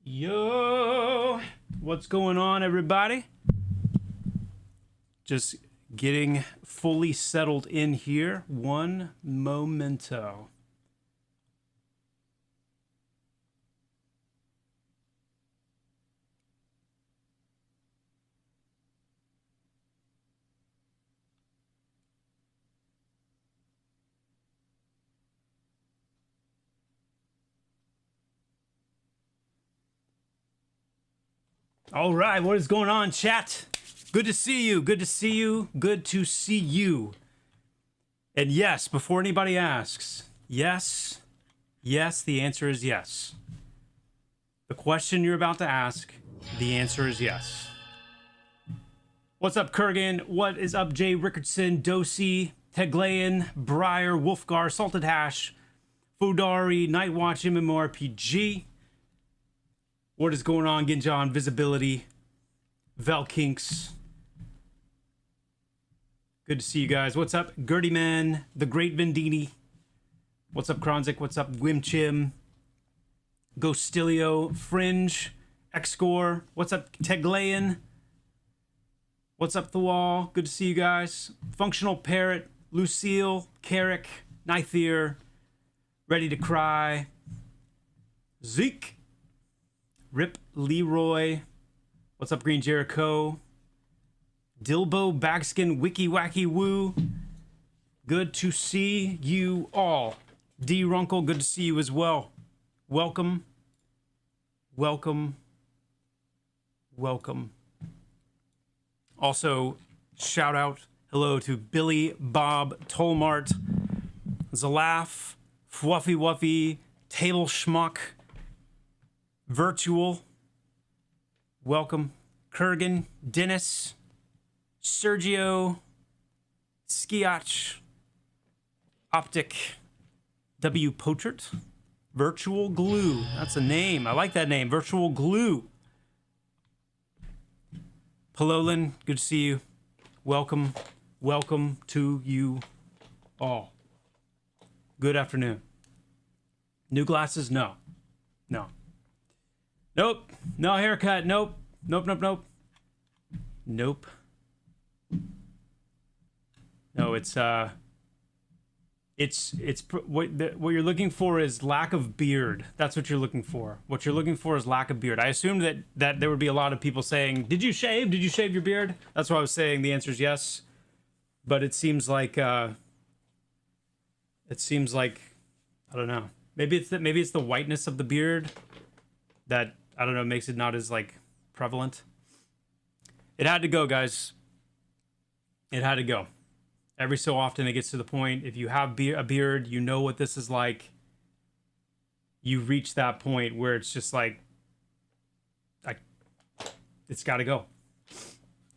Yo, what's going on, everybody? Just getting fully settled in here. One momento. All right, what is going on, chat? Good to see you. Good to see you. Good to see you. And yes, before anybody asks, yes, the answer is yes. The question you're about to ask, the answer is yes. What's up, Kurgan? What is up, Jay Rickardson, Dosi, Teglayan, Briar, Wolfgar, Salted Hash, Fudari, Nightwatch, MMORPG. What is going on, Ginjan, Visibility, Velkinks. Good to see you guys. What's up, Gertie Man, The Great Vendini. What's up, Kronzik? What's up, Wimchim, Ghostilio, Fringe, Xcore. What's up, Teglayan? What's up, The Wall? Good to see you guys. Functional Parrot, Lucille, Carrick, Nythier, Ready to Cry, Zeke. Rip Leroy. What's up, Green Jericho? Dilbo Bagskin Wiki Wacky Woo. Good to see you all. D Runkle, good to see you as well. Welcome. Welcome. Welcome. Also, shout out, hello to Billy Bob Tolmart, Zalaf, Fluffy Wuffy, Table Schmuck, Virtual, welcome, Kurgan, Dennis, Sergio, Skiach, Optic, W. Pochert, Virtual Glue. That's a name. I like that name, Virtual Glue. Palolin, good to see you. Welcome, welcome to you all. Good afternoon. New glasses? No. No. Nope. No haircut. Nope. Nope. Nope. Nope. Nope. No, it's what you're looking for is lack of beard. That's what you're looking for. What you're looking for is lack of beard. I assumed that there would be a lot of people saying, "Did you shave? Did you shave your beard?" That's why I was saying the answer is yes. But it seems like I don't know. Maybe it's the whiteness of the beard that, I don't know, makes it not as, like, prevalent. It had to go, guys. It had to go. Every so often it gets to the point, if you have a beard, you know what this is like. You reach that point where it's just like, it's got to go.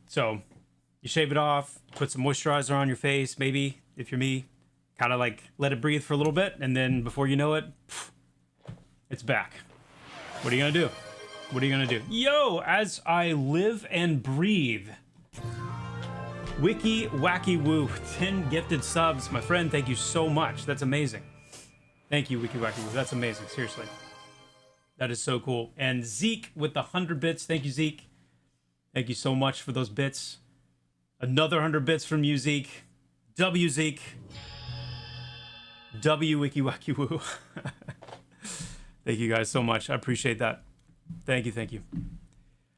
So, you shave it off, put some moisturizer on your face, maybe, if you're me. Kind of, like, let it breathe for a little bit, and then before you know it, it's back. What are you going to do? What are you gonna do? Yo, as I live and breathe. Wiki Wacky Woo, 10 gifted subs. My friend, thank you so much. That's amazing. Thank you, Wiki Wacky Woo. That's amazing, seriously. That is so cool. And Zeke with the 100 bits. Thank you, Zeke. Thank you so much for those bits. Another 100 bits from you, Zeke. W Zeke. W Wiki Wacky Woo. Thank you guys so much. I appreciate that. Thank you, thank you.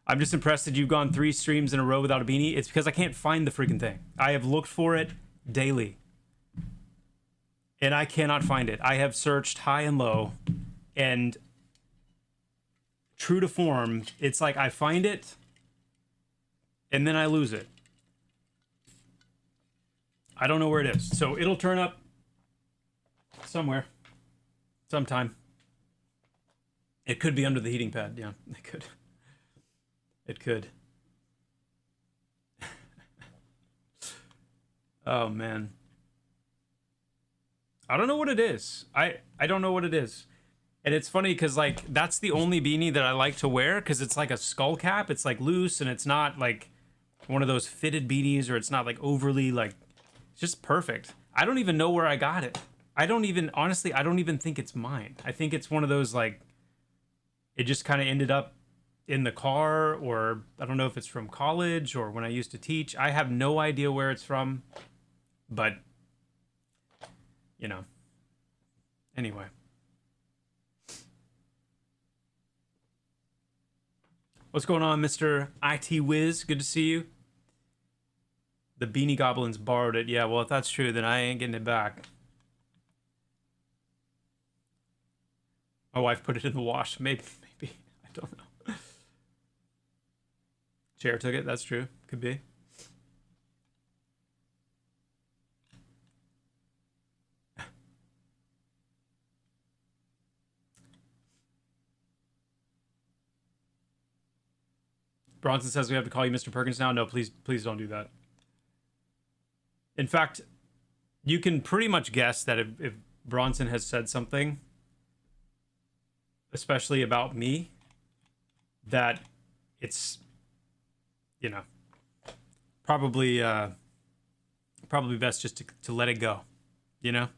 I'm just impressed that you've gone 3 streams in a row without a beanie. It's because I can't find the freaking thing. I have looked for it daily. And I cannot find it. I have searched high and low. And true to form, it's like I find it, and then I lose it. I don't know where it is. So it'll turn up somewhere. Sometime. It could be under the heating pad. Yeah, it could. It could. Oh, man. I don't know what it is. I don't know what it is. And it's funny because, like, that's the only beanie that I like to wear because it's like a skull cap. It's, like, loose and it's not, like, one of those fitted beanies, or it's not, like, overly, like, it's just perfect. I don't even know where I got it. Honestly, I don't even think it's mine. I think it's one of those, like, it just kind of ended up in the car, or I don't know if it's from college or when I used to teach. I have no idea where it's from, but you know, anyway. What's going on, Mr. IT Wiz? Good to see you. The Beanie Goblins borrowed it. Yeah, well, if that's true, then I ain't getting it back. My wife put it in the wash. Maybe. I don't know. Chair took it. That's true. Could be. Bronson says we have to call you Mr. Perkins now. No, please don't do that. In fact, you can pretty much guess that if Bronson has said something, especially about me, that it's, you know, probably best just to let it go, you know?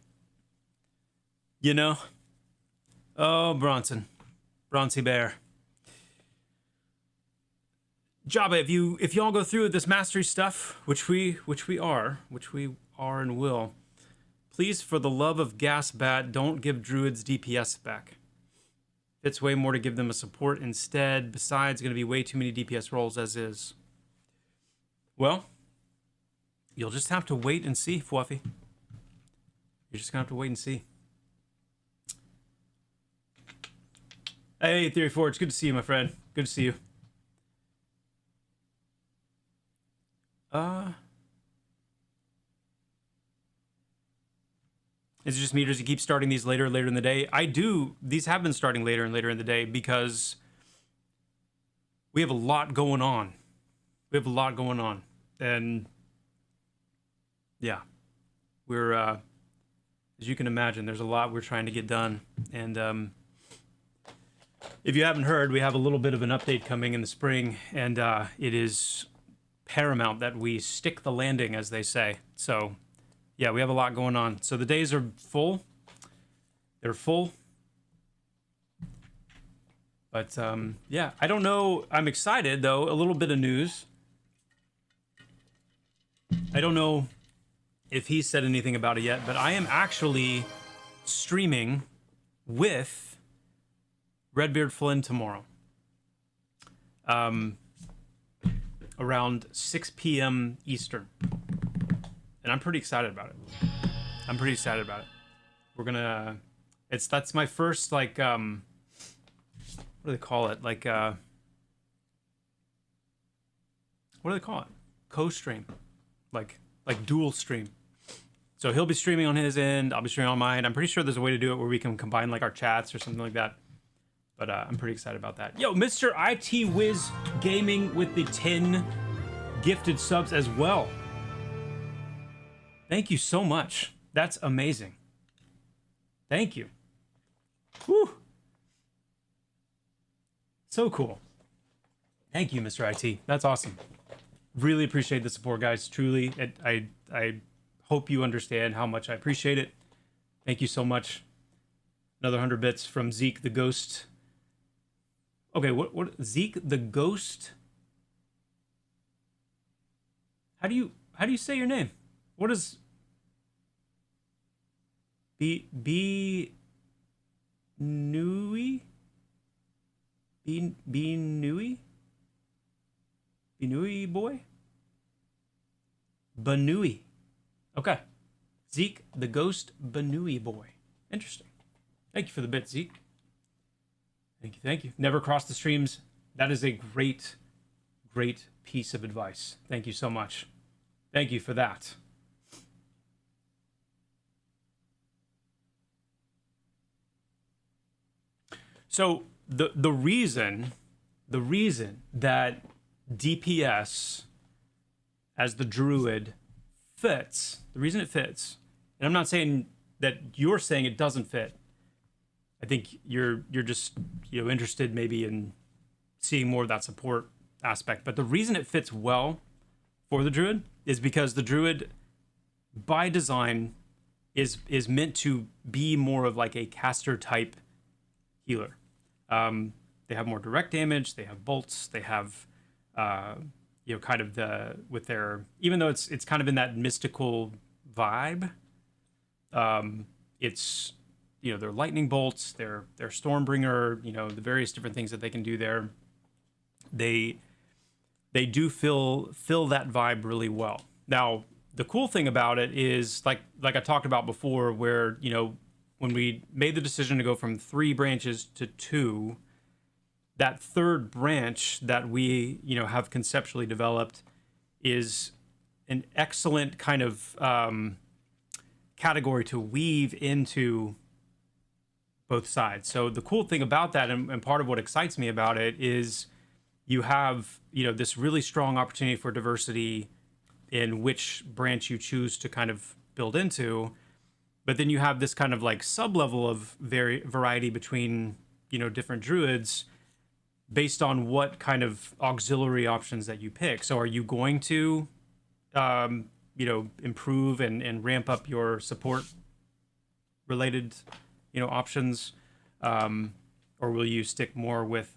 Oh, Bronson. Bronzy Bear. Joppa, if y'all go through with this mastery stuff, which we are and will, please, for the love of Gas Bat, don't give Druids DPS back. It's way more to give them a support instead. Besides, going to be way too many DPS rolls as is. Well, you'll just have to wait and see, Fluffy. You're just going to have to wait and see. Hey, Theory Forge, good to see you, my friend. Good to see you. Is it just me, or does he keep starting these later in the day? These have been starting later and later in the day because we have a lot going on. And yeah, we're, as you can imagine, there's a lot we're trying to get done. And if you haven't heard, we have a little bit of an update coming in the spring, and it is paramount that we stick the landing, as they say. So yeah, we have a lot going on. So the days are full. They're full. But yeah, I don't know. I'm excited, though. A little bit of news. I don't know if he said anything about it yet, but I am actually streaming with Redbeard Flynn tomorrow. Around 6 p.m. Eastern. And I'm pretty excited about it. We're gonna, that's my first, like, what do they call it? Like, what do they call it? Co-stream. Like dual stream. So he'll be streaming on his end, I'll be streaming on mine. I'm pretty sure there's a way to do it where we can combine, like, our chats or something like that. But I'm pretty excited about that. Yo, Mr. IT Wiz Gaming with the 10 gifted subs as well. Thank you so much. That's amazing. Thank you. Whew. So cool. Thank you, Mr. IT. That's awesome. Really appreciate the support, guys. Truly, I hope you understand how much I appreciate it. Thank you so much. Another 100 bits from Zeke the Ghost. Okay, what Zeke the Ghost? How do you say your name? What is Nui? Benui boy? Benui. Okay. Zeke the Ghost Benui boy. Interesting. Thank you for the bit, Zeke. Thank you. Never cross the streams. That is a great piece of advice. Thank you so much. Thank you for that. So the reason that DPS as the Druid fits, the reason it fits, and I'm not saying that you're saying it doesn't fit. I think you're just, interested maybe in seeing more of that support aspect. But the reason it fits well for the Druid is because the Druid, by design, is meant to be more of like a caster type healer. they have more direct damage. They have bolts. They have kind of with their, even though it's kind of in that mystical vibe. It's their lightning bolts, their Stormbringer, the various different things that they can do there. They do fill that vibe really well. Now, the cool thing about it is like I talked about before, where when we made the decision to go from 3 branches to 2, that third branch that we have conceptually developed is an excellent kind of category to weave into both sides. So the cool thing about that, and part of what excites me about it, is you have this really strong opportunity for diversity in which branch you choose to kind of build into, but then you have this kind of like sub level of variety between different druids based on what kind of auxiliary options that you pick. So are you going to improve and ramp up your support related options, or will you stick more with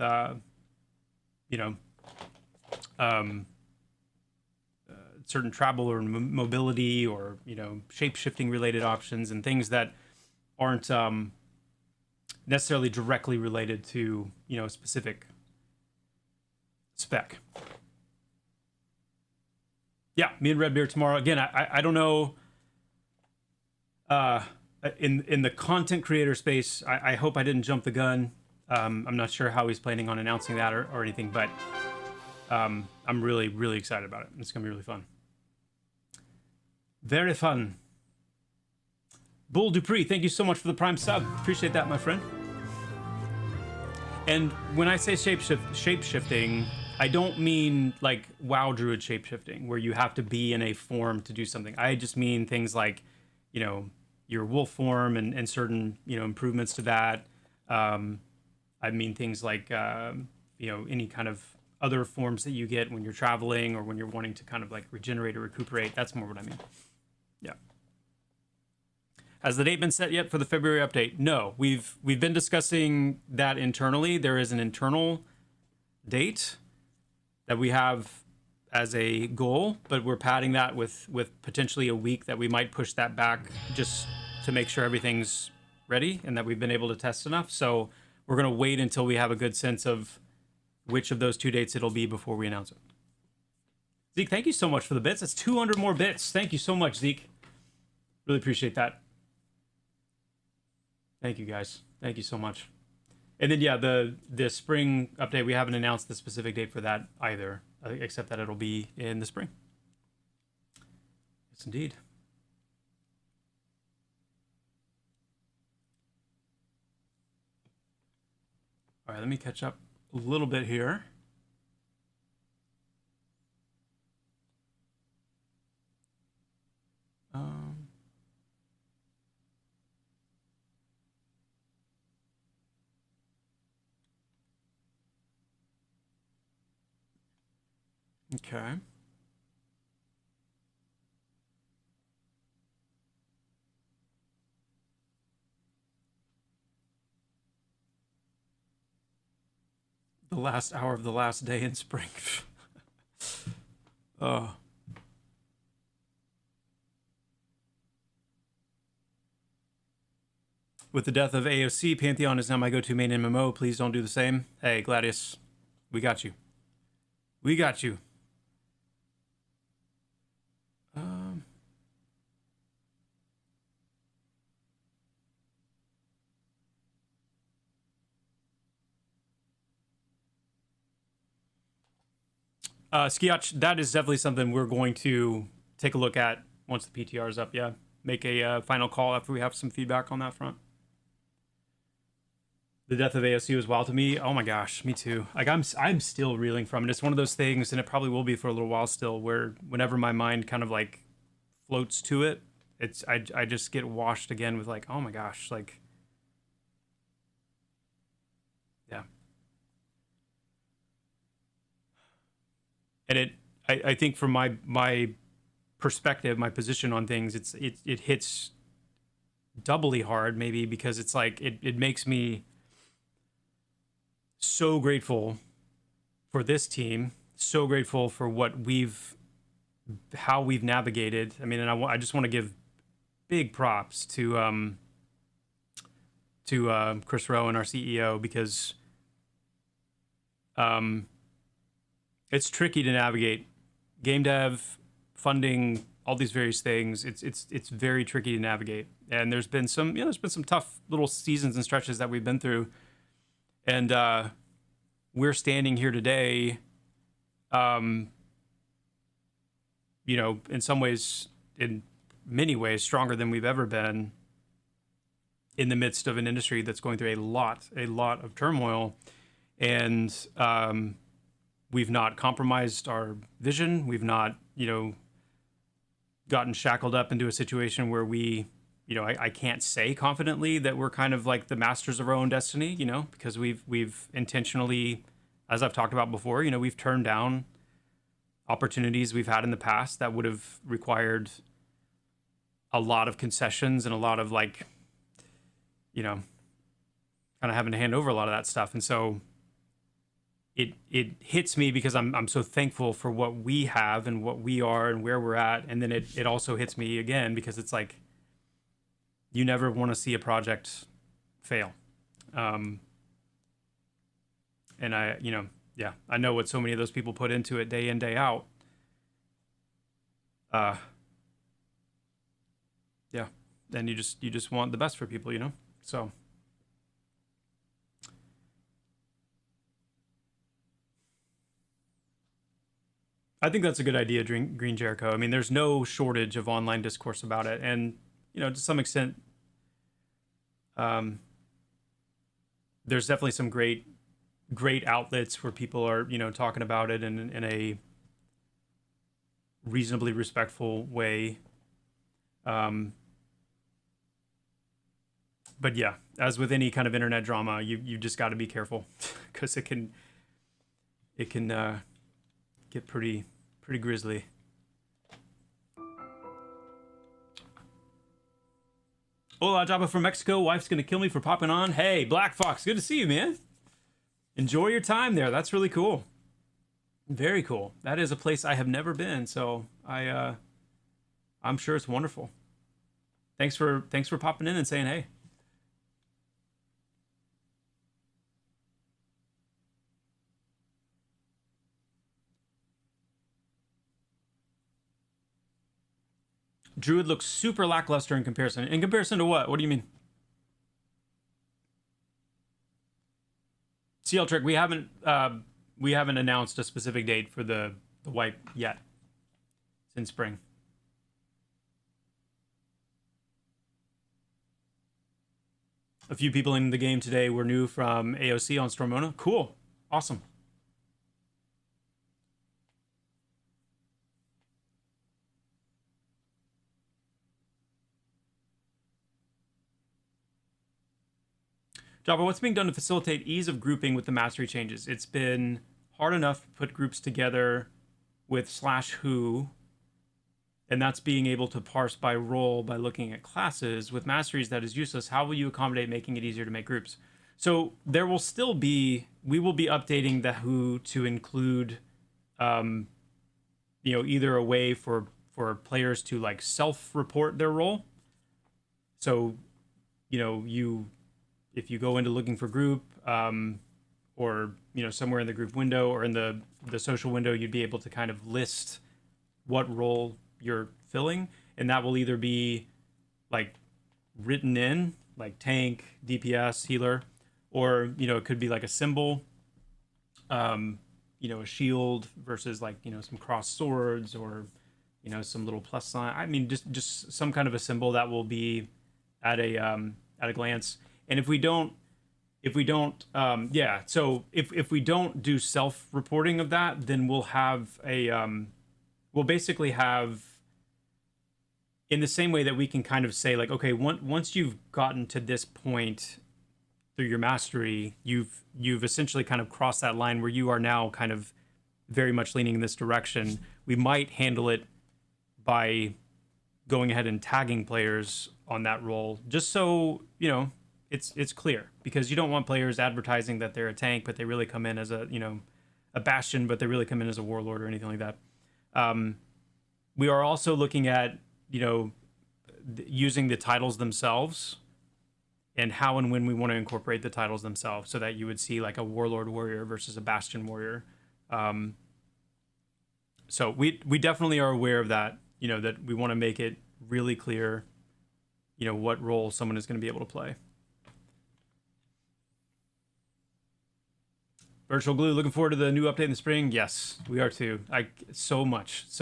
certain travel or mobility, or shape-shifting related options and things that aren't necessarily directly related to a specific spec? Yeah, me and Redbeard tomorrow. Again, I don't know. In the content creator space, I hope I didn't jump the gun. I'm not sure how he's planning on announcing that or anything, but I'm really, really excited about it. It's gonna be really fun. Very fun. Bull Dupree, thank you so much for the Prime sub. Appreciate that, my friend. And when I say shape-shifting, I don't mean like WoW Druid shape-shifting, where you have to be in a form to do something. I just mean things like, your wolf form and certain, improvements to that. I mean things like, any kind of other forms that you get when you're traveling or when you're wanting to kind of like regenerate or recuperate. That's more what I mean. Yeah. Has the date been set yet for the February update? No, we've been discussing that internally. There is an internal date that we have as a goal, but we're padding that with potentially a week that we might push that back just to make sure everything's ready and that we've been able to test enough. So we're going to wait until we have a good sense of which of those 2 dates it'll be before we announce it. Zeke, thank you so much for the bits. That's 200 more bits. Thank you so much, Zeke. Really appreciate that. Thank you, guys. Thank you so much. And then, yeah, the spring update, we haven't announced the specific date for that either, except that it'll be in the spring. Yes, indeed. All right, let me catch up a little bit here. Okay. The last hour of the last day in spring. Oh. With the death of AOC, Pantheon is now my go-to main MMO. Please don't do the same. Hey, Gladius, we got you. We got you. Skiatch, that is definitely something we're going to take a look at once the PTR is up. Yeah, make a final call after we have some feedback on that front. The death of AOC was wild to me. Oh my gosh, me too. Like I'm still reeling from it. It's one of those things, and it probably will be for a little while still, where whenever my mind kind of like floats to it, I just get washed again with like, oh my gosh, like, yeah. And I think from my perspective, my position on things, it hits doubly hard maybe because it's like it makes me so grateful for this team, so grateful for how we've navigated. I mean, and I just want to give big props to Chris Rowan, our CEO, because it's tricky to navigate game dev, funding, all these various things. It's very tricky to navigate, and there's been some tough little seasons and stretches that we've been through, and we're standing here today, in some ways, in many ways, stronger than we've ever been, in the midst of an industry that's going through a lot of turmoil, and we've not compromised our vision. We've not, gotten shackled up into a situation where I can't say confidently that we're kind of like the masters of our own destiny, because we've intentionally, as I've talked about before, we've turned down opportunities we've had in the past that would have required a lot of concessions and a lot of kind of having to hand over a lot of that stuff. And so it hits me because I'm so thankful for what we have and what we are and where we're at. And then it also hits me again because it's like, you never want to see a project fail. And I know what so many of those people put into it day in, day out. Then you just want the best for people, so. I think that's a good idea, Green Jericho. I mean, there's no shortage of online discourse about it. And, to some extent, there's definitely some great outlets where people are, talking about it in a reasonably respectful way. But yeah, as with any kind of internet drama, you just got to be careful because it can get pretty grisly. Hola, Joppa from Mexico. Wife's gonna kill me for popping on. Hey, Black Fox, good to see you, man. Enjoy your time there. That's really cool. Very cool. That is a place I have never been, so I'm sure it's wonderful. Thanks for popping in and saying hey. Druid looks super lackluster in comparison. In comparison to what? What do you mean? CL Trick, we haven't announced a specific date for the wipe yet. It's in spring. A few people in the game today were new from AOC on Stormona. Cool. Awesome. Joppa, what's being done to facilitate ease of grouping with the mastery changes? It's been hard enough to put groups together with /who, and that's being able to parse by role by looking at classes. With masteries, that is useless. How will you accommodate making it easier to make groups? So there will still be, we will be updating the who to include, either a way for players to like self-report their role. So, if you go into looking for group, or somewhere in the group window or in the social window, you'd be able to kind of list what role you're filling, and that will either be like written in, like tank, DPS, healer, or it could be like a symbol, a shield versus like some crossed swords, or some little plus sign. I mean, just some kind of a symbol that will be at a glance. And if we don't, so if we don't do self-reporting of that, then we'll have we'll basically have, in the same way that we can kind of say like, okay, once you've gotten to this point through your mastery, you've essentially kind of crossed that line where you are now kind of very much leaning in this direction. We might handle it by going ahead and tagging players on that role, just so it's clear, because you don't want players advertising that they're a tank, but they really come in as a, a bastion, but they really come in as a warlord or anything like that. We are also looking at, using the titles themselves and how and when we want to incorporate the titles themselves, so that you would see like a warlord warrior versus a bastion warrior. So we definitely are aware of that, that we want to make it really clear, what role someone is going to be able to play. Virtual Glue, looking forward to the new update in the spring. Yes, we are too. So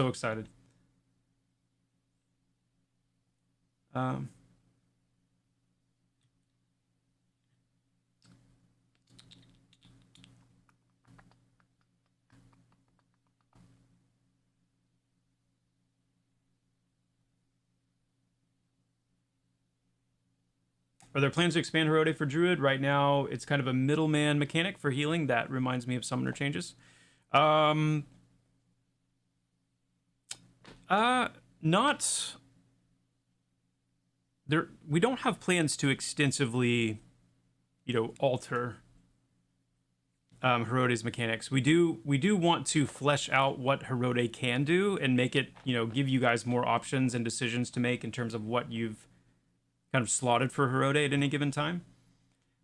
excited. Are there plans to expand Herode for Druid? Right now, it's kind of a middleman mechanic for healing. That reminds me of Summoner changes. Not... There, we don't have plans to extensively, alter Herode's mechanics. We do want to flesh out what Herode can do and make it, give you guys more options and decisions to make in terms of what you've kind of slotted for Herode at any given time.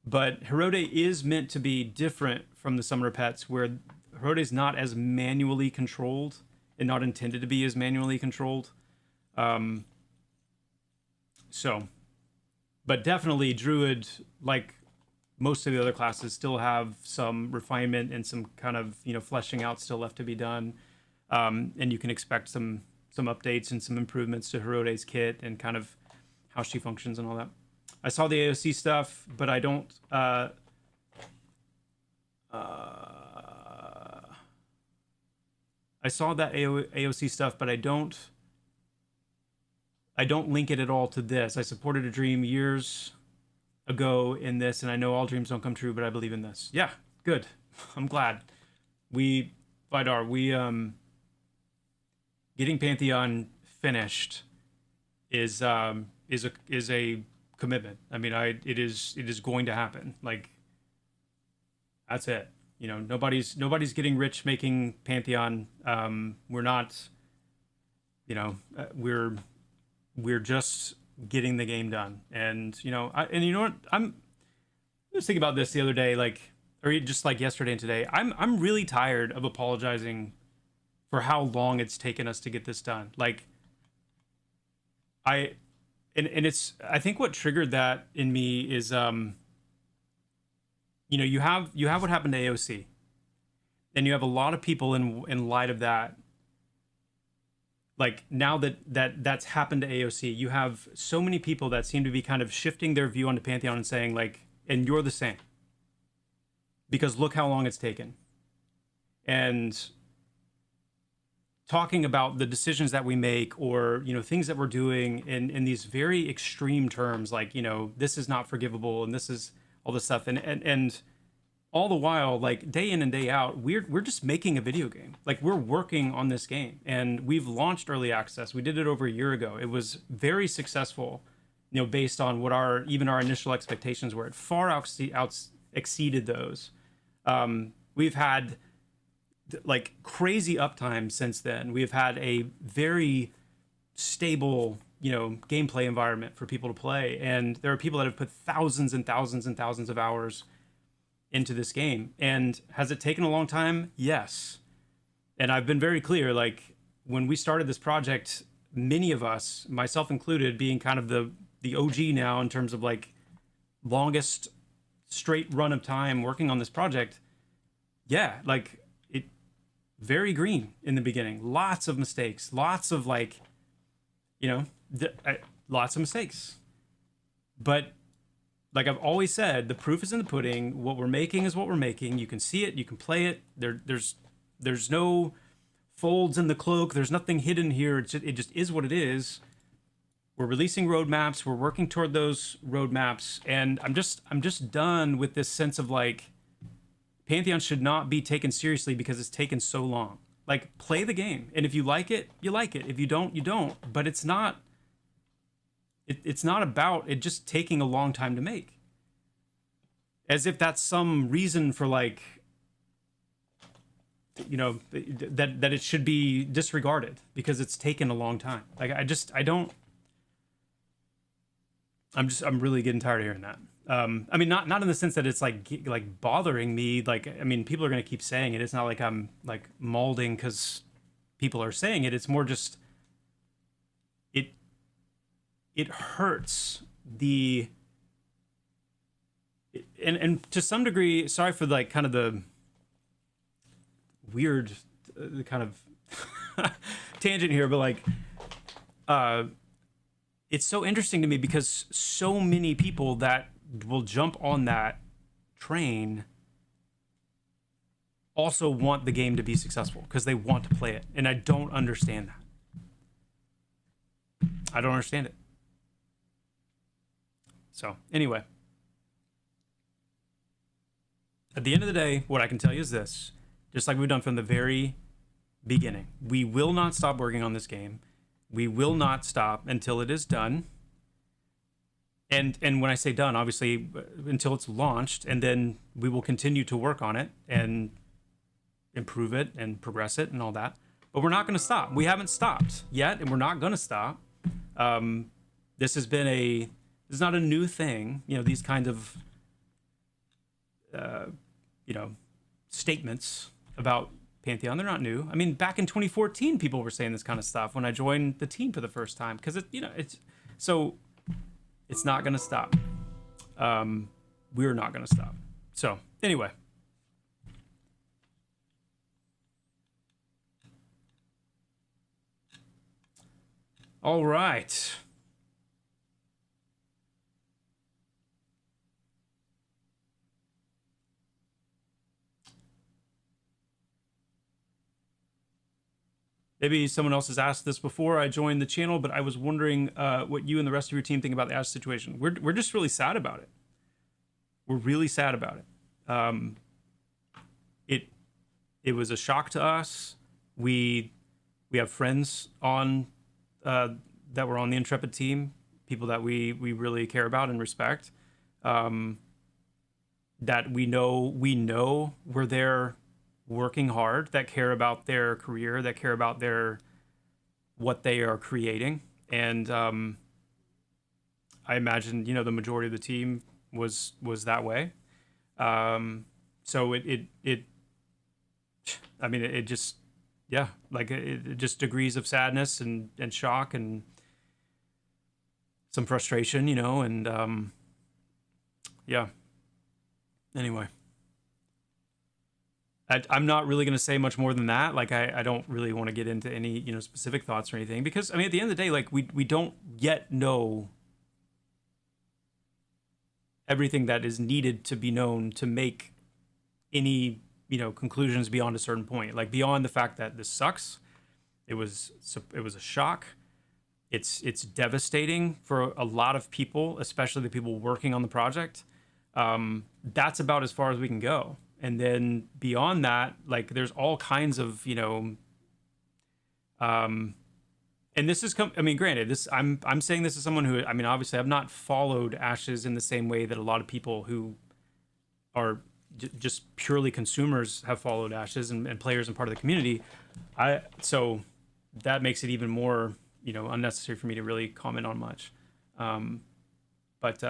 But Herode is meant to be different from the Summoner pets, where Herode is not as manually controlled and not intended to be as manually controlled. But definitely Druid, like most of the other classes, still have some refinement and some kind of, fleshing out still left to be done. And you can expect some updates and some improvements to Herode's kit and kind of how she functions and all that. I saw the AOC stuff, but I don't... I saw that AOC stuff, but I don't link it at all to this. I supported a dream years ago in this, and I know all dreams don't come true, but I believe in this. Yeah, good. I'm glad. Vidar, getting Pantheon finished is a commitment. I mean, it is going to happen. Like, that's it. Nobody's getting rich making Pantheon. We're not, we're just getting the game done. And, what? I was thinking about this the other day, or just like yesterday and today. I'm really tired of apologizing for how long it's taken us to get this done. I think what triggered that in me is, you have what happened to AOC, and you have a lot of people in light of that. Like, now that's happened to AOC, you have so many people that seem to be kind of shifting their view onto Pantheon and saying, and you're the same, because look how long it's taken. And talking about the decisions that we make, or, things that we're doing in these very extreme terms, this is not forgivable, and this is all this stuff. And all the while, day in and day out, we're just making a video game. We're working on this game, and we've launched early access. We did it over a year ago. It was very successful, based on what our initial expectations were. It far exceeded those. We've had crazy uptime since then. We've had a very stable, gameplay environment for people to play, and there are people that have put thousands and thousands and thousands of hours into this game. And has it taken a long time? Yes. And I've been very clear, when we started this project, many of us, myself included, being kind of the OG now in terms of longest straight run of time working on this project. Yeah, it very green in the beginning. Lots of mistakes, lots of lots of mistakes. But I've always said, the proof is in the pudding. What we're making is what we're making. You can see it, you can play it. There's no folds in the cloak. There's nothing hidden here. It just is what it is. We're releasing roadmaps. We're working toward those roadmaps. And I'm just done with this sense of Pantheon should not be taken seriously because it's taken so long. Play the game. And if you like it, you like it. If you don't, you don't. But it's not about it just taking a long time to make. as if that's some reason for like, you know, that it should be disregarded because it's taken a long time. Like I'm really getting tired of hearing that. I mean, not in the sense that it's like bothering me. Like, I mean, people are going to keep saying it. It's not like I'm like mauling because people are saying it. It's more just it hurts and to some degree, sorry for like kind of the weird kind of tangent here, but like it's so interesting to me because so many people that will jump on that train also want the game to be successful because they want to play it, and I don't understand that. I don't understand it. So anyway, at the end of the day, what I can tell you is this: just like we've done from the very beginning, we will not stop working on this game. We will not stop until it is done. And when I say done, obviously until it's launched, and then we will continue to work on it and improve it and progress it and all that. But we're not going to stop. We haven't stopped yet, and we're not going to stop. This has been this is not a new thing. You know, these kinds of you know, statements about Pantheon, they're not new. I mean, back in 2014, people were saying this kind of stuff when I joined the team for the first time, because it's not going to stop. We're not going to stop. So anyway, all right. Maybe someone else has asked this before I joined the channel, but I was wondering what you and the rest of your team think about the Ash situation. We're just really sad about it. We're really sad about it. It was a shock to us. We have friends on that were on the Intrepid team, people that we really care about and respect. That we know were there working hard, that care about their career, that care about what they are creating. And I imagine, you know, the majority of the team was that way. So I mean, it just, yeah, like it just degrees of sadness and shock and some frustration, you know, and yeah. Anyway. I'm not really going to say much more than that. Like, I don't really want to get into any, you know, specific thoughts or anything, because I mean, at the end of the day, like we don't yet know everything that is needed to be known to make any, you know, conclusions beyond a certain point. Like beyond the fact that this sucks, it was a shock. It's devastating for a lot of people, especially the people working on the project. That's about as far as we can go. And then beyond that, like there's all kinds of, you know, and this is, I mean, granted, I'm saying this as someone who, I mean, obviously I've not followed Ashes in the same way that a lot of people who are just purely consumers have followed Ashes and players and part of the community. So that makes it even more, you know, unnecessary for me to really comment on much. But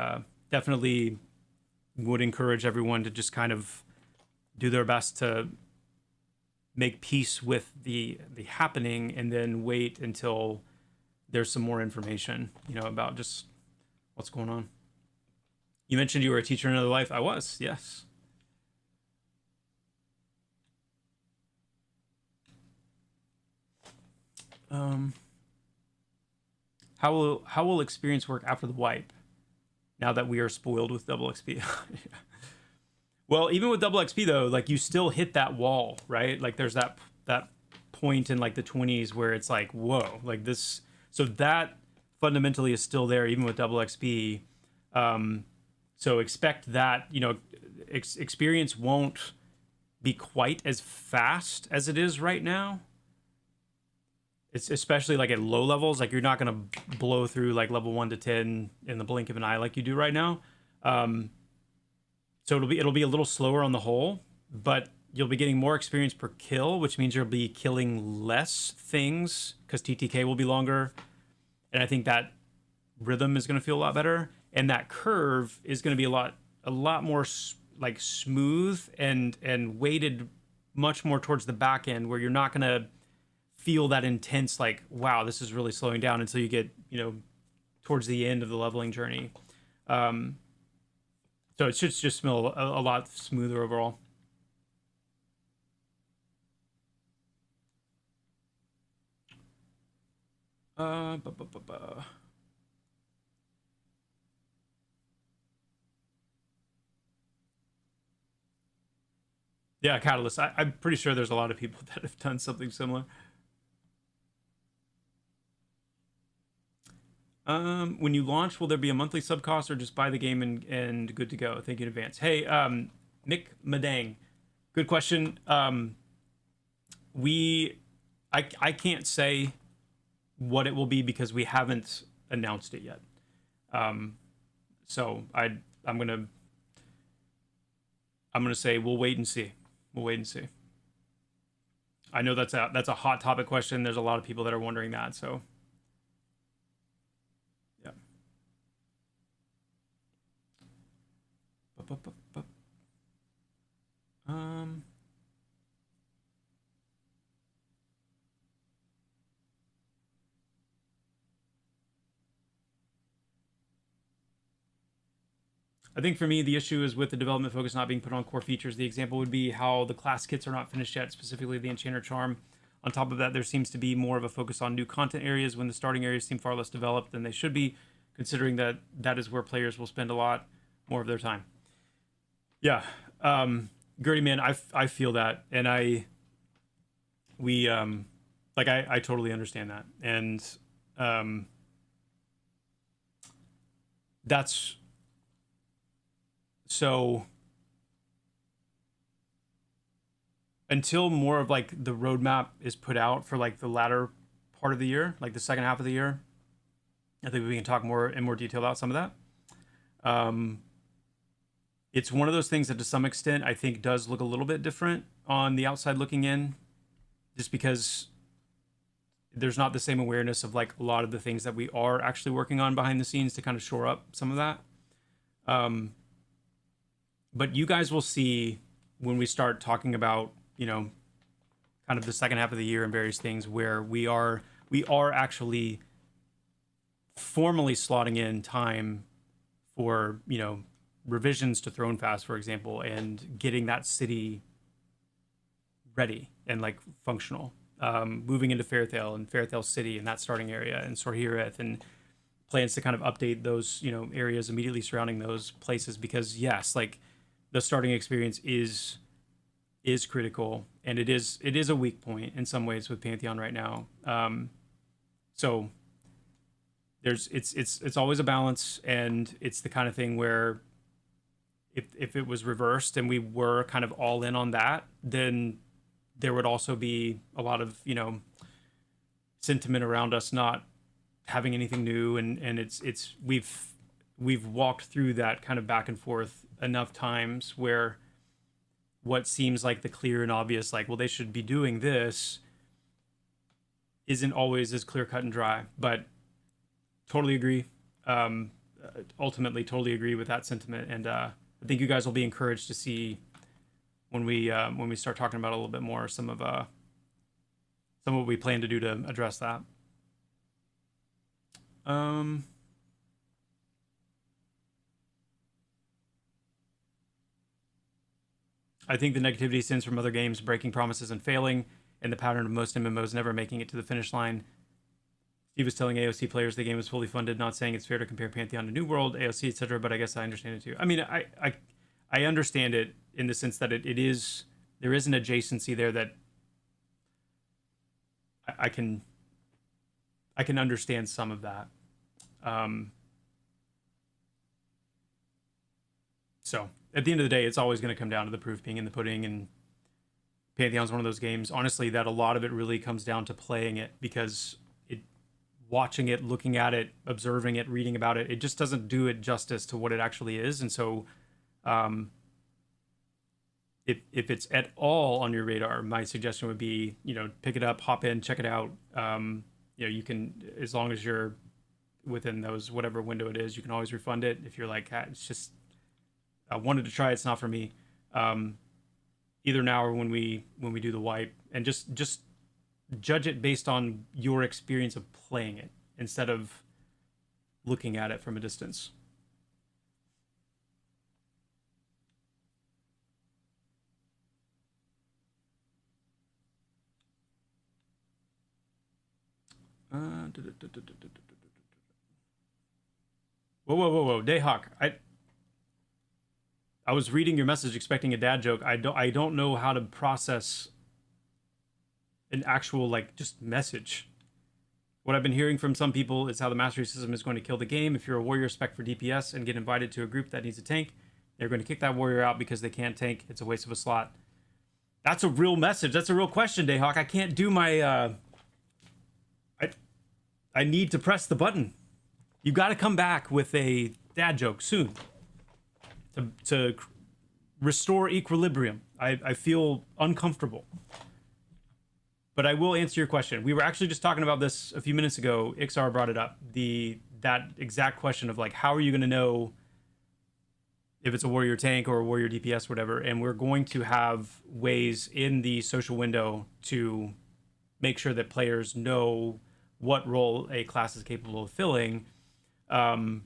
definitely would encourage everyone to just kind of do their best to make peace with the happening, and then wait until there's some more information, you know, about just what's going on. You mentioned you were a teacher in another life. I was, yes. How will experience work after the wipe, now that we are spoiled with double XP? Well, even with double XP though, like you still hit that wall, right? Like there's that point in like the 20s where it's like, whoa, like this. So that fundamentally is still there even with double XP. So expect that, you know, experience won't be quite as fast as it is right now. It's especially like at low levels, like you're not going to blow through like level 1 to 10 in the blink of an eye like you do right now. So it'll be a little slower on the whole, but you'll be getting more experience per kill, which means you'll be killing less things because TTK will be longer. And I think that rhythm is going to feel a lot better, and that curve is going to be a lot more like smooth and weighted much more towards the back end, where you're not going to feel that intense like, wow, this is really slowing down, until you get, you know, towards the end of the leveling journey. So it should just smell a lot smoother overall. Uh, bu- bu- bu- bu. Yeah, Catalyst. I'm pretty sure there's a lot of people that have done something similar. When you launch, will there be a monthly sub cost, or just buy the game and good to go? Thank you in advance. Hey, Mick Madang, good question. We, I can't say what it will be because we haven't announced it yet. So I'm gonna say we'll wait and see. We'll wait and see. I know that's a hot topic question. There's a lot of people that are wondering that. So yeah. Um. I think for me, the issue is with the development focus not being put on core features. The example would be how the class kits are not finished yet, specifically the Enchanter Charm. On top of that, there seems to be more of a focus on new content areas when the starting areas seem far less developed than they should be, considering that that is where players will spend a lot more of their time. Yeah, Gertie, man, I feel that, and we like I totally understand that, and that's so until more of like the roadmap is put out for like the latter part of the year, like the second half of the year, I think we can talk more in more detail about some of that. It's one of those things that to some extent I think does look a little bit different on the outside looking in, just because there's not the same awareness of like a lot of the things that we are actually working on behind the scenes to kind of shore up some of that. But you guys will see when we start talking about, you know, kind of the second half of the year and various things where we are actually formally slotting in time for, you know, revisions to Throne Fast, for example, and getting that city ready and like functional. Moving into Fairthale and Fairthale City and that starting area, and Sorhireth, and plans to kind of update those, you know, areas immediately surrounding those places, because yes, like the starting experience is critical, and it is a weak point in some ways with Pantheon right now. So there's it's always a balance, and it's the kind of thing where if it was reversed and we were kind of all in on that, then there would also be a lot of, you know, sentiment around us not having anything new, and it's we've walked through that kind of back and forth enough times where what seems like the clear and obvious, like, well, they should be doing this, isn't always as clear cut and dry. But totally agree. Ultimately, totally agree with that sentiment, and I think you guys will be encouraged to see when we start talking about a little bit more some of what we plan to do to address that. I think the negativity stems from other games breaking promises and failing, and the pattern of most MMOs never making it to the finish line. Steve was telling AOC players the game was fully funded, not saying it's fair to compare Pantheon to New World, AOC, etc., but I guess I understand it too. I mean, I understand it in the sense that it is, there is an adjacency there that I can understand some of that. So at the end of the day, it's always going to come down to the proof being in the pudding, and Pantheon's one of those games, honestly, that a lot of it really comes down to playing it, because watching it, looking at it, observing it, reading about it, it just doesn't do it justice to what it actually is. And so if it's at all on your radar, my suggestion would be, pick it up, hop in, check it out. You can, as long as you're within those whatever window it is, you can always refund it. If you're like, it's just, I wanted to try, it's not for me. Either now or when we do the wipe, and just judge it based on your experience of playing it instead of looking at it from a distance. Whoa, Dayhawk. I was reading your message expecting a dad joke. I don't know how to process an actual like just message. What I've been hearing from some people is how the mastery system is going to kill the game. If you're a warrior spec for DPS and get invited to a group that needs a tank, they're going to kick that warrior out because they can't tank. It's a waste of a slot. That's a real message. That's a real question, Dayhawk. I can't do my I need to press the button. You got to come back with a dad joke soon to restore equilibrium. I feel uncomfortable. But I will answer your question. We were actually just talking about this a few minutes ago. Ixar brought it up. That exact question of like, how are you going to know if it's a warrior tank or a warrior DPS, whatever? And we're going to have ways in the social window to make sure that players know what role a class is capable of filling. And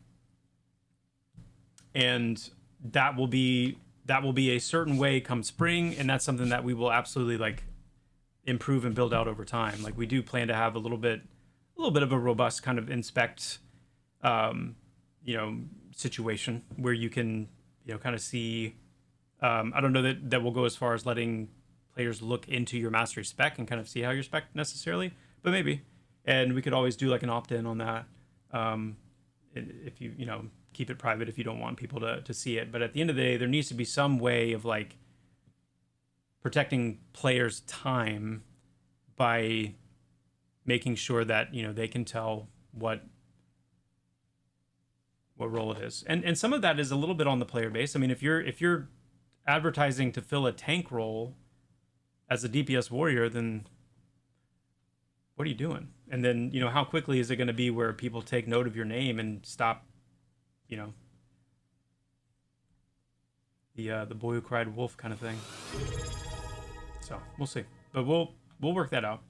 that will be a certain way come spring, and that's something that we will absolutely like improve and build out over time. Like we do plan to have a little bit of a robust kind of inspect situation where you can kind of see. I don't know that we'll go as far as letting players look into your mastery spec and kind of see how you're spec necessarily, but maybe. And we could always do like an opt-in on that. If you keep it private if you don't want people to see it. But at the end of the day, there needs to be some way of like protecting players' time by making sure that they can tell what role it is. And some of that is a little bit on the player base. I mean, if you're advertising to fill a tank role as a DPS warrior, then what are you doing? And then, how quickly is it going to be where people take note of your name and stop, the boy who cried wolf kind of thing. So we'll see, but we'll work that out.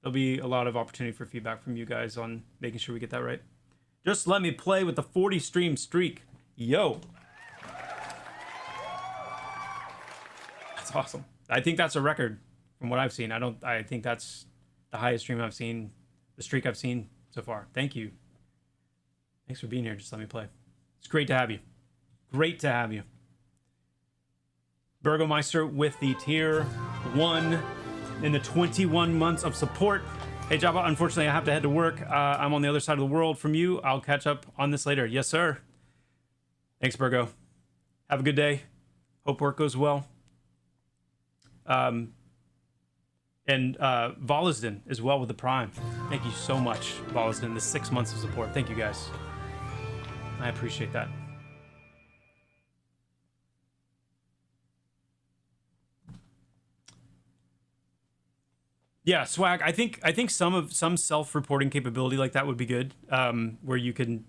There'll be a lot of opportunity for feedback from you guys on making sure we get that right. Just let me play with the 40 stream streak. Yo. That's awesome. I think that's a record from what I've seen. I think that's the highest stream I've seen, the streak I've seen so far. Thank you. Thanks for being here. Just let me play. It's great to have you. Great to have you. Burgomeister with the tier 1 in the 21 months of support. Hey, Joppa, unfortunately, I have to head to work. I'm on the other side of the world from you. I'll catch up on this later. Yes, sir. Thanks, Burgo. Have a good day. Hope work goes well. And Volisden as well with the Prime. Thank you so much, Volisden. The 6 months of support. Thank you, guys. I appreciate that. Yeah, swag. I think some self-reporting capability like that would be good, where you can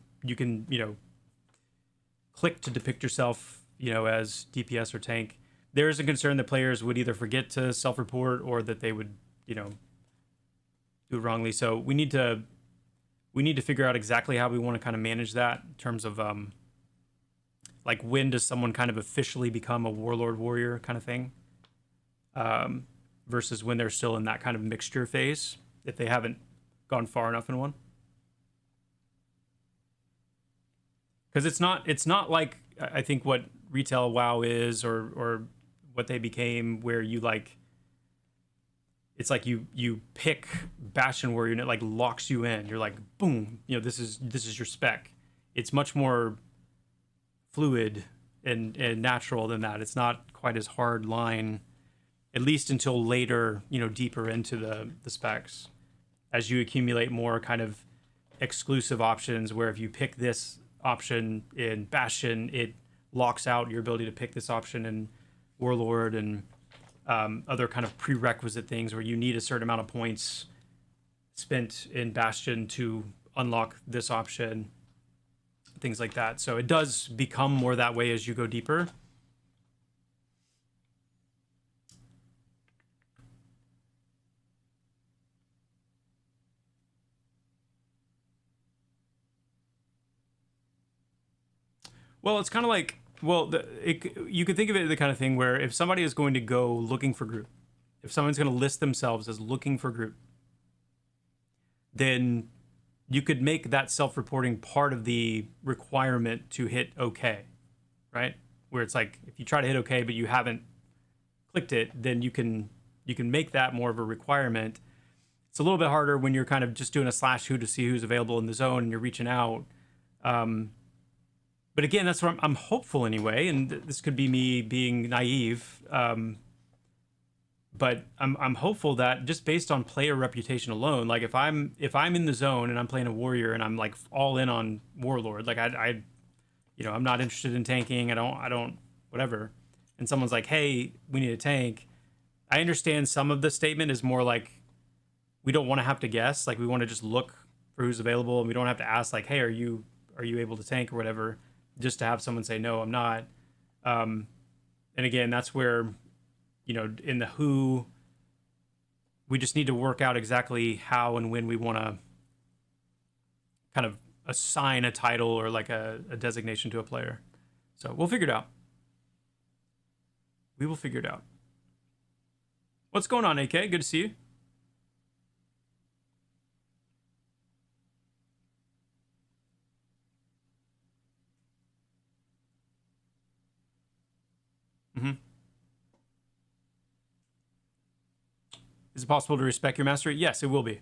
click to depict yourself, as DPS or tank. There is a concern that players would either forget to self-report or that they would, do it wrongly. So we need to figure out exactly how we want to kind of manage that in terms of like when does someone kind of officially become a warlord warrior kind of thing. Versus when they're still in that kind of mixture phase, if they haven't gone far enough in one. Because it's not like I think what retail WoW is or what they became, where you like, it's like you pick Bastion Warrior and it like locks you in. You're like, boom, this is your spec. It's much more fluid and natural than that. It's not quite as hard line, at least until later, deeper into the specs, as you accumulate more kind of exclusive options, where if you pick this option in Bastion, it locks out your ability to pick this option in warlord and other kind of prerequisite things where you need a certain amount of points spent in Bastion to unlock this option, things like that. So it does become more that way as you go deeper. Well, it's kind of like, well, you could think of it the kind of thing where if somebody is going to go looking for group, if someone's going to list themselves as looking for group, then you could make that self-reporting part of the requirement to hit OK, right? Where it's like, if you try to hit OK, but you haven't clicked it, then you can make that more of a requirement. It's a little bit harder when you're kind of just doing a /who to see who's available in the zone and you're reaching out. But again, that's what I'm hopeful anyway, and this could be me being naive. But I'm hopeful that just based on player reputation alone, like if I'm in the zone and I'm playing a warrior and I'm like all in on warlord, like I I'm not interested in tanking. I don't whatever. And someone's like, hey, we need a tank. I understand some of the statement is more like we don't want to have to guess, like we want to just look for who's available, and we don't have to ask like, hey, are you able to tank or whatever, just to have someone say no, I'm not. And again, that's where, in the who, we just need to work out exactly how and when we want to kind of assign a title or like a designation to a player. So we'll figure it out. We will figure it out. What's going on, AK? Good to see you. Mm-hmm. Is it possible to respect your mastery? Yes, it will be.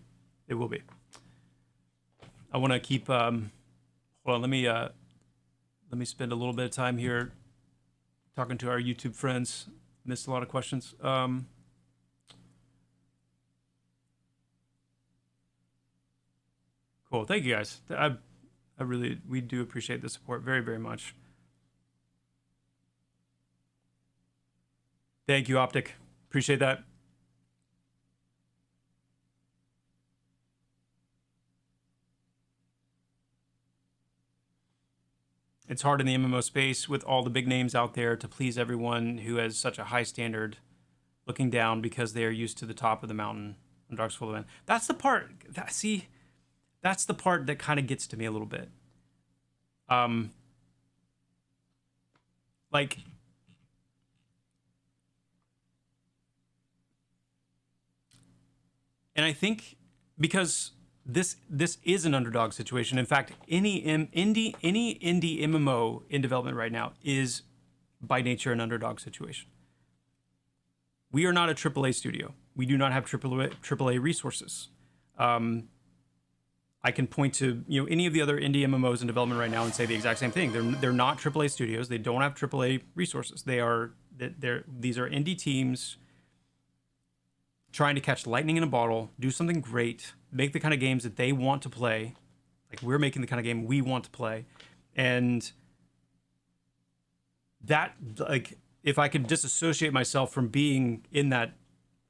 It will be. I want to keep. Hold on. Let me spend a little bit of time here talking to our YouTube friends. Missed a lot of questions. Cool. Thank you guys. We do appreciate the support very, very much. Thank you, Optic. Appreciate that. It's hard in the MMO space with all the big names out there to please everyone who has such a high standard looking down because they are used to the top of the mountain on Dark Souls event. That's the part, that's the part that kind of gets to me a little bit. Like, and I think because this is an underdog situation. In fact, any indie MMO in development right now is by nature an underdog situation. We are not a AAA studio. We do not have AAA resources. I can point to any of the other indie MMOs in development right now and say the exact same thing. They're not AAA studios. They don't have AAA resources. These are indie teams trying to catch lightning in a bottle, do something great, make the kind of games that they want to play. Like we're making the kind of game we want to play. And that, like, if I could disassociate myself from being in that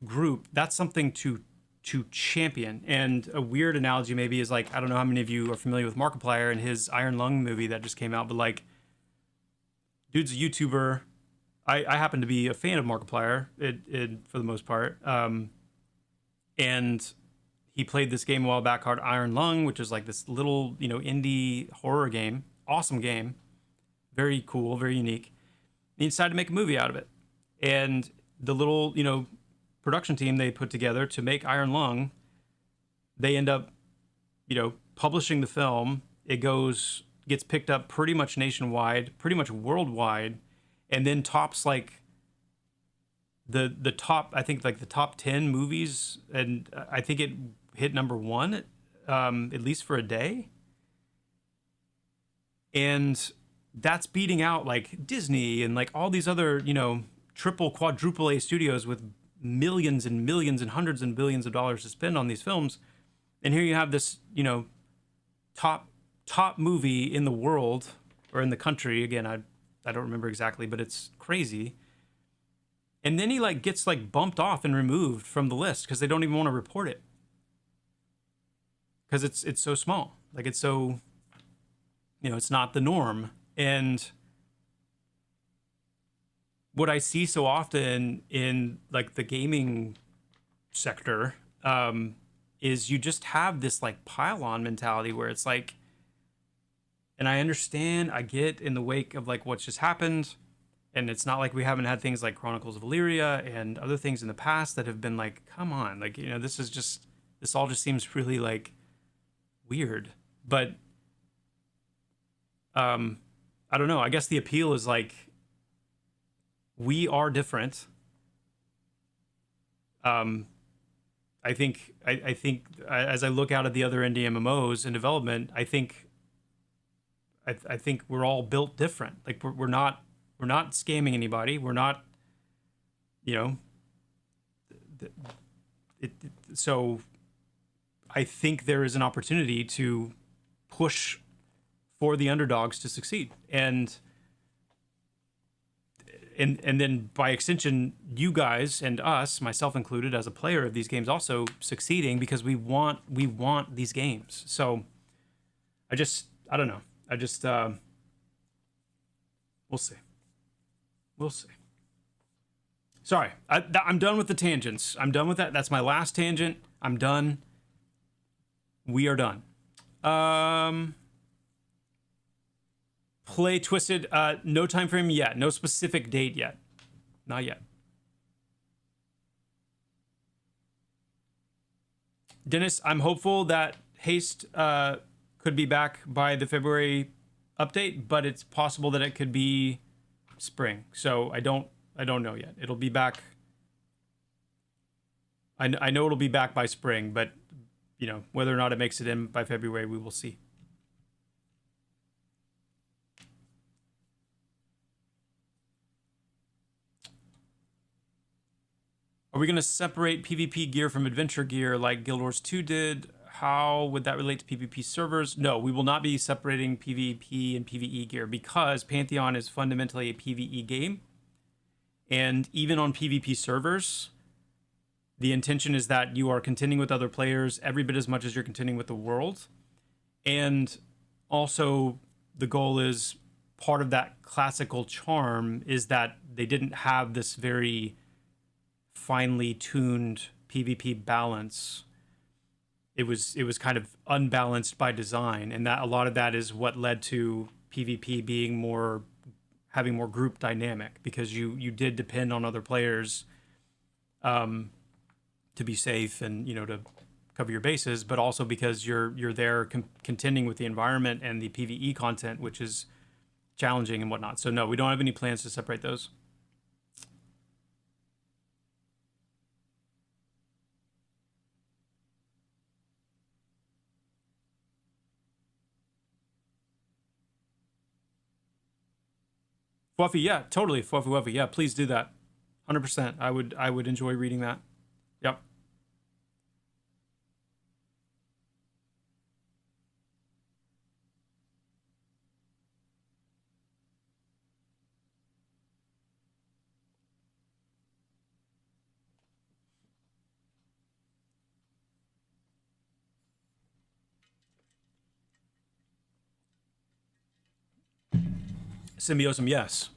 group, that's something to champion. And a weird analogy maybe is like, I don't know how many of you are familiar with Markiplier and his Iron Lung movie that just came out, but like, dude's a YouTuber. I happen to be a fan of Markiplier for the most part. And he played this game a while back called Iron Lung, which is like this little, indie horror game. Awesome game. Very cool, very unique. And he decided to make a movie out of it. And the little, production team they put together to make Iron Lung, they end up, publishing the film. It gets picked up pretty much nationwide, pretty much worldwide, and then tops like the top, I think like the top 10 movies, and I think it hit number 1 at least for a day. And that's beating out like Disney and like all these other, triple, quadruple A studios with millions and millions and hundreds and billions of dollars to spend on these films. And here you have this, top movie in the world or in the country. Again, I don't remember exactly, but it's crazy. and then he like gets like bumped off and removed from the list because they don't even want to report it because it's so small. Like it's so, it's not the norm. And what I see so often in like the gaming sector is you just have this like pile-on mentality where it's like, and I understand, I get in the wake of like what's just happened, and it's not like we haven't had things like Chronicles of Illyria and other things in the past that have been like, come on, like, this all just seems really like weird. But I don't know, I guess the appeal is like, we are different. I think as I look out at the other indie MMOs in development, I think we're all built different. Like we're not scamming anybody. We're not, so I think there is an opportunity to push for the underdogs to succeed. And then by extension, you guys and us, myself included, as a player of these games, also succeeding because we want these games. So I don't know. We'll see. Sorry, I'm done with the tangents. I'm done with that. That's my last tangent. I'm done. We are done. Play Twisted, no time frame yet. No specific date yet. Not yet. Dennis, I'm hopeful that Haste could be back by the February update, but it's possible that it could be spring. So I don't know yet. It'll be back. I know it'll be back by spring, but whether or not it makes it in by February, we will see. Are we going to separate PvP gear from adventure gear like Guild Wars 2 did? How would that relate to PvP servers? No, we will not be separating PvP and PvE gear because Pantheon is fundamentally a PvE game. And even on PvP servers, the intention is that you are contending with other players every bit as much as you're contending with the world. And also the goal is, part of that classical charm is that they didn't have this very finely tuned PvP balance. It was kind of unbalanced by design, and that a lot of that is what led to PvP being having more group dynamic, because you did depend on other players to be safe and to cover your bases, but also because you're there contending with the environment and the PvE content, which is challenging and whatnot. So no, we don't have any plans to separate those. Fluffy, yeah, totally. Fluffy Wuffy, yeah, please do that. 100%. I would enjoy reading that. Yep. Symbiosum, yes.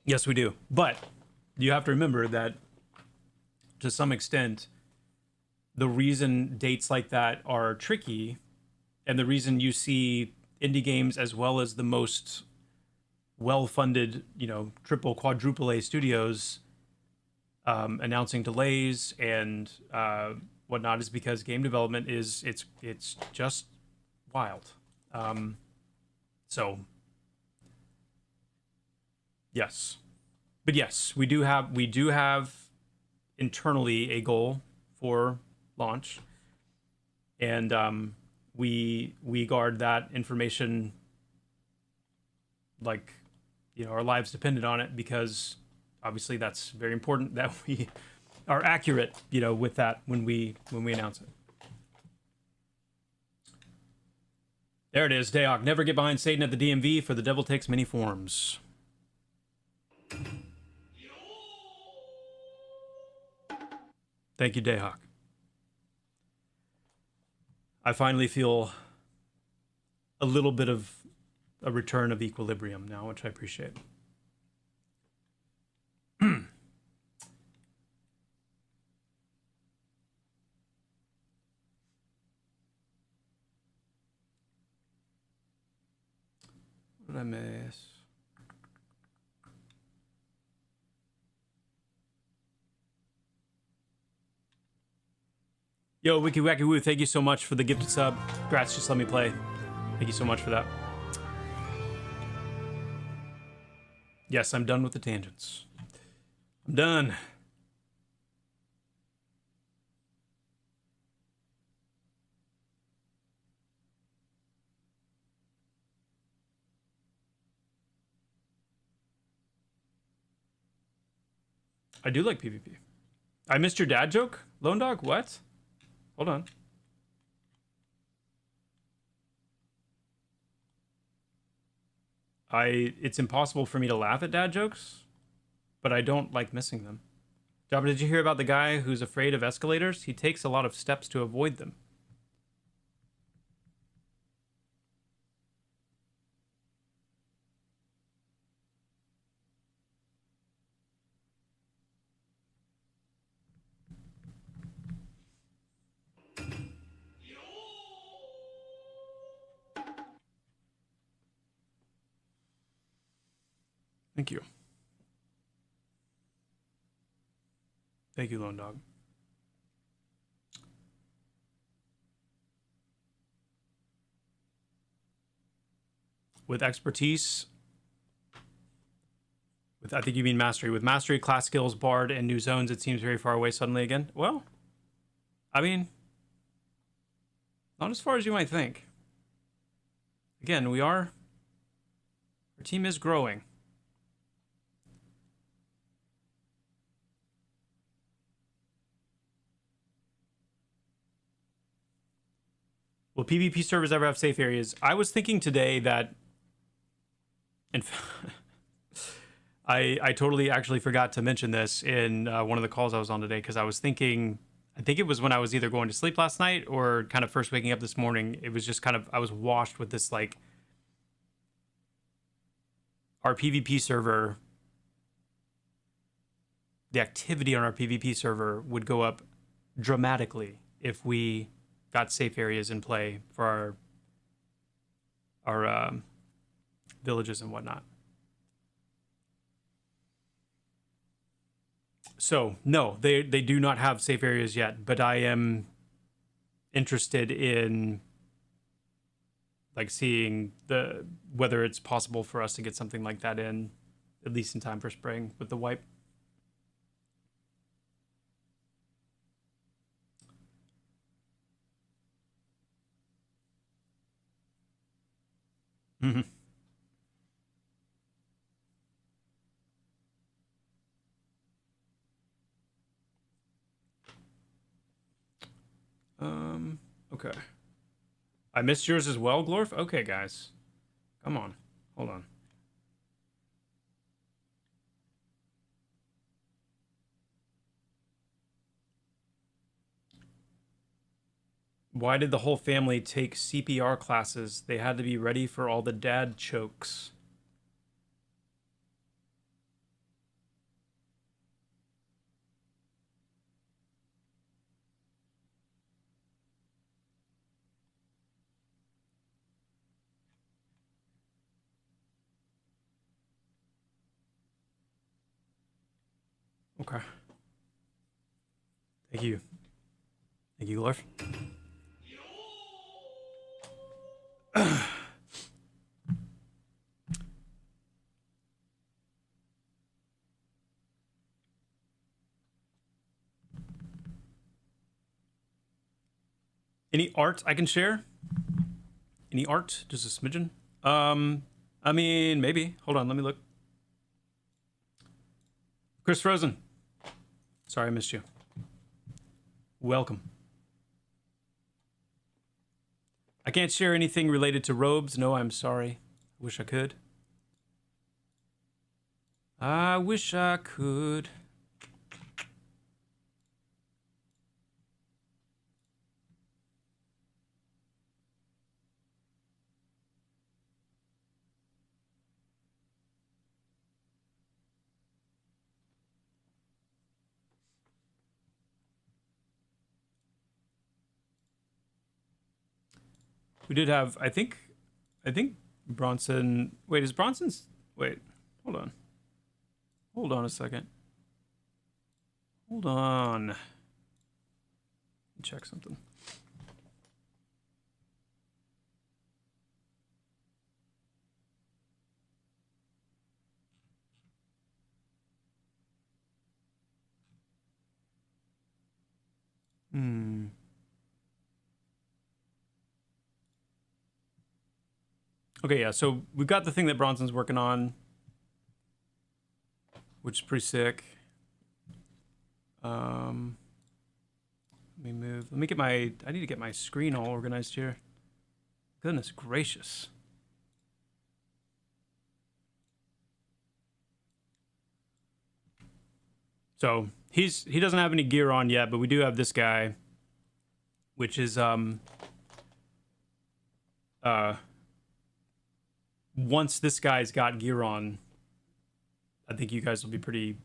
Yes, we do. But you have to remember that to some extent, the reason dates like that are tricky, and the reason you see indie games as well as the most well-funded, triple, quadruple A studios announcing delays and whatnot, is because game development it's just wild. So yes, but yes, we do have internally a goal for launch, and we guard that information like our lives depended on it, because obviously that's very important that we are accurate with that when we announce it. There it is, Daok. Never get behind Satan at the DMV, for the devil takes many forms. Thank you, Dayhawk. I finally feel a little bit of a return of equilibrium now, which I appreciate. What did I miss? Yo, Wiki Wacky Woo, thank you so much for the gifted sub. Congrats, just let me play. Thank you so much for that. Yes, I'm done with the tangents. I'm done. I do like PvP. I missed your dad joke, Lone Dog? What? Hold on. It's impossible for me to laugh at dad jokes, but I don't like missing them. Joppa, did you hear about the guy who's afraid of escalators? He takes a lot of steps to avoid them. Thank you. Thank you, Lone Dog. With expertise, I think you mean mastery. With mastery, class skills, bard, and new zones, it seems very far away suddenly again. Well, I mean, not as far as you might think. Again, our team is growing. Will PvP servers ever have safe areas? I was thinking today that, in fact, I totally actually forgot to mention this in one of the calls I was on today, because I was thinking, I think it was when I was either going to sleep last night or kind of first waking up this morning. It was just kind of, I was washed with this, like, our PvP server, the activity on our PvP server would go up dramatically if we got safe areas in play for our villages and whatnot. So no, they do not have safe areas yet, but I am interested in like seeing whether it's possible for us to get something like that in, at least in time for spring with the wipe. Mm-hmm. Okay. I missed yours as well, Glorf? Okay, guys. Come on. Hold on. Why did the whole family take CPR classes? They had to be ready for all the dad chokes. Okay. Thank you. Thank you, Glorf. Any art I can share? Any art? Just a smidgen? I mean, maybe. Hold on, let me look. Chris Frozen. Sorry, I missed you. Welcome. I can't share anything related to robes. No, I'm sorry. Wish I could. I wish I could. We did have, I think Bronson. Wait, is Bronson's? Wait, hold on. Hold on a second. Hold on. Check something. Okay, yeah, so we've got the thing that Bronson's working on, which is pretty sick. Let me move. Let me get my, I need to get my screen all organized here. Goodness gracious. So he doesn't have any gear on yet, but we do have this guy, which is once this guy's got gear on, I think you guys will be pretty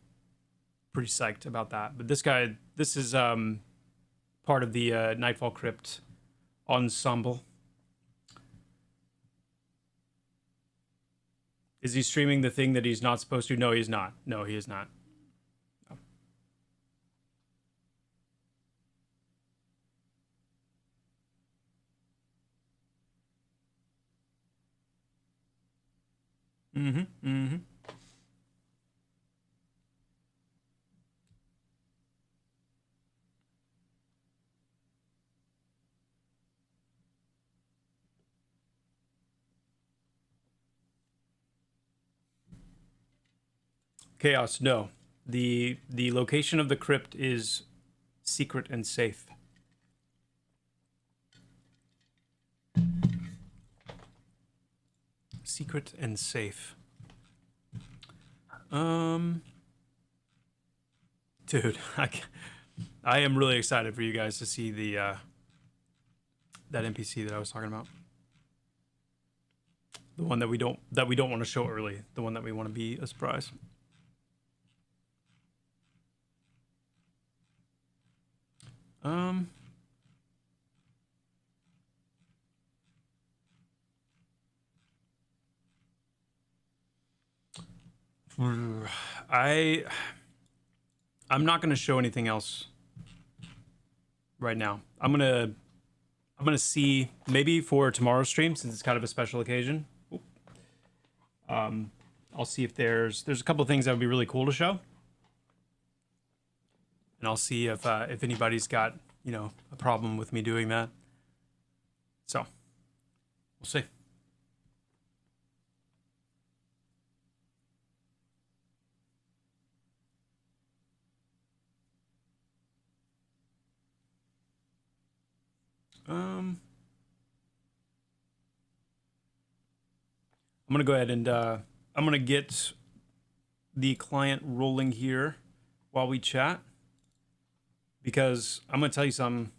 psyched about that. But this guy, this is part of the Nightfall Crypt ensemble. Is he streaming the thing that he's not supposed to? No, he's not. No, he is not. Chaos, no. The location of the crypt is secret and safe. Secret and safe. Dude, I am really excited for you guys to see the that NPC that I was talking about. The one that we don't want to show early. The one that we want to be a surprise. I'm not going to show anything else right now. I'm gonna see maybe for tomorrow's stream, since it's kind of a special occasion. I'll see if there's a couple of things that would be really cool to show, and I'll see if anybody's got, you know, a problem with me doing that. So we'll see. I'm gonna go ahead and I'm gonna get the client rolling here while we chat, because I'm gonna tell you something.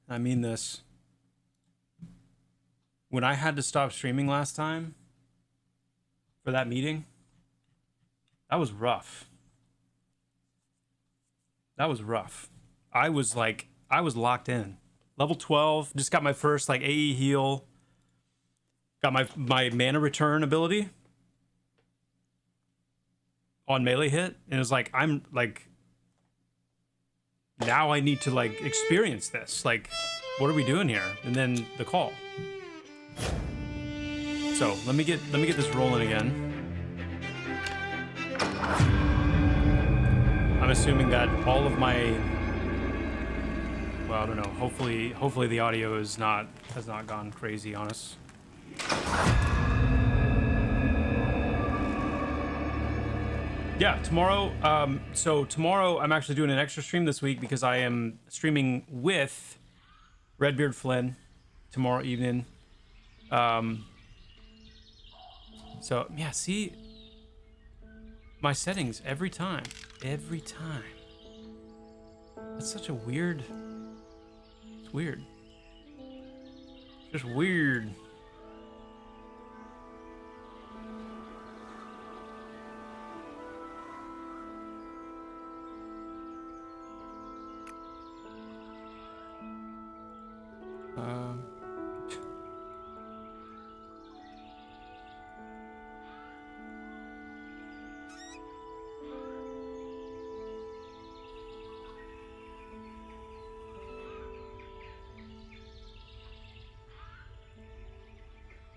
I mean this. When I had to stop streaming last time for that meeting, that was rough. That was rough. I was locked in. Level 12, just got my first like AE heal. Got my mana return ability on melee hit, and it was like, I'm like, now I need to like experience this. Like, what are we doing here? And then the call. So let me get this rolling again. I'm assuming that all of my, well, I don't know. Hopefully the audio has not gone crazy on us. Yeah, tomorrow. So tomorrow I'm actually doing an extra stream this week because I am streaming with Redbeard Flynn tomorrow evening. So yeah, see my settings every time. That's such a weird. It's weird. Just weird.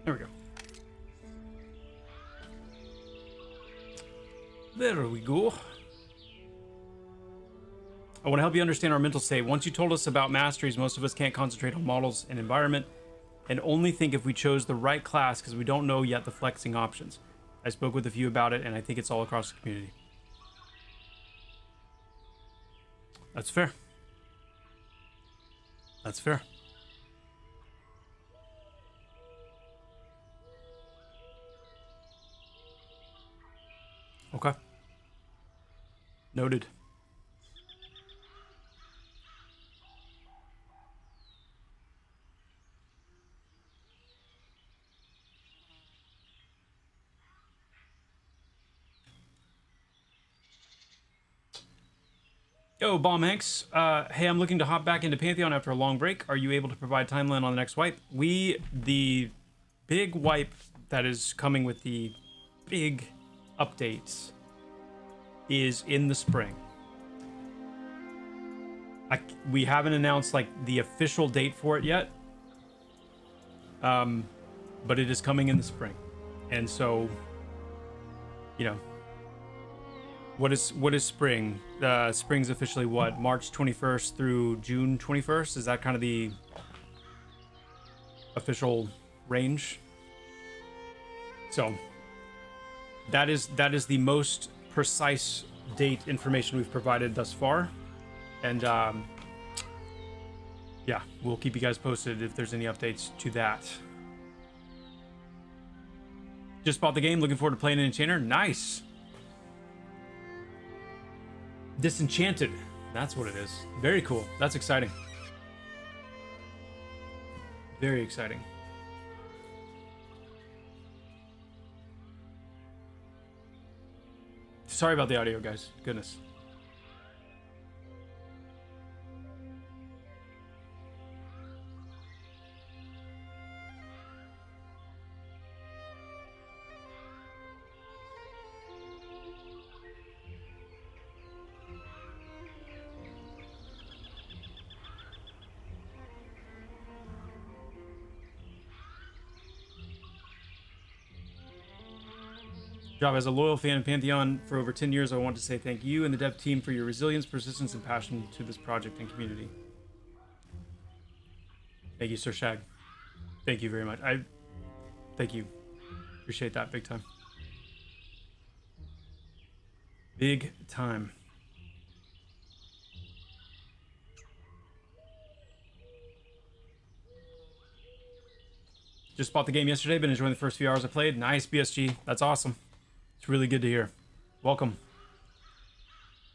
There we go. There we go. I want to help you understand our mental state. Once you told us about masteries, most of us can't concentrate on models and environment and only think if we chose the right class because we don't know yet the flexing options. I spoke with a few about it, and I think it's all across the community. That's fair. That's fair. Okay. Noted. Yo, Bomb Hanks. Hey, I'm looking to hop back into Pantheon after a long break. Are you able to provide timeline on the next wipe? The big wipe that is coming with the big updates is in the spring. We haven't announced like the official date for it yet, but it is coming in the spring, and so you know. What is spring? Spring's officially what? March 21st through June 21st? Is that kind of the official range? So that is the most precise date information we've provided thus far. And yeah, we'll keep you guys posted if there's any updates to that. Just bought the game, looking forward to playing an Enchanter. Nice. Disenchanted. That's what it is. Very cool. That's exciting. Very exciting. Sorry about the audio, guys. Goodness. Job as a loyal fan of Pantheon for over 10 years, I want to say thank you and the dev team for your resilience, persistence, and passion to this project and community. Thank you, Sir Shag. Thank you very much. Thank you. Appreciate that big time. Big time. Just bought the game yesterday, been enjoying the first few hours I played. Nice, BSG. That's awesome. It's really good to hear. Welcome.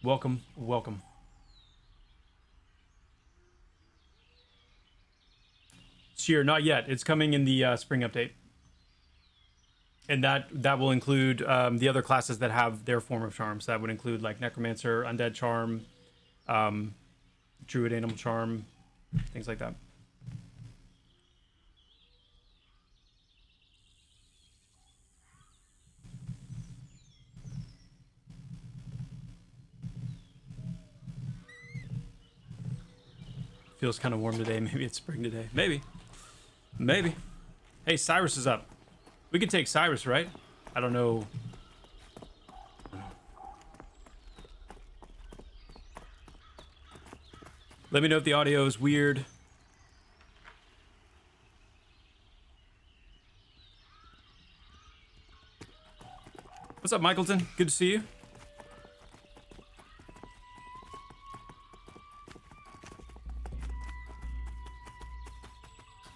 Welcome, welcome. Sheer, not yet. It's coming in the spring update. And that will include the other classes that have their form of charms. That would include like Necromancer, Undead Charm, Druid Animal Charm, things like that. Feels kind of warm today. Maybe it's spring today. Maybe. Maybe. Hey, Cyrus is up. We could take Cyrus, right? I don't know. Let me know if the audio is weird. What's up, Michaelton? Good to see you.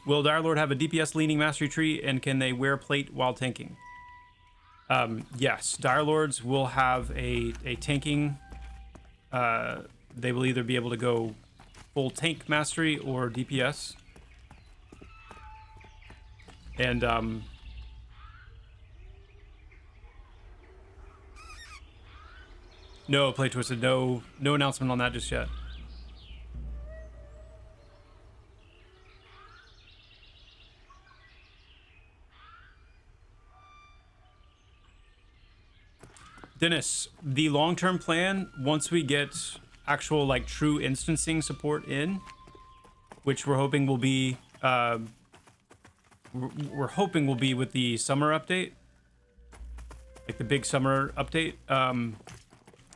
Will Direlord have a DPS leaning mastery tree, and can they wear plate while tanking? Yes, Direlords will have a tanking. They will either be able to go full tank mastery or DPS. And no, Play Twisted, no announcement on that just yet. Dennis, the long-term plan, once we get actual like true instancing support in, which we're hoping will be we're hoping will be with the summer update, like the big summer update.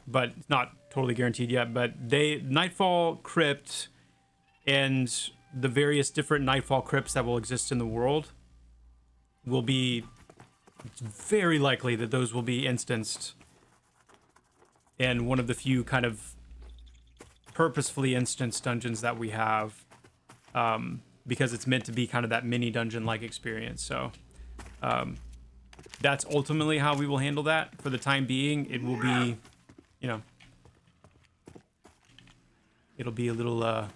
But it's not totally guaranteed yet. But Nightfall Crypt and the various different Nightfall Crypts that will exist in the world will be, it's very likely that those will be instanced in one of the few kind of purposefully instanced dungeons that we have, because it's meant to be kind of that mini dungeon-like experience. So that's ultimately how we will handle that. For the time being, it will be, you know, it'll be a little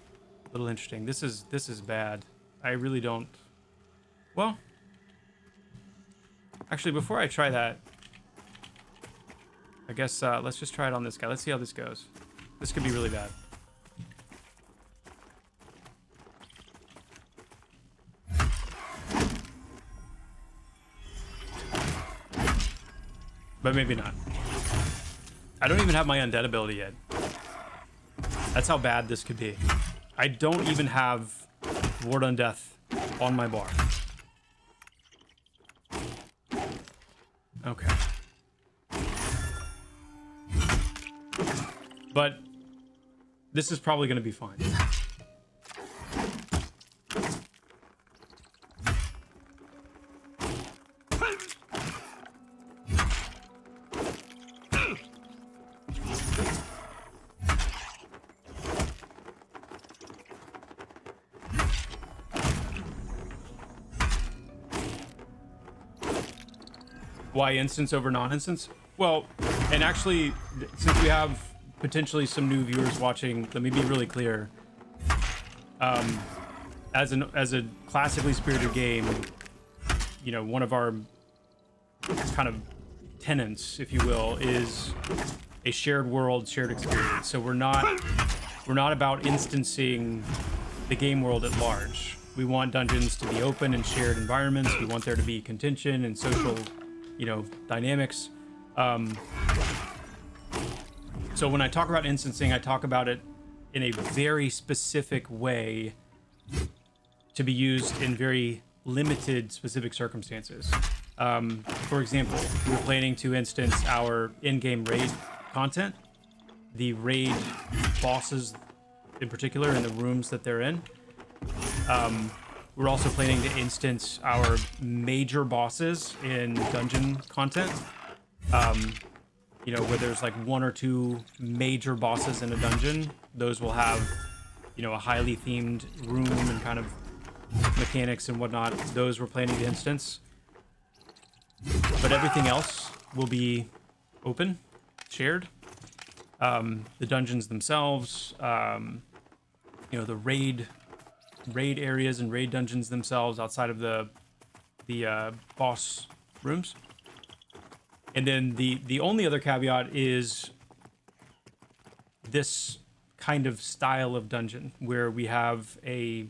interesting. This is bad. I really don't. Well, actually, before I try that, I guess let's just try it on this guy. Let's see how this goes. This could be really bad. But maybe not. I don't even have my undead ability yet. That's how bad this could be. I don't even have Ward on Death on my bar. Okay. But this is probably going to be fine. Why instance over non-instance? Well, and actually, since we have potentially some new viewers watching, let me be really clear. As a classically spirited game, you know, one of our kind of tenets, if you will, is a shared world, shared experience. So we're not about instancing the game world at large. We want dungeons to be open and shared environments. We want there to be contention and social, you know, dynamics. So when I talk about instancing, I talk about it in a very specific way to be used in very limited specific circumstances. For example, we're planning to instance our in-game raid content, the raid bosses in particular, in the rooms that they're in. We're also planning to instance our major bosses in dungeon content. You know, where there's like one or two major bosses in a dungeon, those will have, you know, a highly themed room and kind of mechanics and whatnot. Those we're planning to instance. But everything else will be open, shared. The dungeons themselves, you know, the raid areas and raid dungeons themselves outside of the boss rooms. And then the only other caveat is this kind of style of dungeon where we have a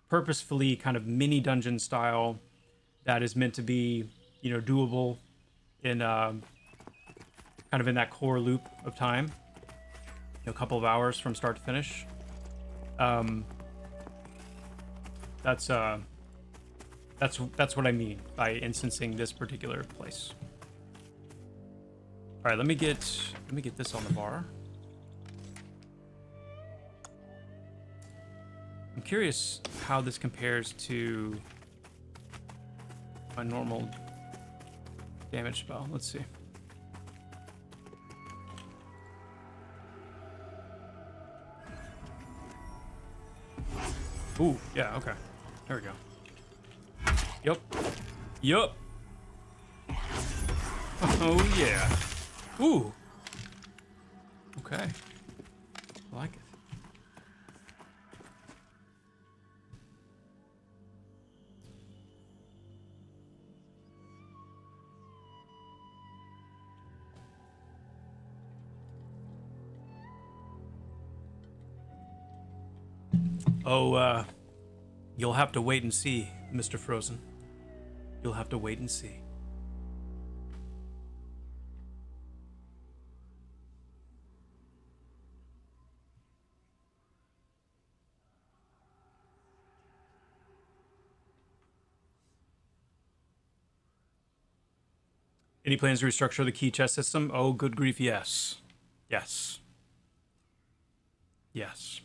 purposefully kind of mini dungeon style that is meant to be, you know, doable in kind of in that core loop of time, you know, a couple of hours from start to finish. That's what I mean by instancing this particular place. All right, let me get this on the bar. I'm curious how this compares to my normal damage spell. Let's see. Ooh, yeah, okay. There we go. Yup. Oh, yeah. Ooh. Okay. I like it. Oh, you'll have to wait and see, Mr. Frozen. You'll have to wait and see. Any plans to restructure the key chest system? Oh, good grief, yes. Yes. Yes.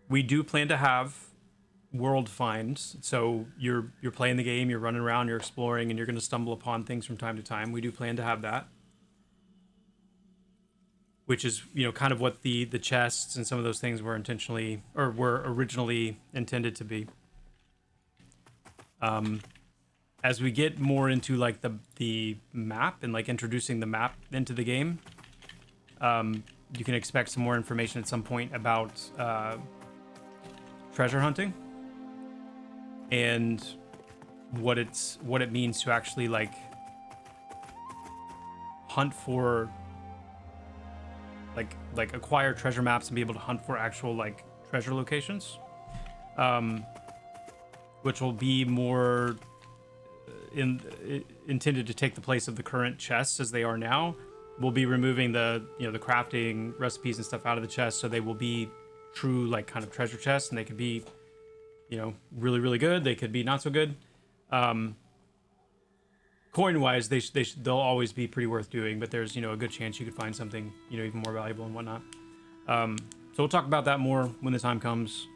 We do plan to have world finds. So you're playing the game, you're running around, you're exploring, and you're going to stumble upon things from time to time. We do plan to have that. Which is, you know, kind of what the chests and some of those things were intentionally, or were originally intended to be. As we get more into like the map and like introducing the map into the game, you can expect some more information at some point about treasure hunting and what it means to actually like hunt for like acquire treasure maps and be able to hunt for actual like treasure locations, which will be more intended to take the place of the current chests as they are now. We'll be removing the the crafting recipes and stuff out of the chest, so they will be true like kind of treasure chests, and they could be really, really good. They could be not so good. Coin wise, they'll always be pretty worth doing, but there's a good chance you could find something even more valuable and whatnot. So we'll talk about that more when the time comes,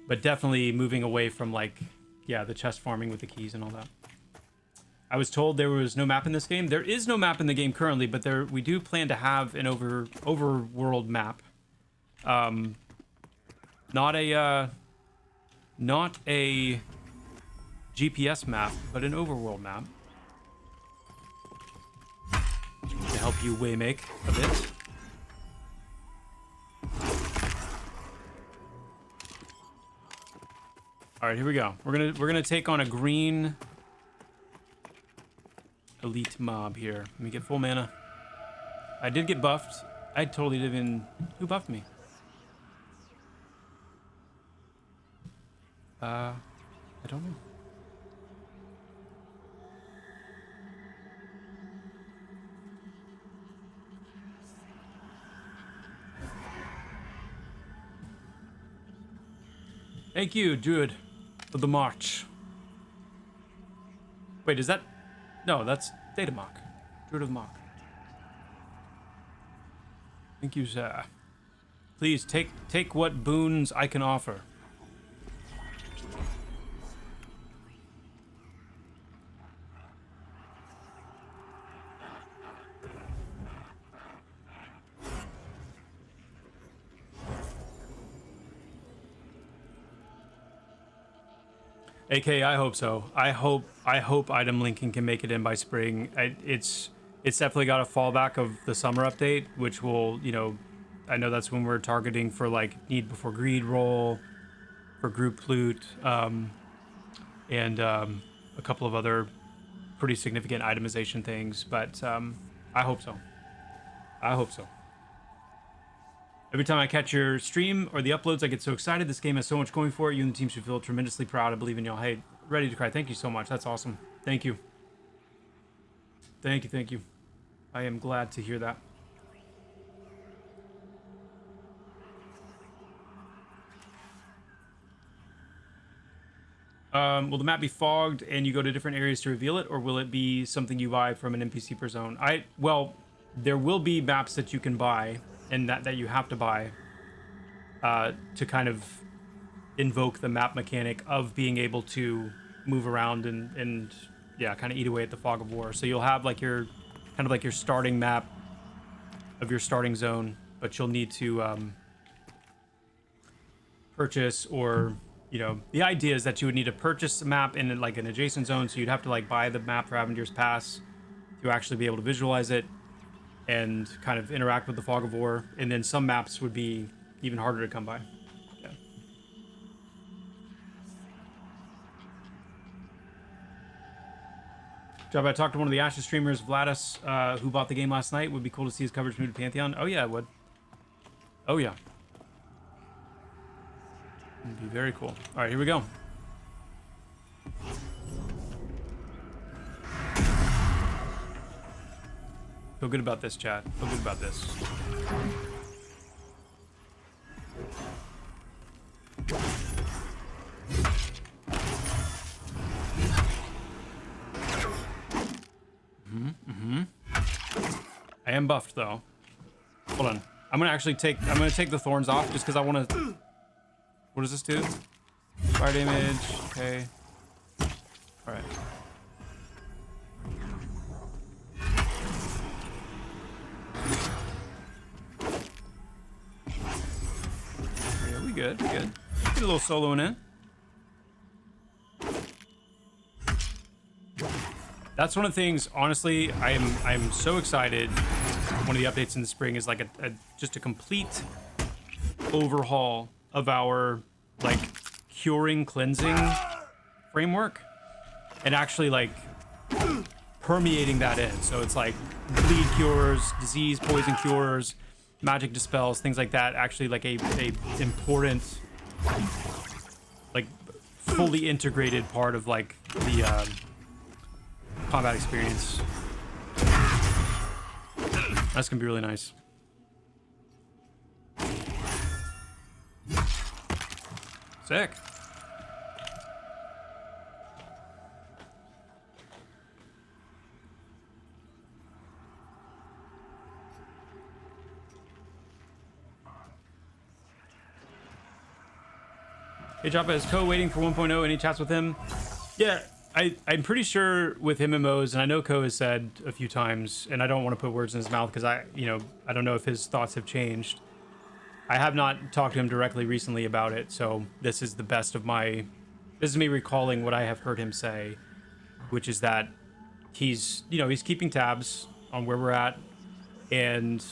but definitely moving away from like the chest farming with the keys and all that. I was told there was no map in this game. There is no map in the game currently, but we do plan to have an overworld map. Not a GPS map, but an overworld map to help you waymake a bit. All right, here we go. We're gonna take on a green elite mob here. Let me get full mana. I did get buffed. I totally didn't even... Who buffed me? I don't know. Thank you, Druid, for the march. Wait, is that... No, that's Datamark. Druid of Mark. Thank you, sir. Please, take what boons I can offer. AK, I hope so. I hope item linking can make it in by spring. It's definitely got a fallback of the summer update, which will, I know that's when we're targeting for like need before greed roll, for group loot, and a couple of other pretty significant itemization things. But I hope so. I hope so. Every time I catch your stream or the uploads, I get so excited. This game has so much going for it. You and the team should feel tremendously proud. I believe in y'all. Hey, ready to cry. Thank you so much. That's awesome. Thank you. Thank you. Thank you. I am glad to hear that. Will the map be fogged and you go to different areas to reveal it, or will it be something you buy from an NPC per zone? Well, there will be maps that you can buy and that you have to buy to kind of invoke the map mechanic of being able to move around and kind of eat away at the fog of war. So you'll have like your kind of like your starting map of your starting zone, but you'll need to purchase, or the idea is that you would need to purchase a map in like an adjacent zone, so you'd have to like buy the map for Avenger's Pass to actually be able to visualize it and kind of interact with the fog of war. And then some maps would be even harder to come by. Yeah. Joppa, I talked to one of the Ashes streamers, Vladis, who bought the game last night. Would be cool to see his coverage move to Pantheon. Oh yeah, it would. Oh yeah. It'd be very cool. All right, here we go. Feel good about this, chat. Feel good about this. I am buffed though. Hold on. I'm gonna take the thorns off just because I want to. What does this do? Fire damage. Okay. All right. Yeah, we good. We good. Get a little soloing in. That's one of the things. Honestly, I'm so excited. One of the updates in the spring is like just a complete overhaul of our like curing cleansing framework and actually like permeating that in. So it's like bleed cures, disease, poison cures, magic dispels, things like that. Actually like a important like fully integrated part of like the combat experience. That's gonna be really nice. Sick. Hey, Joppa, is Ko waiting for 1.0? Any chats with him? Yeah, I'm pretty sure with MMOs, and I know Ko has said a few times, and I don't want to put words in his mouth because I don't know if his thoughts have changed. I have not talked to him directly recently about it, so this is the best of my... This is me recalling what I have heard him say, which is that he's keeping tabs on where we're at, and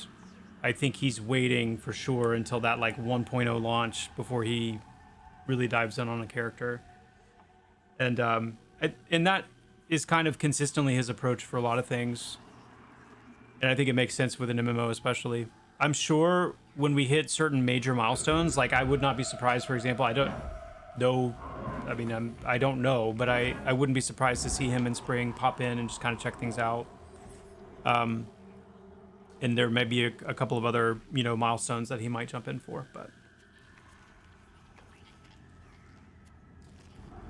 I think he's waiting for sure until that like 1.0 launch before he really dives in on a character. And that is kind of consistently his approach for a lot of things. And I think it makes sense with an MMO especially. I'm sure when we hit certain major milestones, like I would not be surprised, for example, I don't know, but I wouldn't be surprised to see him in spring pop in and just kind of check things out. And there may be a couple of other, milestones that he might jump in for, but...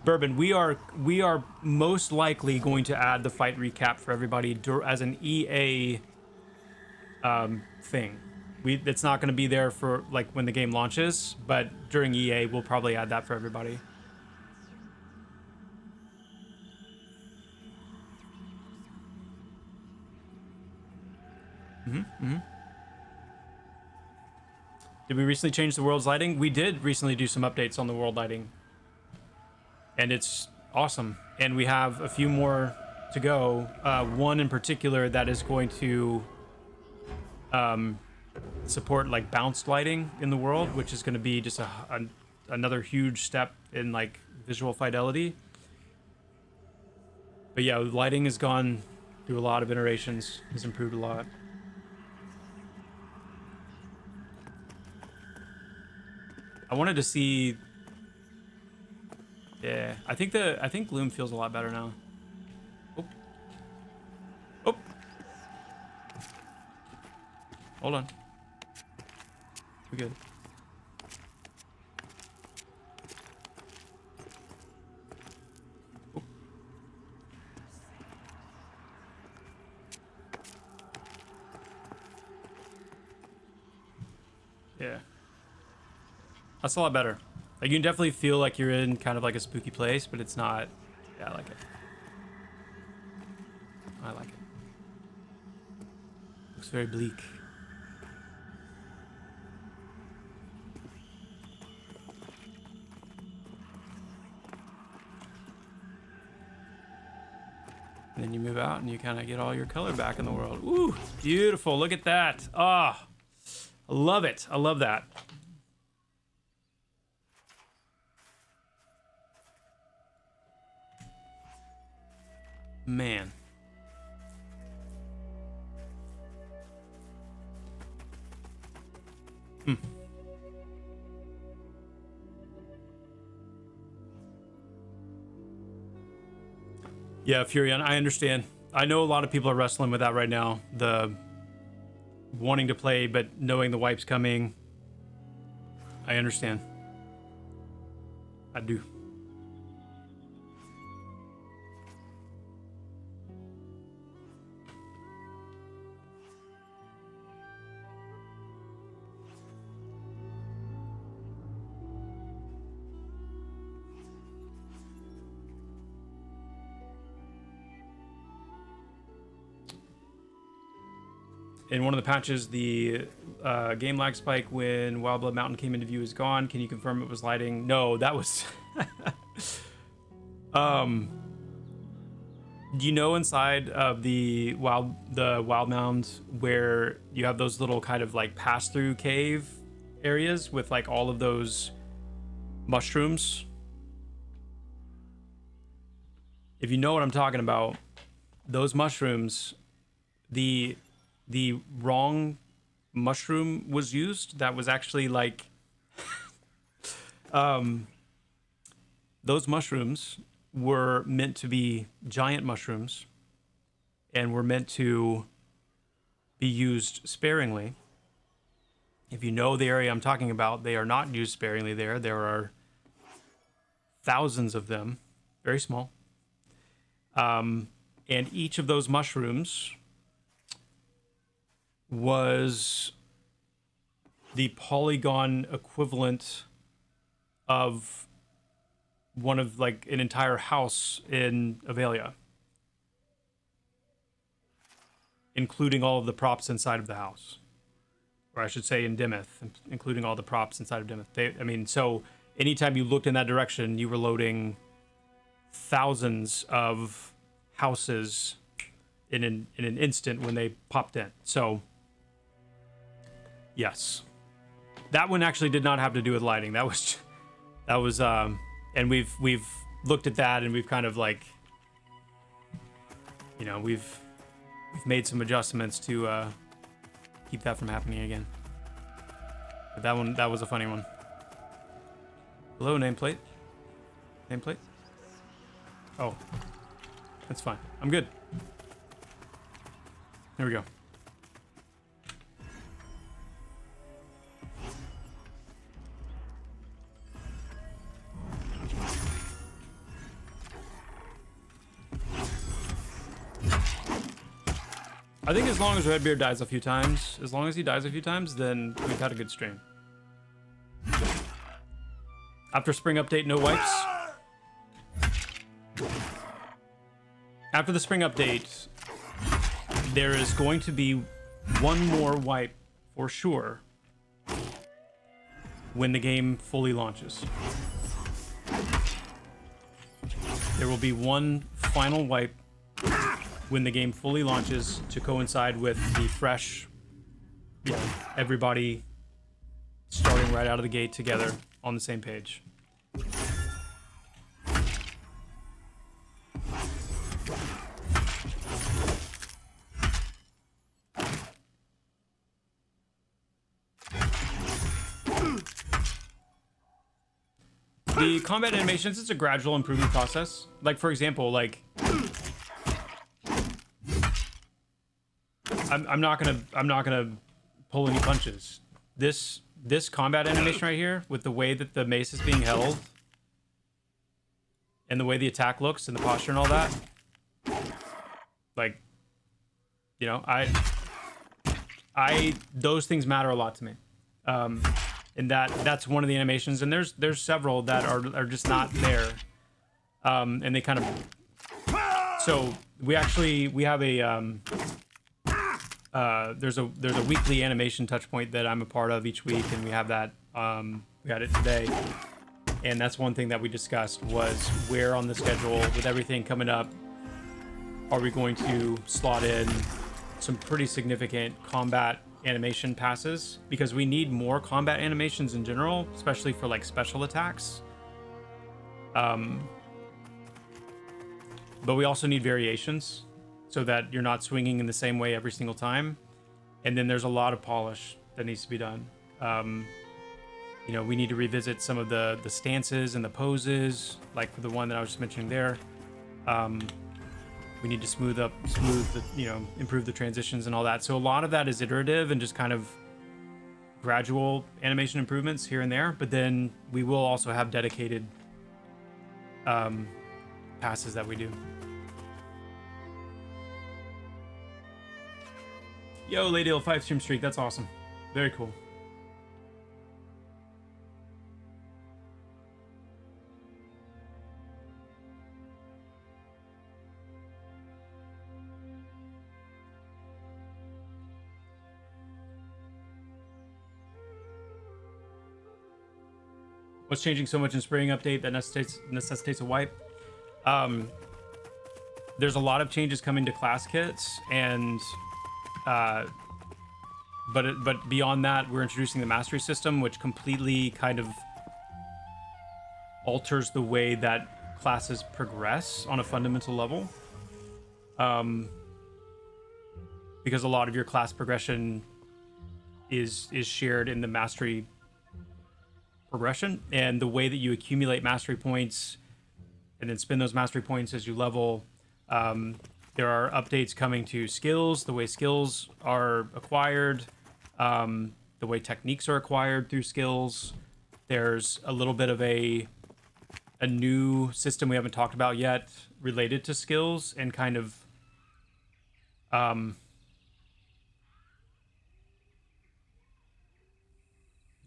Bourbon, we are most likely going to add the fight recap for everybody as an EA thing. It's not going to be there for like when the game launches, but during EA we'll probably add that for everybody. Did we recently change the world's lighting? We did recently do some updates on the world lighting. And it's awesome. And we have a few more to go. One in particular that is going to support like bounced lighting in the world, which is going to be just another huge step in like visual fidelity. But yeah, lighting has gone through a lot of iterations, has improved a lot. I wanted to see... Yeah, I think Gloom feels a lot better now. Oh. Oh. Hold on. We're good. Oh. Yeah. That's a lot better. Like, you can definitely feel like you're in kind of like a spooky place, but it's not... Yeah, I like it. I like it. Looks very bleak. And then you move out and you kind of get all your color back in the world. Ooh, beautiful. Look at that. Ah, I love it. I love that. Man. Yeah, Furion, I understand. I know a lot of people are wrestling with that right now. The wanting to play, but knowing the wipe's coming. I understand. I do. in one of the patches, the game lag spike when Wild Blood Mountain came into view is gone. Can you confirm it was lighting? No, that was... Do you know inside of the Wild Mound where you have those little kind of like pass-through cave areas with like all of those mushrooms? If you know what I'm talking about, those mushrooms, the wrong mushroom was used. That was actually like those mushrooms were meant to be giant mushrooms and were meant to be used sparingly. If you know the area I'm talking about, they are not used sparingly there. There are thousands of them, very small. And each of those mushrooms was the polygon equivalent of one of like an entire house in Avelia, including all of the props inside of the house, or I should say in Dimith, including all the props inside of Dimith. So anytime you looked in that direction, you were loading thousands of houses in an instant when they popped in. So yes, that one actually did not have to do with lighting. That was and we've looked at that, and we've kind of like, we've made some adjustments to keep that from happening again. But that was a funny one. Hello, nameplate. Nameplate. Oh, that's fine. I'm good. There we go. I think as long as Redbeard dies a few times, then we've had a good stream. After spring update, no wipes. After the spring update, there is going to be one more wipe for sure when the game fully launches. There will be one final wipe when the game fully launches to coincide with the fresh, everybody starting right out of the gate together on the same page. The combat animations, it's a gradual improvement process. Like, for example, like I'm not gonna pull any punches. This combat animation right here, with the way that the mace is being held and the way the attack looks and the posture and all that, like, I those things matter a lot to me. And that's one of the animations, and there's several that are just not there. And they kind of, so we have a there's a weekly animation touch point that I'm a part of each week, and we have that we got it today, and that's one thing that we discussed was where on the schedule with everything coming up are we going to slot in some pretty significant combat animation passes, because we need more combat animations in general, especially for like special attacks, but we also need variations so that you're not swinging in the same way every single time. And then there's a lot of polish that needs to be done. We need to revisit some of the stances and the poses, like for the one that I was just mentioning there. We need to improve the transitions and all that. So a lot of that is iterative and just kind of gradual animation improvements here and there. But then we will also have dedicated passes that we do. Yo, Lady L5 stream streak, that's awesome. Very cool. What's changing so much in Spring update that necessitates a wipe? There's a lot of changes coming to class kits, and but beyond that, we're introducing the mastery system, which completely kind of alters the way that classes progress on a fundamental level. Because a lot of your class progression is shared in the mastery progression, and the way that you accumulate mastery points and then spend those mastery points as you level. There are updates coming to skills, the way skills are acquired, the way techniques are acquired through skills. There's a little bit of a new system we haven't talked about yet related to skills, and kind of that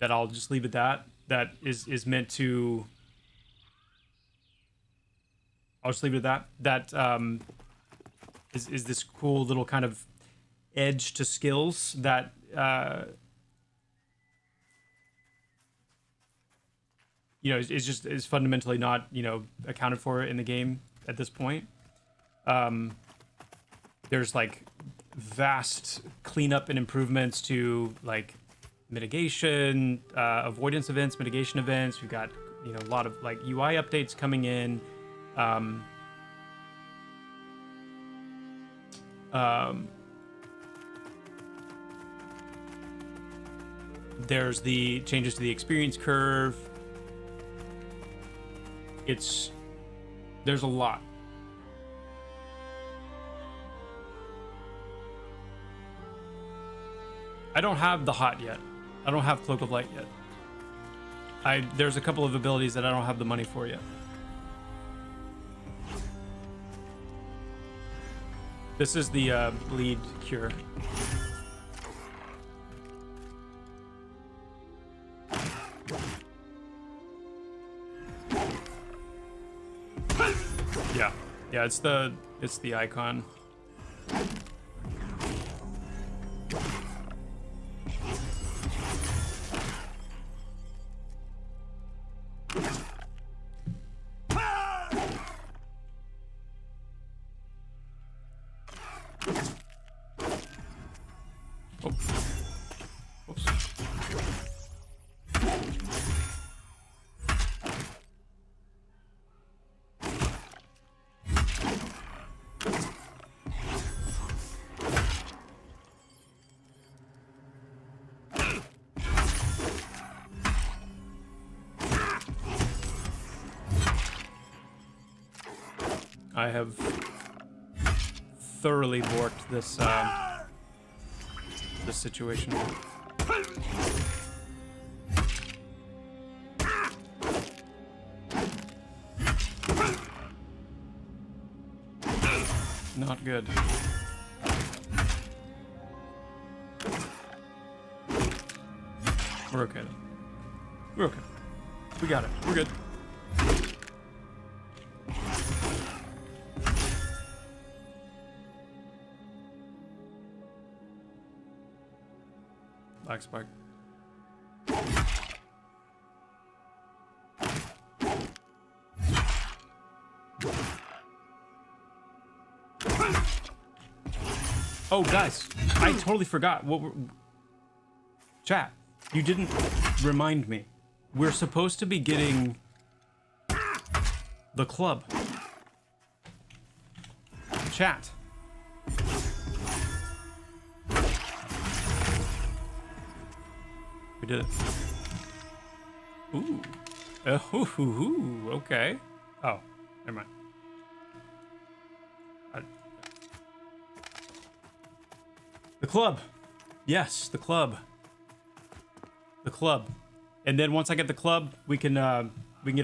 I'll just leave it that is meant to, I'll just leave it at that. That is this cool little kind of edge to skills that is fundamentally not accounted for in the game at this point. There's like vast cleanup and improvements to like mitigation, avoidance events, mitigation events. We've got a lot of like UI updates coming in. There's the changes to the experience curve. There's a lot. I don't have the hot yet. I don't have Cloak of Light yet. There's a couple of abilities that I don't have the money for yet. This is the bleed cure. Yeah, it's the icon. I have thoroughly borked this this situation. Not good. We're okay. We're okay. We got it. We're good. Black Spike. Oh, guys, I totally forgot chat. You didn't remind me. We're supposed to be getting the club. Chat. We did it. Ooh. Okay. Oh, never mind. The club. Yes, the club. The club. And then once I get the club, we can get a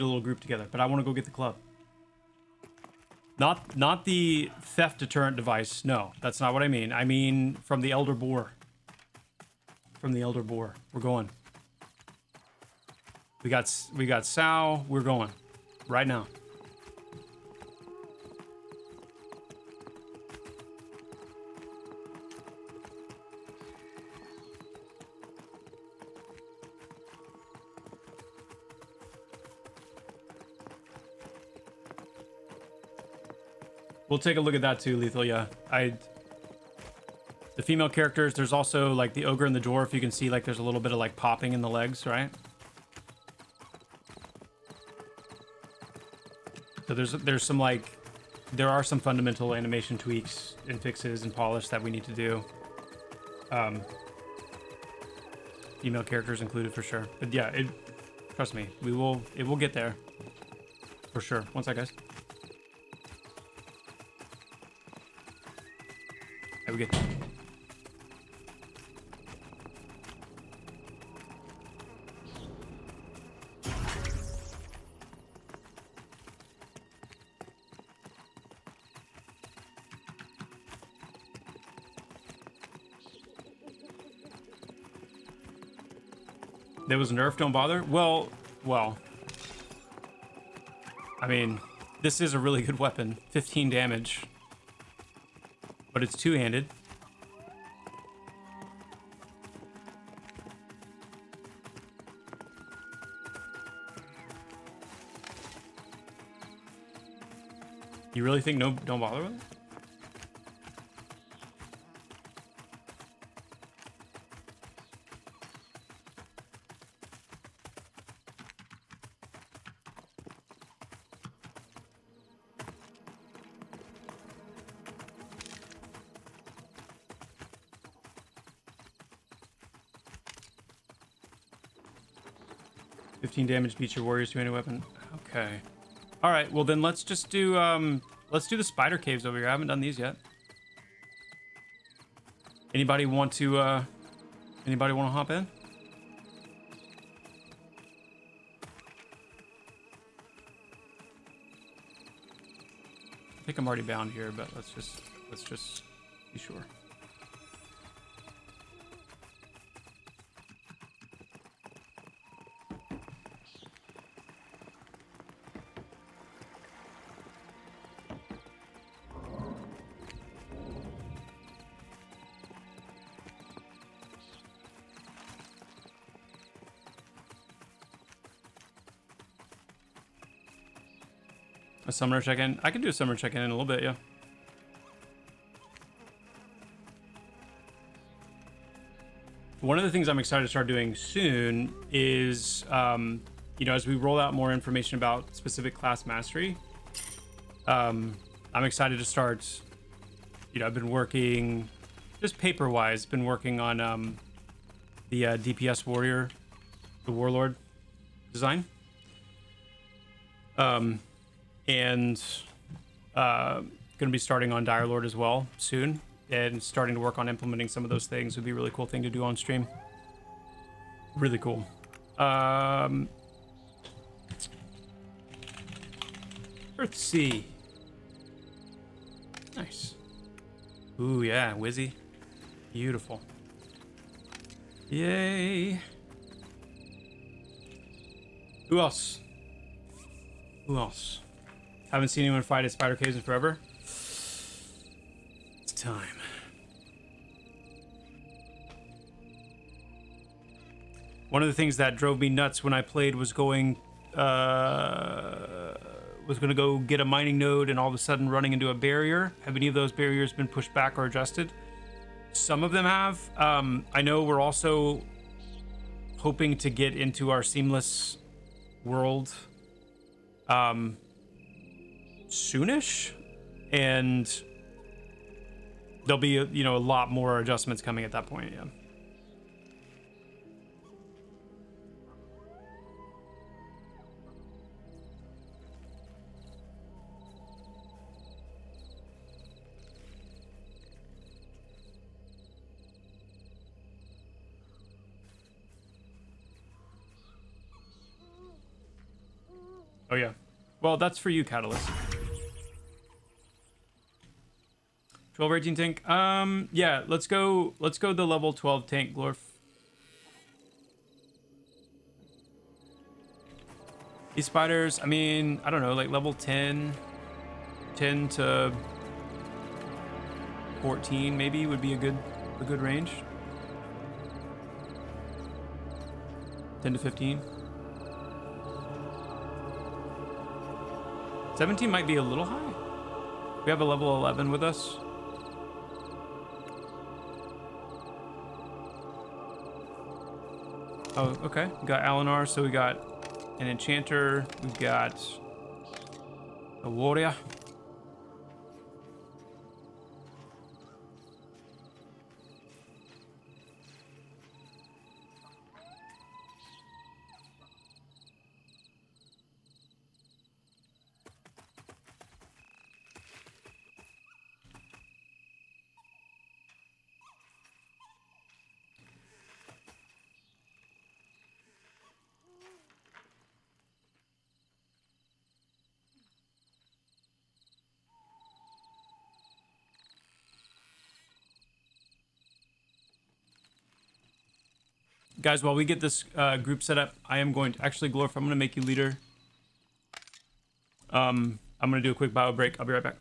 little group together. But I want to go get the club. Not the theft deterrent device. No, that's not what I mean. I mean from the Elder Boar. From the Elder Boar. We're going. We got Sao. We're going. Right now. We'll take a look at that too, Lethal. Yeah, the female characters. There's also like the ogre and the dwarf. You can see like there's a little bit of like popping in the legs, right? So there's some like there are some fundamental animation tweaks and fixes and polish that we need to do. Female characters included for sure, but yeah, trust me, it will get there for sure. One sec, guys. There we go. There was nerf, don't bother. Well. I mean, this is a really good weapon. 15 damage. But it's two-handed. You really think no, don't bother with it? Damage beats your warrior's two-handed weapon. Okay. All right. Well, then let's just do the spider caves over here. I haven't done these yet. Anybody want to hop in? I think I'm already bound here, but let's just be sure. A summoner check-in? I can do a summoner check-in in a little bit, yeah. One of the things I'm excited to start doing soon is, you know, as we roll out more information about specific class mastery, I'm excited to start, you know, I've been working, just paper-wise, been working on the DPS warrior, the warlord design. And going to be starting on Dire Lord as well soon, and starting to work on implementing some of those things would be a really cool thing to do on stream. Really cool. Earthsea. Nice. Ooh, yeah, Wizzy. Beautiful. Yay. Who else? Who else? Haven't seen anyone fight at Spider Caves in forever. It's time. One of the things that drove me nuts when I played was going to go get a mining node and all of a sudden running into a barrier. Have any of those barriers been pushed back or adjusted? Some of them have. I know we're also hoping to get into our seamless world soonish, and there'll be a lot more adjustments coming at that point. Yeah. Oh yeah. Well, that's for you, Catalyst. 12 or 18 tank. Yeah, let's go the level 12 tank, Glorf. These spiders, I mean, I don't know, like level 10 to 14 maybe would be a good range. 10 to 15. 17 might be a little high. We have a level 11 with us. Oh, okay. We got Alinar, so we got an enchanter. We've got a warrior. Guys, while we get this group set up, I am going to actually, Glorf, I'm going to make you leader. I'm going to do a quick bio break. I'll be right back.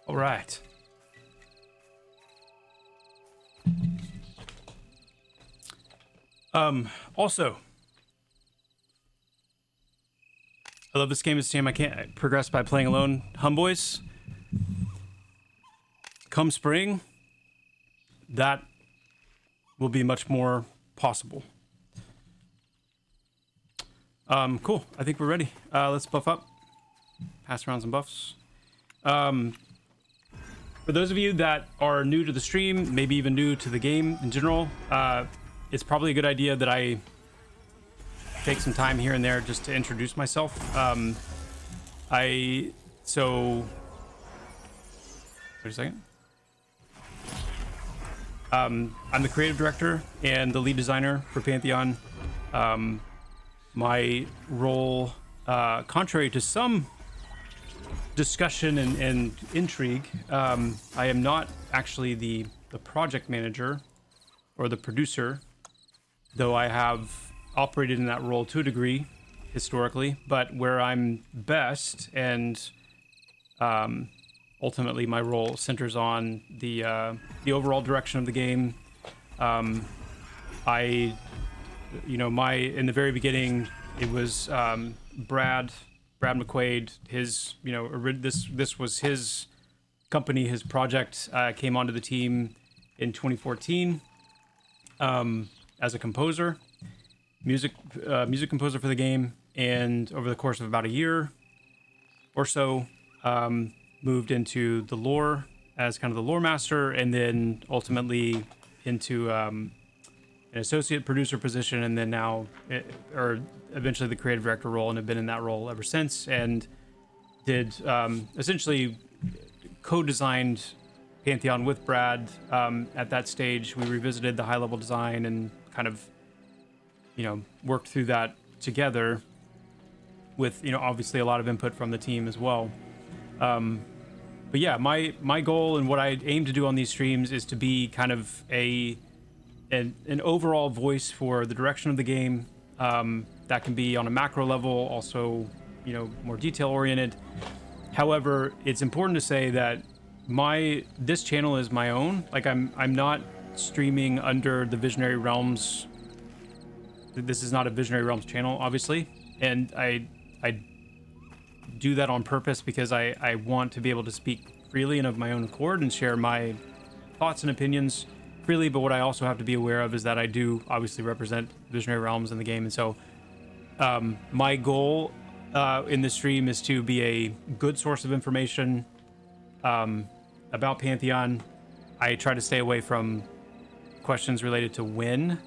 All right. Also, I love this game. It's a shame I can't progress by playing alone. Humboys, come spring, that will be much more possible. Cool. I think we're ready. Let's buff up. Pass around some buffs. For those of you that are new to the stream, maybe even new to the game in general, it's probably a good idea that I take some time here and there just to introduce myself. Wait a second. I'm the creative director and the lead designer for Pantheon. My role, contrary to some discussion and intrigue, I am not actually the project manager or the producer, though I have operated in that role to a degree historically. But where I'm best and ultimately my role centers on the overall direction of the game. In the very beginning, it was Brad McQuaid. His, this was his company, his project. Came onto the team in 2014 as a composer, music composer for the game, and over the course of about a year or so, moved into the lore as kind of the lore master, and then ultimately into an associate producer position, and then now, or eventually the creative director role, and have been in that role ever since, and did essentially co-designed Pantheon with Brad. At that stage, we revisited the high-level design and kind of, worked through that together with, obviously a lot of input from the team as well. But yeah, my goal and what I aim to do on these streams is to be kind of an overall voice for the direction of the game. That can be on a macro level, also, more detail oriented. However, it's important to say that this channel is my own. Like, I'm not streaming under the Visionary Realms. This is not a Visionary Realms channel, obviously, and I do that on purpose because I want to be able to speak freely and of my own accord and share my thoughts and opinions freely. But what I also have to be aware of is that I do obviously represent Visionary Realms in the game, and so my goal in this stream is to be a good source of information about Pantheon. I try to stay away from questions related to when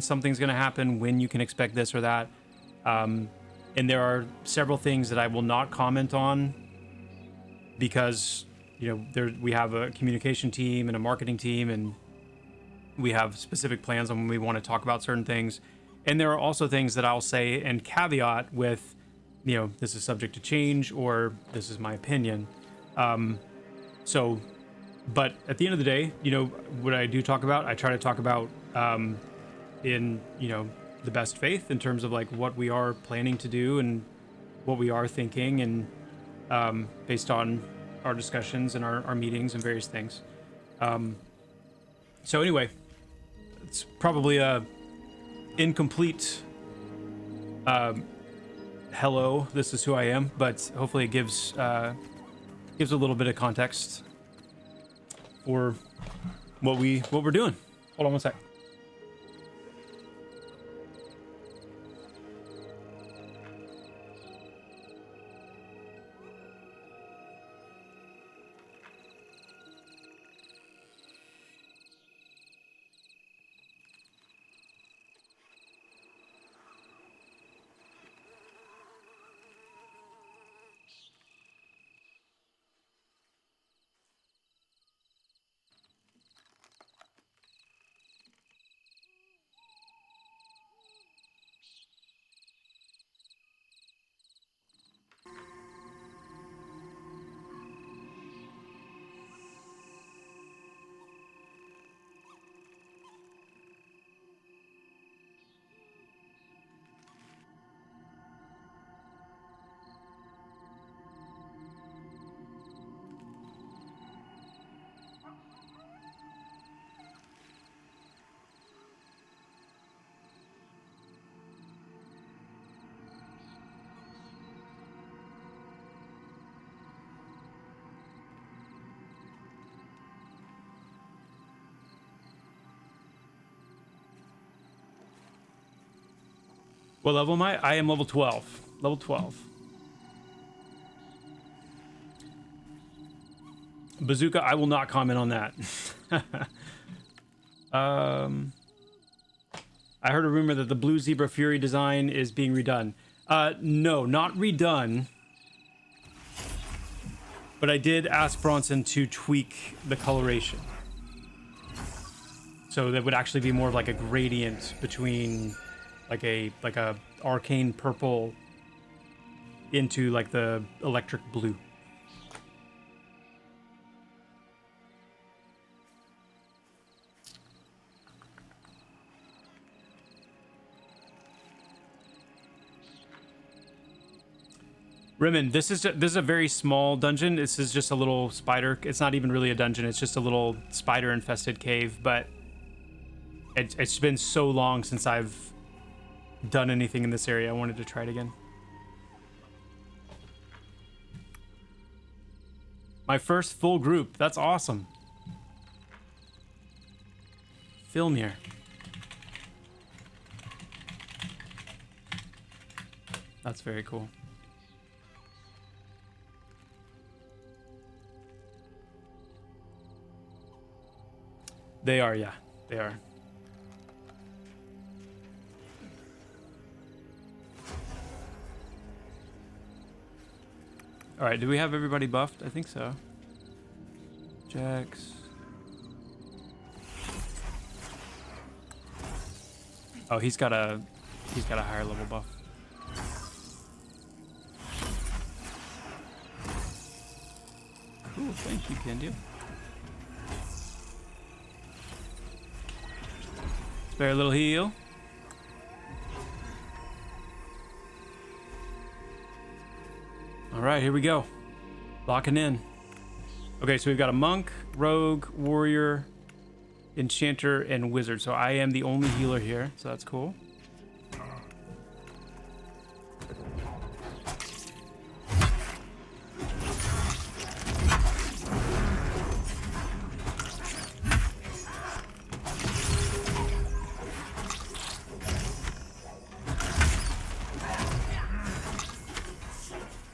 something's going to happen, when you can expect this or that. And there are several things that I will not comment on because, we have a communication team and a marketing team, and we have specific plans on when we want to talk about certain things. And there are also things that I'll say and caveat with, this is subject to change, or this is my opinion. But at the end of the day, what I do talk about, I try to talk about in, the best faith in terms of like what we are planning to do and what we are thinking, and based on our discussions and our meetings and various things. So anyway, it's probably a incomplete hello, this is who I am, but hopefully it gives a little bit of context for what we're doing. Hold on one sec. What level am I? I am level 12. Level 12. Bazooka, I will not comment on that. I heard a rumor that the Blue Zebra Fury design is being redone. No, not redone. But I did ask Bronson to tweak the coloration. So that would actually be more of like a gradient between like a arcane purple into like the electric blue. Rimmon, this is a very small dungeon. This is just a little spider. It's not even really a dungeon. It's just a little spider-infested cave. But it's been so long since I've done anything in this area. I wanted to try it again. My first full group. That's awesome. Filmir. that's very cool. They are, yeah, they are. All right, do we have everybody buffed? I think so. Jax. Oh, he's got a higher level buff. Cool, thank you, Kendu. Spare a little heal. All right, here we go. Locking in. Okay, so we've got a monk, rogue, warrior, enchanter, and wizard. So I am the only healer here, so that's cool.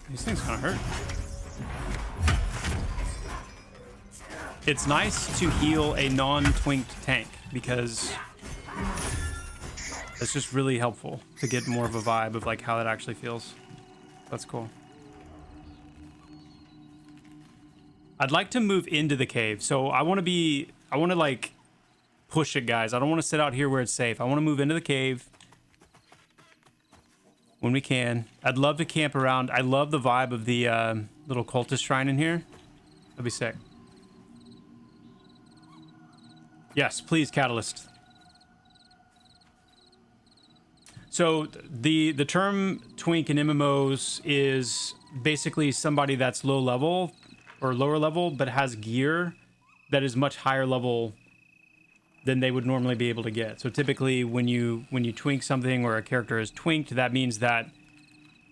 These things kind of hurt. It's nice to heal a non-twinked tank because it's just really helpful to get more of a vibe of like how it actually feels. That's cool. I'd like to move into the cave. So I want to like push it, guys. I don't want to sit out here where it's safe. I want to move into the cave when we can. I'd love to camp around. I love the vibe of the little cultist shrine in here. That'd be sick. Yes, please, Catalyst. So the term twink in MMOs is basically somebody that's low level or lower level, but has gear that is much higher level than they would normally be able to get. So typically when you twink something or a character is twinked, that means that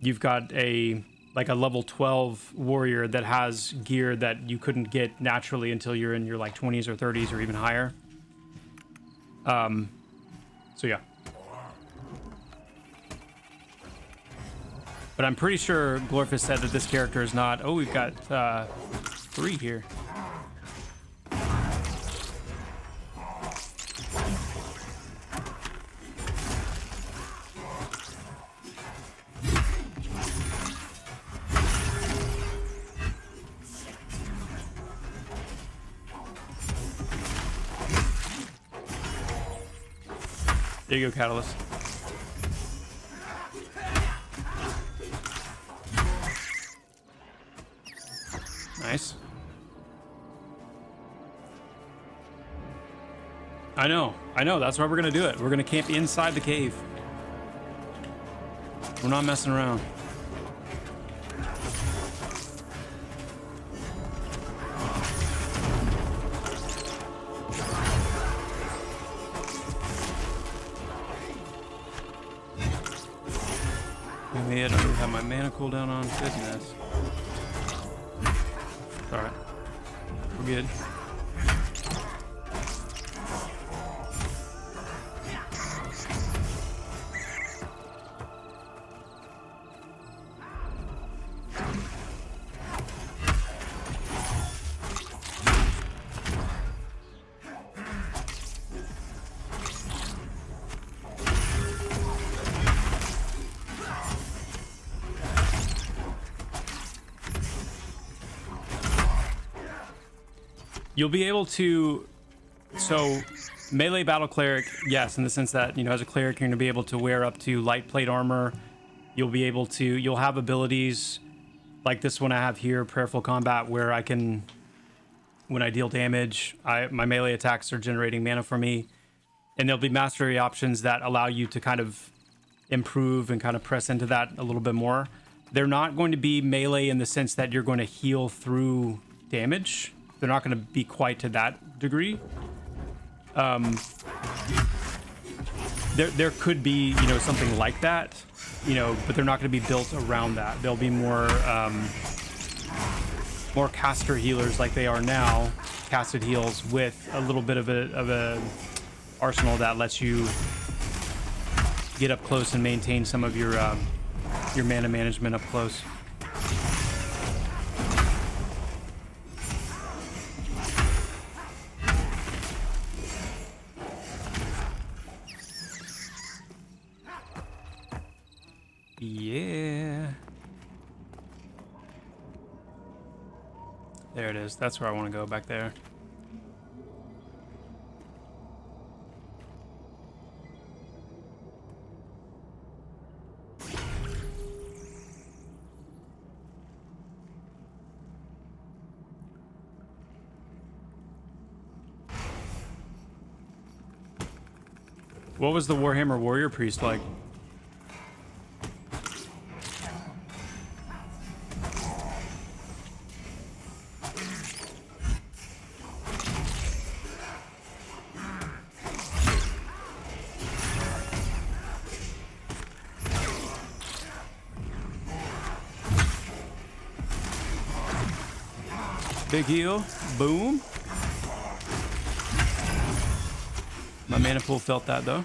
you've got a level 12 warrior that has gear that you couldn't get naturally until you're in your like 20s or 30s or even higher. So yeah. But I'm pretty sure Glorfus said that this character is not... Oh, we've got 3 here. There you go, Catalyst. Nice. I know. That's why we're gonna do it. We're gonna camp inside the cave. We're not messing around. I don't really have my mana cooldown on. Goodness. Alright. We're good. You'll be able to, so melee battle cleric, yes, in the sense that, you know, as a cleric, you're going to be able to wear up to light plate armor. You'll have abilities like this one I have here, Prayerful Combat, where I can, when I deal damage, my melee attacks are generating mana for me. And there'll be mastery options that allow you to kind of improve and kind of press into that a little bit more. They're not going to be melee in the sense that you're going to heal through damage. They're not going to be quite to that degree. There could be, you know, something like that, you know, but they're not going to be built around that. They'll be more caster healers like they are now, casted heals with a little bit of a arsenal that lets you get up close and maintain some of your your mana management up close. Yeah. There it is. That's where I want to go, back there. What was the Warhammer Warrior Priest like? Big heal. Boom. My mana pool felt that though.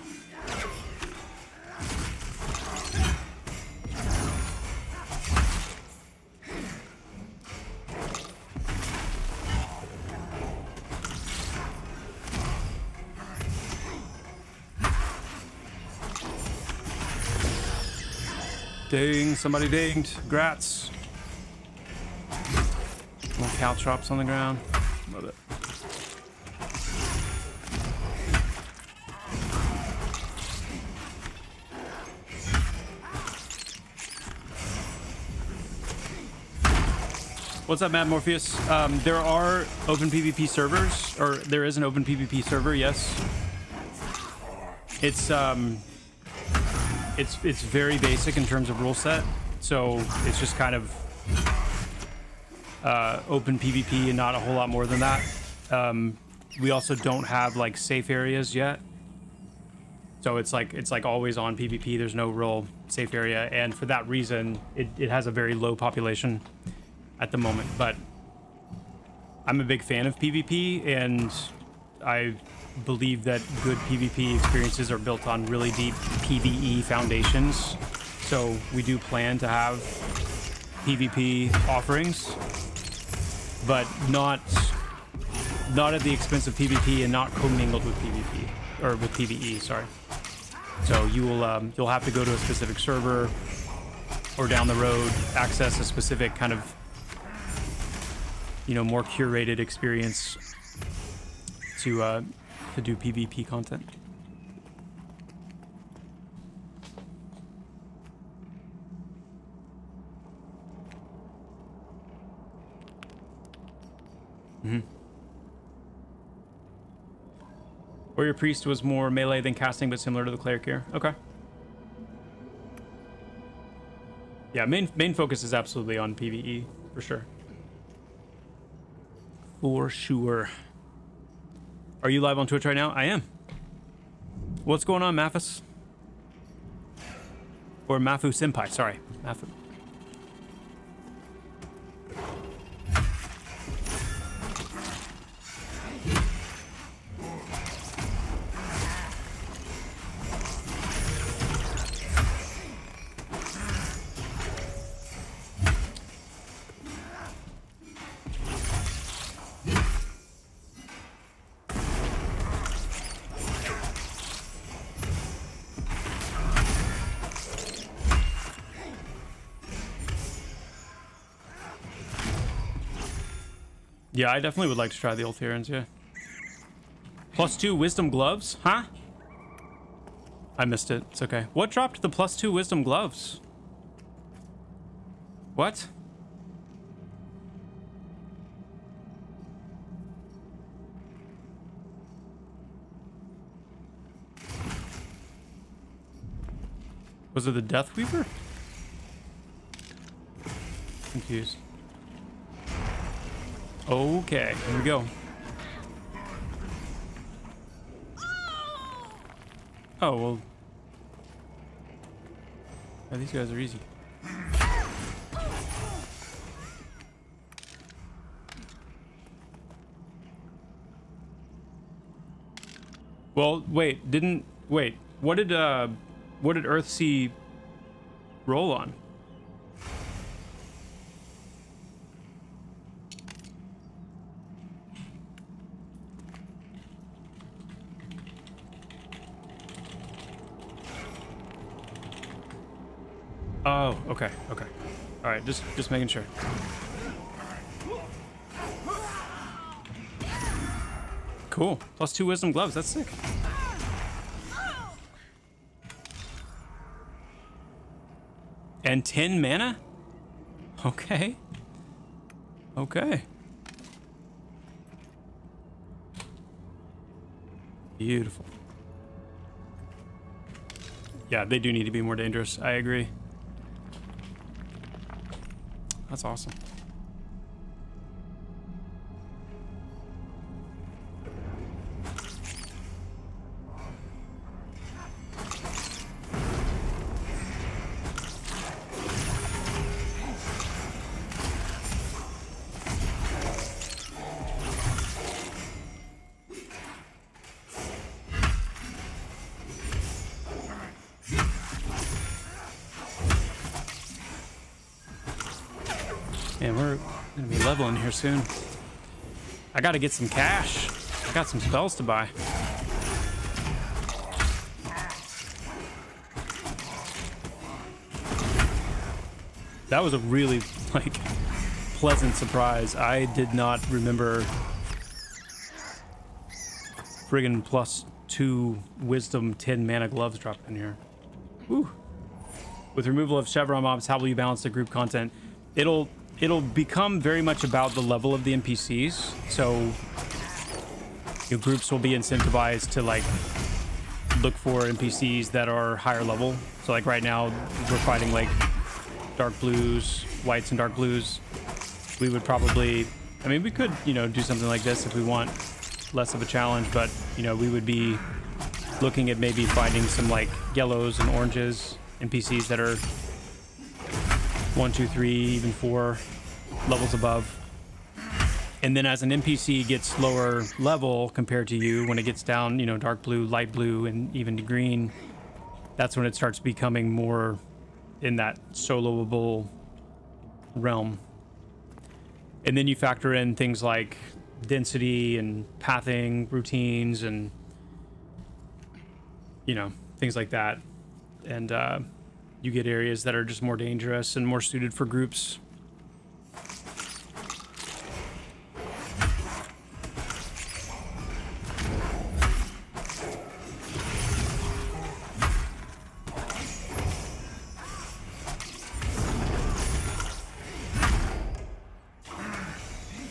Ding, somebody dinged. Grats. Little caltrops on the ground. Love it. What's up, Mad Morpheus? There are open PvP servers, or there is an open PvP server, yes. It's very basic in terms of rule set, so it's just kind of open PvP and not a whole lot more than that. We also don't have like safe areas yet, so it's like always on PvP. There's no real safe area, and for that reason, it has a very low population at the moment. But I'm a big fan of PvP, and I believe that good PvP experiences are built on really deep PvE foundations. So we do plan to have PvP offerings, but not at the expense of PvP and not commingled with PvP or with PvE. Sorry. So you will you'll have to go to a specific server, or down the road access a specific kind of, you know, more curated experience to do PvP content. Warrior Priest was more melee than casting, but similar to the Cleric here. Okay. Yeah, main focus is absolutely on PvE, for sure. For sure. Are you live on Twitch right now? I am. What's going on, Maphus? Or Mafu Senpai, sorry. Mafu. Yeah, I definitely would like to try the Ultherans, yeah. +2 Wisdom Gloves? Huh? I missed it. It's okay. What dropped the +2 Wisdom Gloves? What? Was it the Death Weaver? Confused. Okay, here we go. Oh, well. Yeah, these guys are easy. Well, wait, what did Earthsea roll on? Oh, okay, okay. All right, just making sure. Cool. +2 wisdom gloves. That's sick. And 10 mana? Okay. Okay. Beautiful. Yeah, they do need to be more dangerous. I agree. That's awesome. Man, we're gonna be leveling here soon. I gotta get some cash. I got some spells to buy. That was a really, like, pleasant surprise. I did not remember friggin' +2 wisdom 10 mana gloves dropped in here. Woo. With removal of Chevron mobs, how will you balance the group content? It'll become very much about the level of the NPCs. So your groups will be incentivized to like look for NPCs that are higher level. So like right now we're fighting like dark blues, whites and dark blues. We would probably, I mean, we could, you know, do something like this if we want less of a challenge, but you know, we would be looking at maybe finding some like yellows and oranges NPCs that are 1, 2, 3, even 4 levels above. And then as an NPC gets lower level compared to you, when it gets down, you know, dark blue, light blue, and even to green, that's when it starts becoming more in that soloable realm. And then you factor in things like density and pathing routines and, you know, things like that. And you get areas that are just more dangerous and more suited for groups.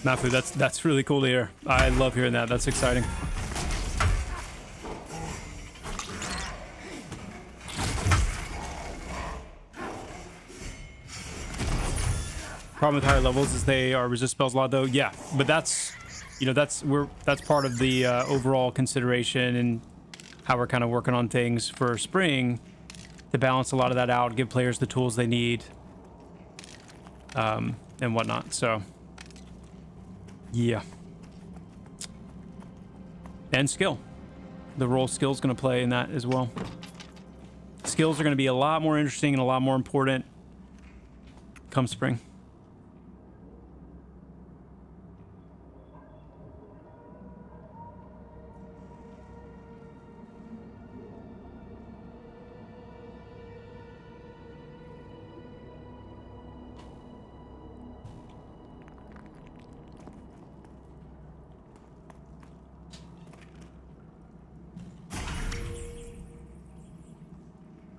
Mafu, that's really cool to hear. I love hearing that. That's exciting. Problem with higher levels is they are resist spells a lot, though. Yeah, but that's, you know, that's part of the overall consideration and how we're kind of working on things for spring to balance a lot of that out, give players the tools they need, and whatnot. So, yeah, and skill. The role skill is going to play in that as well. Skills are going to be a lot more interesting and a lot more important come spring.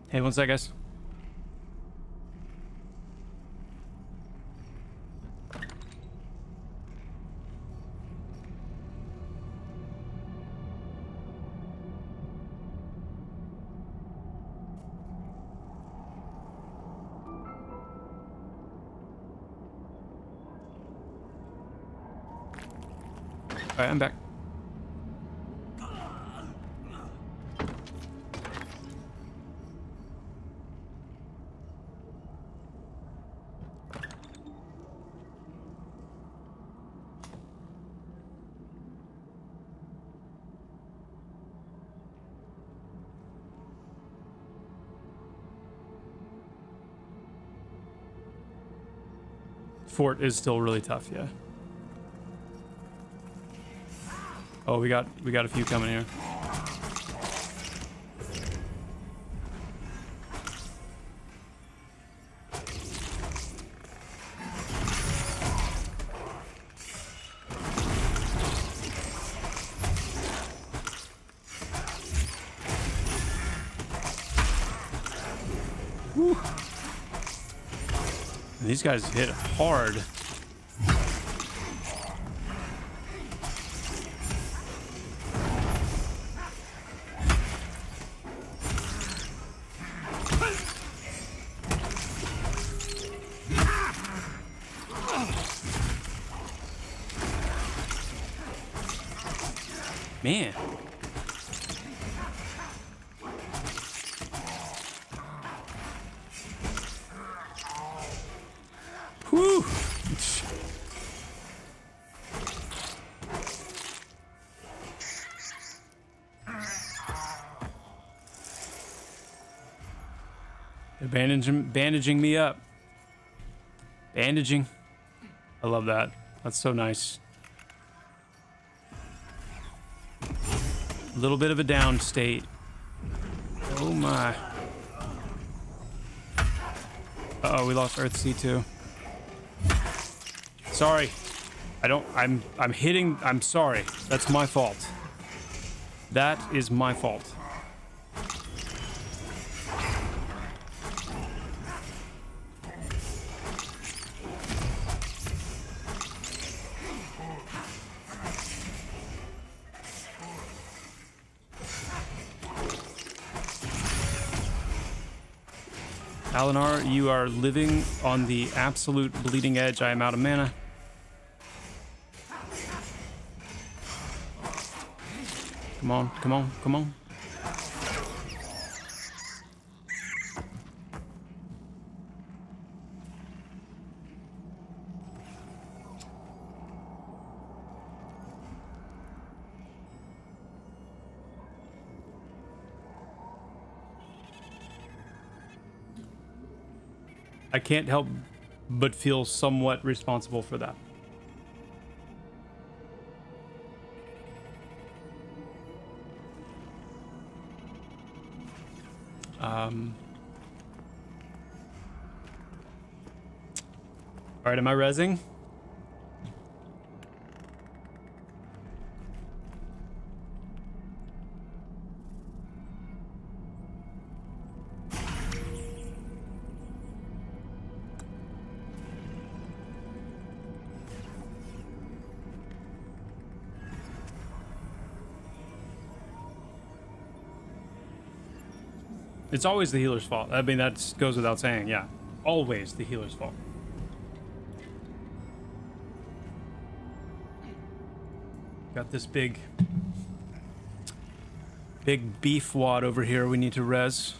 Hey, one sec, guys. All right, I'm back. Fort is still really tough, yeah. Oh, we got a few coming here. And these guys hit hard. Man. Whew. They're bandaging me up. Bandaging. I love that. That's so nice. A little bit of a down state. Oh my. Uh-oh, we lost Earthsea too. Sorry. I'm hitting. I'm sorry. That's my fault. That is my fault. Alinar, you are living on the absolute bleeding edge. I am out of mana. Come on, come on, come on. I can't help but feel somewhat responsible for that. All right, am I rezzing? It's always the healer's fault. I mean, that goes without saying. Yeah, always the healer's fault. Got this big beef wad over here we need to res.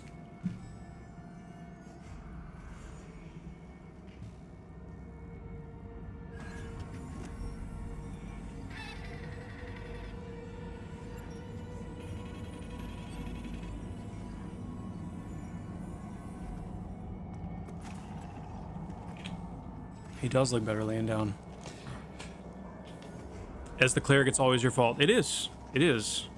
He does look better laying down. As the cleric, it's always your fault. It is. It is.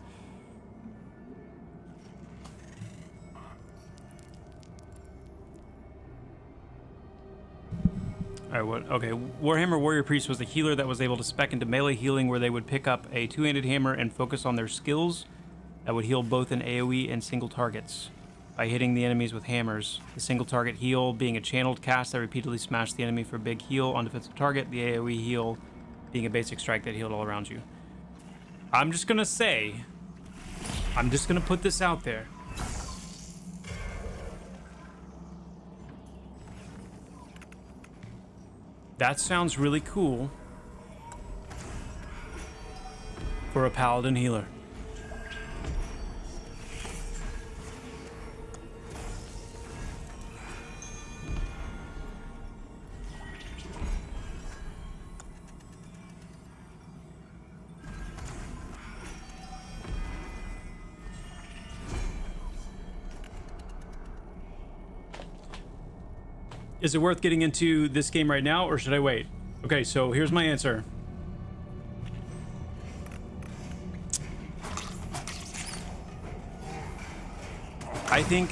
Alright, what? Okay, Warhammer Warrior Priest was the healer that was able to spec into melee healing where they would pick up a two-handed hammer and focus on their skills that would heal both in AoE and single targets by hitting the enemies with hammers. The single target heal being a channeled cast that repeatedly smashed the enemy for a big heal on defensive target. The AoE heal being a basic strike that healed all around you. I'm just gonna say, I'm just gonna put this out there. That sounds really cool for a paladin healer. Is it worth getting into this game right now, or should I wait? Okay, so here's my answer. I think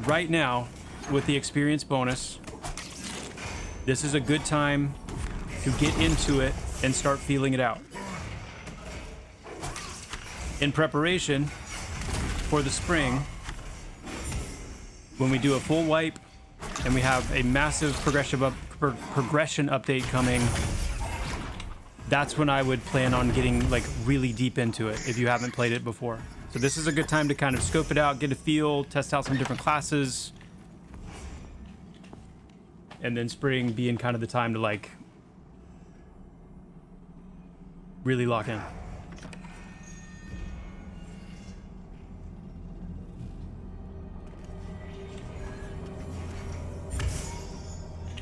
right now, with the experience bonus, this is a good time to get into it and start feeling it out. In preparation for the spring, when we do a full wipe, and we have a massive progression progression update coming, that's when I would plan on getting like really deep into it if you haven't played it before. So this is a good time to kind of scope it out, get a feel, test out some different classes. And then spring being kind of the time to like really lock in.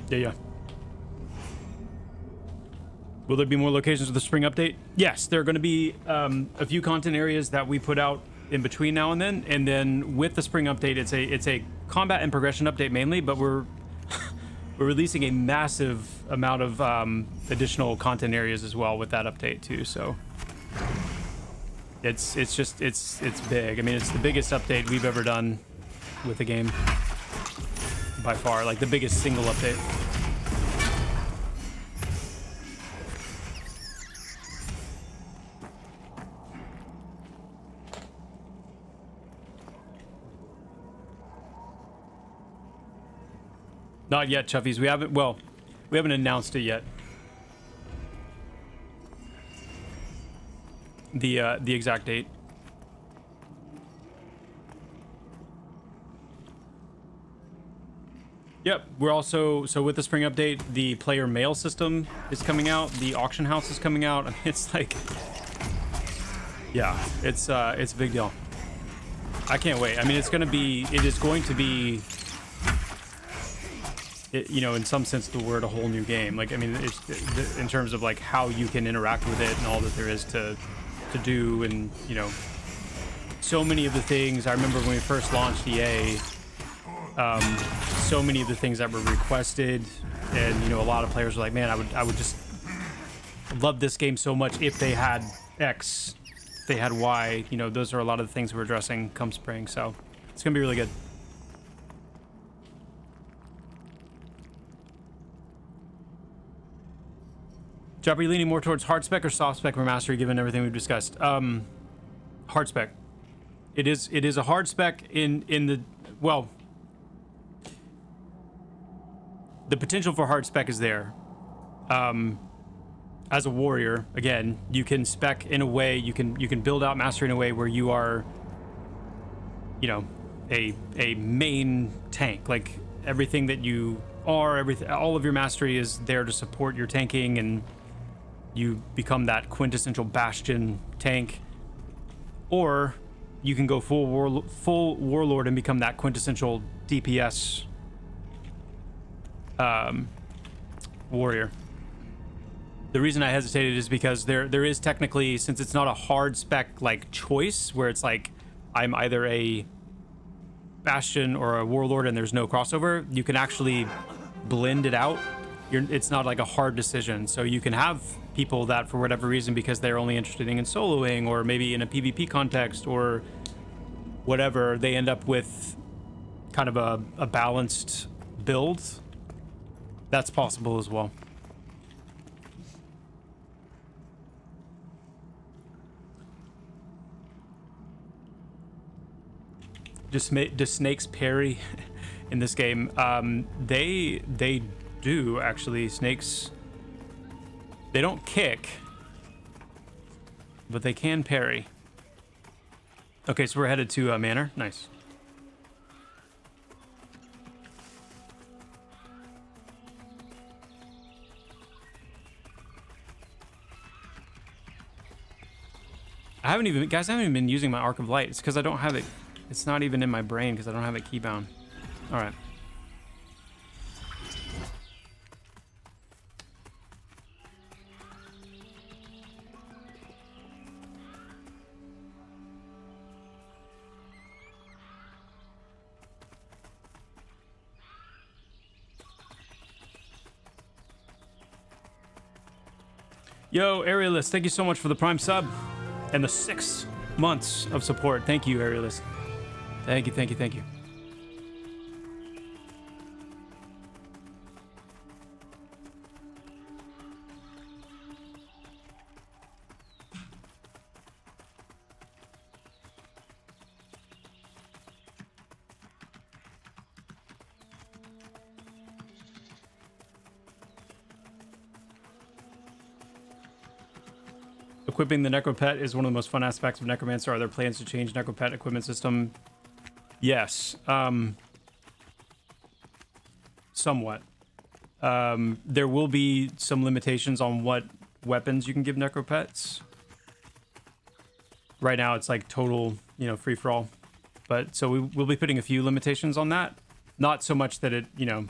Yeah. Will there be more locations with the spring update? Yes, there are going to be a few content areas that we put out in between now and then with the spring update, it's a combat and progression update mainly, but we're releasing a massive amount of additional content areas as well with that update too. So it's big. I mean, it's the biggest update we've ever done with the game by far, like the biggest single update. Not yet, Chuffies. We haven't announced it yet. The exact date. Yep, we're also, so with the spring update, the player mail system is coming out, the auction house is coming out, and it's like, yeah, it's a big deal. I can't wait. I mean, it is going to be, you know, in some sense of the word, a whole new game. Like, I mean, it's in terms of like how you can interact with it and all that there is to do, and you know, so many of the things. I remember when we first launched EA, so many of the things that were requested, and you know, a lot of players were like, man, I would just love this game so much if they had X, if they had Y. You know, those are a lot of the things we're addressing come spring, so it's gonna be really good. Joppa, are you leaning more towards hard spec or soft spec for mastery given everything we've discussed? Hard spec. It is a hard spec in the, well, the potential for hard spec is there. As a warrior, again, you can spec in a way, you can build out mastery in a way where you are, you know, a main tank. Like everything that you are, all of your mastery is there to support your tanking, and you become that quintessential bastion tank. Or you can go full warlord and become that quintessential DPS warrior. The reason I hesitated is because there is technically, since it's not a hard spec like choice where it's like I'm either a bastion or a warlord and there's no crossover, you can actually blend it out. It's not like a hard decision. So you can have people that for whatever reason, because they're only interested in soloing or maybe in a PvP context or whatever, they end up with kind of a balanced build. That's possible as well. Do snakes parry in this game? They do actually. Snakes, they don't kick, but they can parry. Okay, so we're headed to Manor. Nice. I haven't even been using my Arc of Light. It's because I don't have it. It's not even in my brain because I don't have it keybound. All right. Yo, Aerialist, thank you so much for the Prime sub and the 6 months of support. Thank you, Aerialist. Thank you, thank you, thank you. Equipping the Necropet is one of the most fun aspects of Necromancer. Are there plans to change Necropet equipment system? Yes. Somewhat. There will be some limitations on what weapons you can give Necropets. Right now, it's like total, you know, free-for-all. But, so we'll be putting a few limitations on that. Not so much that it, you know...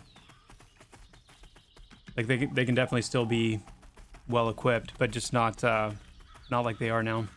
Like, they can definitely still be well-equipped, but just not like they are now.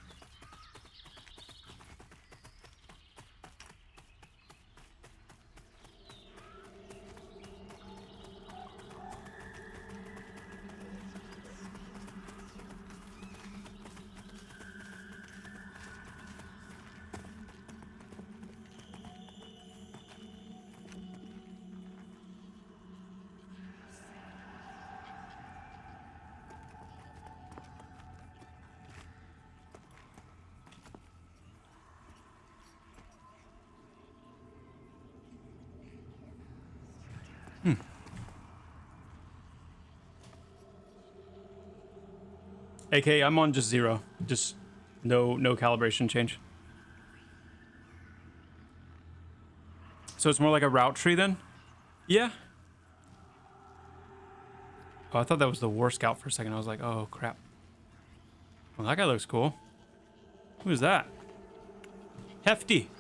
AK, I'm on just 0. Just no calibration change. So it's more like a route tree then? Yeah. Oh, I thought that was the War Scout for a second. I was like, oh crap. Well, that guy looks cool. Who is that? Hefty.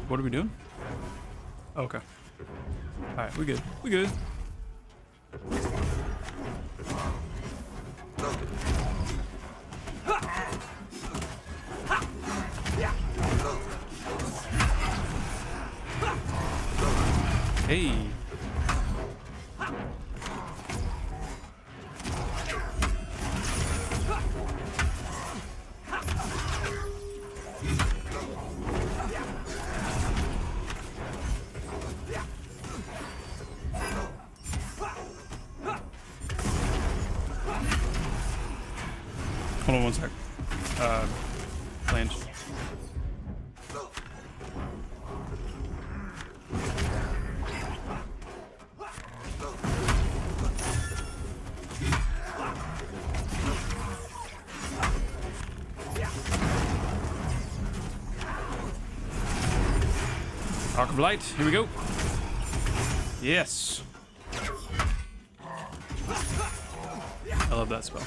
What are we doing? Oh, okay. All right, we good. We good. Hey. Hold on one sec. Flange. Arc of Light, here we go. Yes. I love that spell.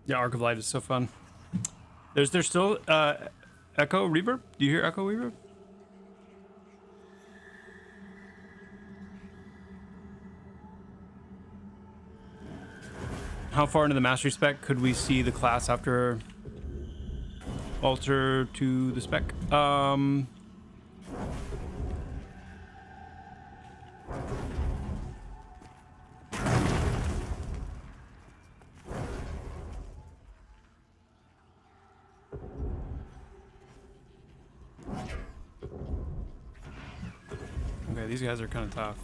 Yeah, Arc of Light is so fun. There's still echo reverb. Do you hear echo reverb? How far into the mastery spec could we see the class after alter to the spec? Okay, these guys are kind of tough.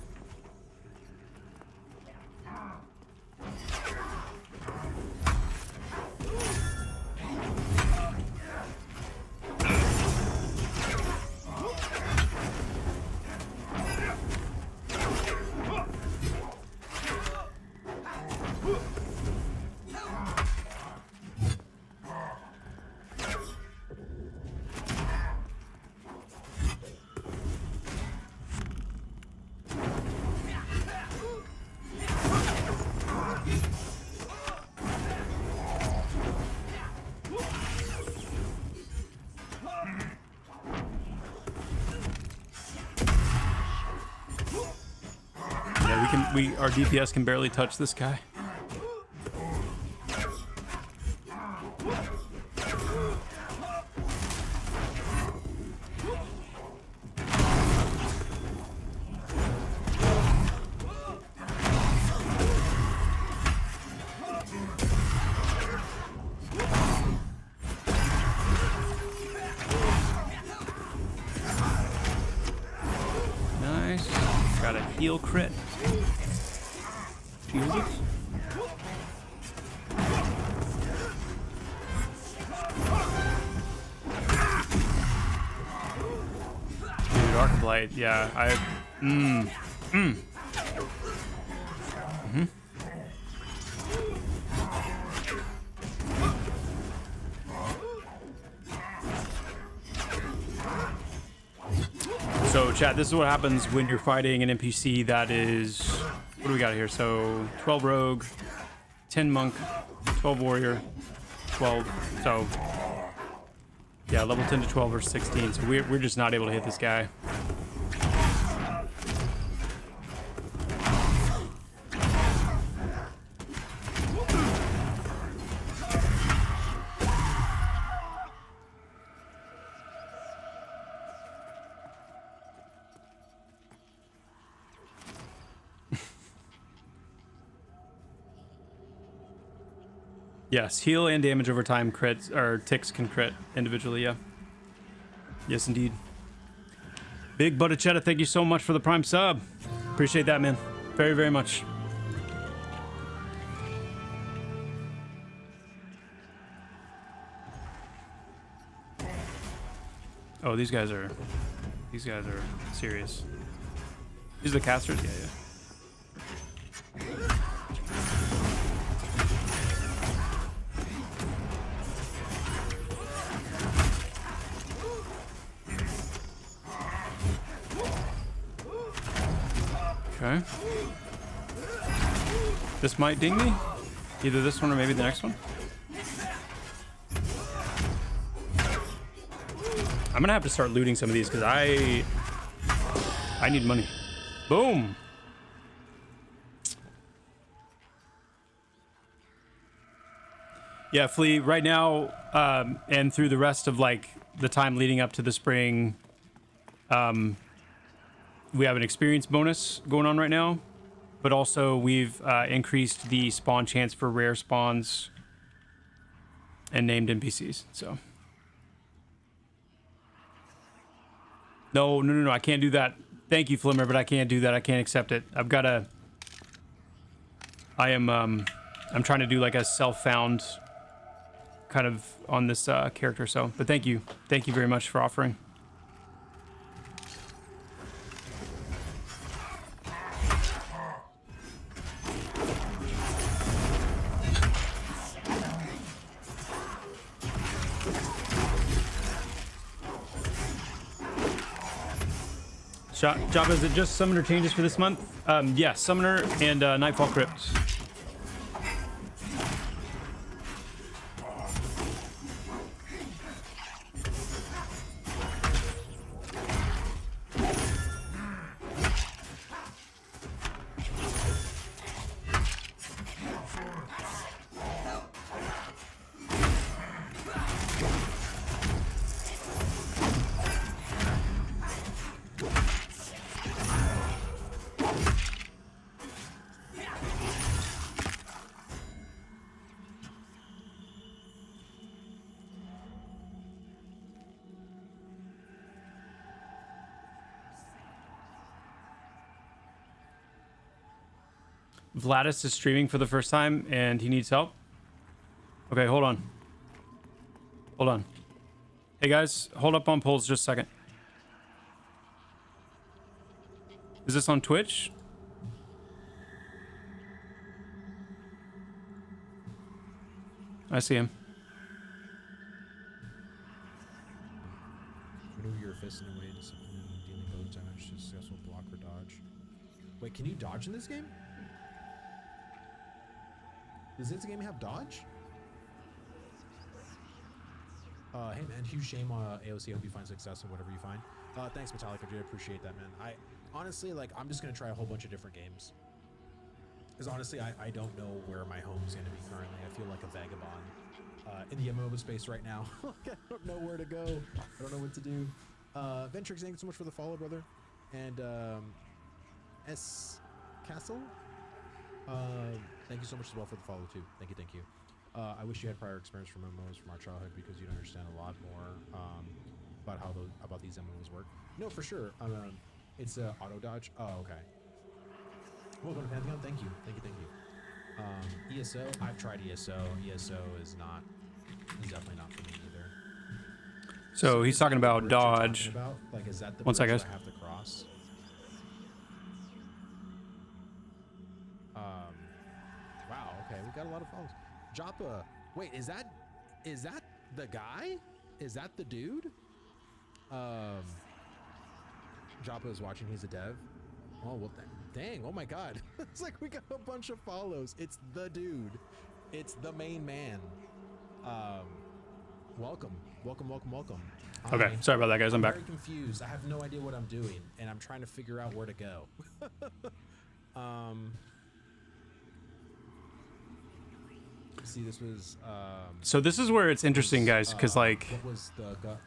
our DPS can barely touch this guy. Got a heal crit. Jesus. Dude, Arclight, yeah, So, chat, this is what happens when you're fighting an NPC that is... What do we got here? So, 12 rogue, 10 monk, 12 warrior, 12... So, yeah, level 10 to 12 or 16. So, we're just not able to hit this guy. Yes, heal and damage over time crits or ticks can crit individually, yeah. Yes, indeed. Big Buttichetta, thank you so much for the prime sub. Appreciate that, man. Very, very much. Oh, these guys are serious. These are the casters? Yeah, yeah. Okay. This might ding me. Either this one or maybe the next one. I'm gonna have to start looting some of these because I need money. Boom. Yeah, Flea, right now, and through the rest of like the time leading up to the spring, we have an experience bonus going on right now, but also we've increased the spawn chance for rare spawns and named NPCs. So no, I can't do that. Thank you, Flimmer, but I can't do that. I can't accept it. I'm trying to do like a self-found kind of on this character. So, but thank you very much for offering. Joppa, is it just Summoner changes for this month? Yeah, Summoner and Nightfall Crypt. Vladis is streaming for the first time and he needs help. Okay, hold on. Hey guys, hold up on polls just a second. Is this on Twitch? I see him. Maneuver your fist in a way to supplement dealing both damage to successful block or dodge. Wait, can you dodge in this game? Does this game have dodge? Hey man, huge shame on AOC. Hope you find success in whatever you find. Thanks, Metallica. I do appreciate that, man. I honestly, like, I'm just gonna try a whole bunch of different games. Because honestly, I don't know where my home's going to be currently. I feel like a vagabond in the MMO space right now. I don't know where to go. I don't know what to do. Ventrix, thank you so much for the follow, brother. And S Castle, thank you so much as well for the follow too. Thank you. I wish you had prior experience from MMOs from our childhood because you'd understand a lot more about these MMOs work. No, for sure. It's auto dodge. Oh, okay. Welcome to Pantheon. Thank you. ESO. I've tried ESO. ESO is definitely not for me either. So he's talking about dodge. Like, is that the One second. I have to cross? Wow. Okay, we got a lot of follows. Joppa. Wait, is that the guy? Is that the dude? Joppa is watching. He's a dev. Oh well, dang! Oh my God! It's like we got a bunch of follows. It's the dude. It's the main man. Welcome. Okay, sorry about that, guys. I'm back. Very confused. I have no idea what I'm doing, and I'm trying to figure out where to go. See, this was. So this is where it's interesting, guys, because like What was the gut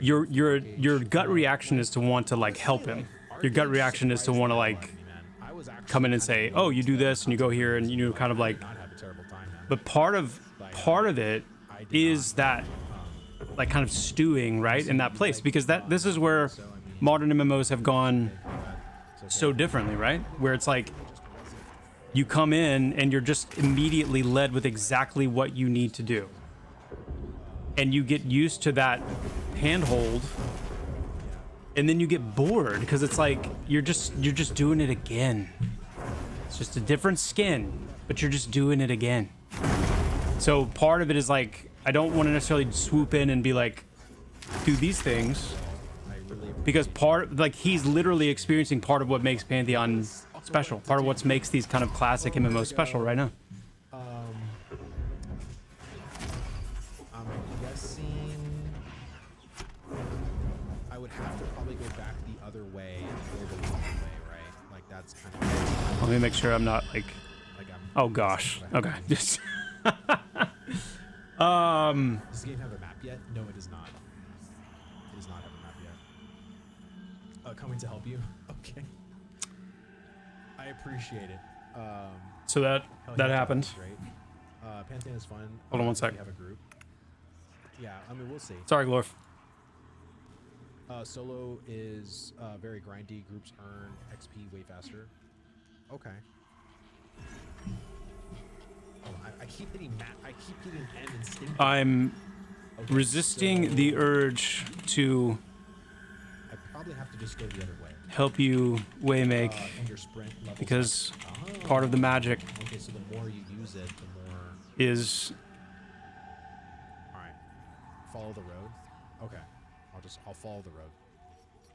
your gut reaction is to want to like help him. Your gut reaction is to want to like come in and say, oh, you do this and you go here and you kind of like. But part of it is that like kind of stewing right in that place, because this is where modern MMOs have gone so differently, right? Where it's like you come in and you're just immediately led with exactly what you need to do, and you get used to that handhold, and then you get bored because it's like you're just doing it again. It's just a different skin, but you're just doing it again. So part of it is like I don't want to necessarily swoop in and be like, do these things, because he's literally experiencing part of what makes Pantheon special, part of what makes these kind of classic MMOs special right now. I'm guessing I would have to probably go back the other way and go the long way, right? Like that's kind of. Let me make sure I'm not like. Oh gosh. Okay. Does this game have a map yet? No, it does not. It does not have a map yet. Coming to help you. Okay. I appreciate it. So that happened. Great. Pantheon is fun. Hold on one sec. We have a group. Yeah, I mean we'll see. Sorry, Glorf. Solo is very grindy. Groups earn XP way faster. Okay. Oh, I keep hitting I keep hitting M instinctively. I'm resisting the urge to I probably have to just go the other way. help you waymake, And your sprint levels because up. part of the magic Okay, so the more you use it, the more. is All right. Follow the road. Okay. I'll follow the road.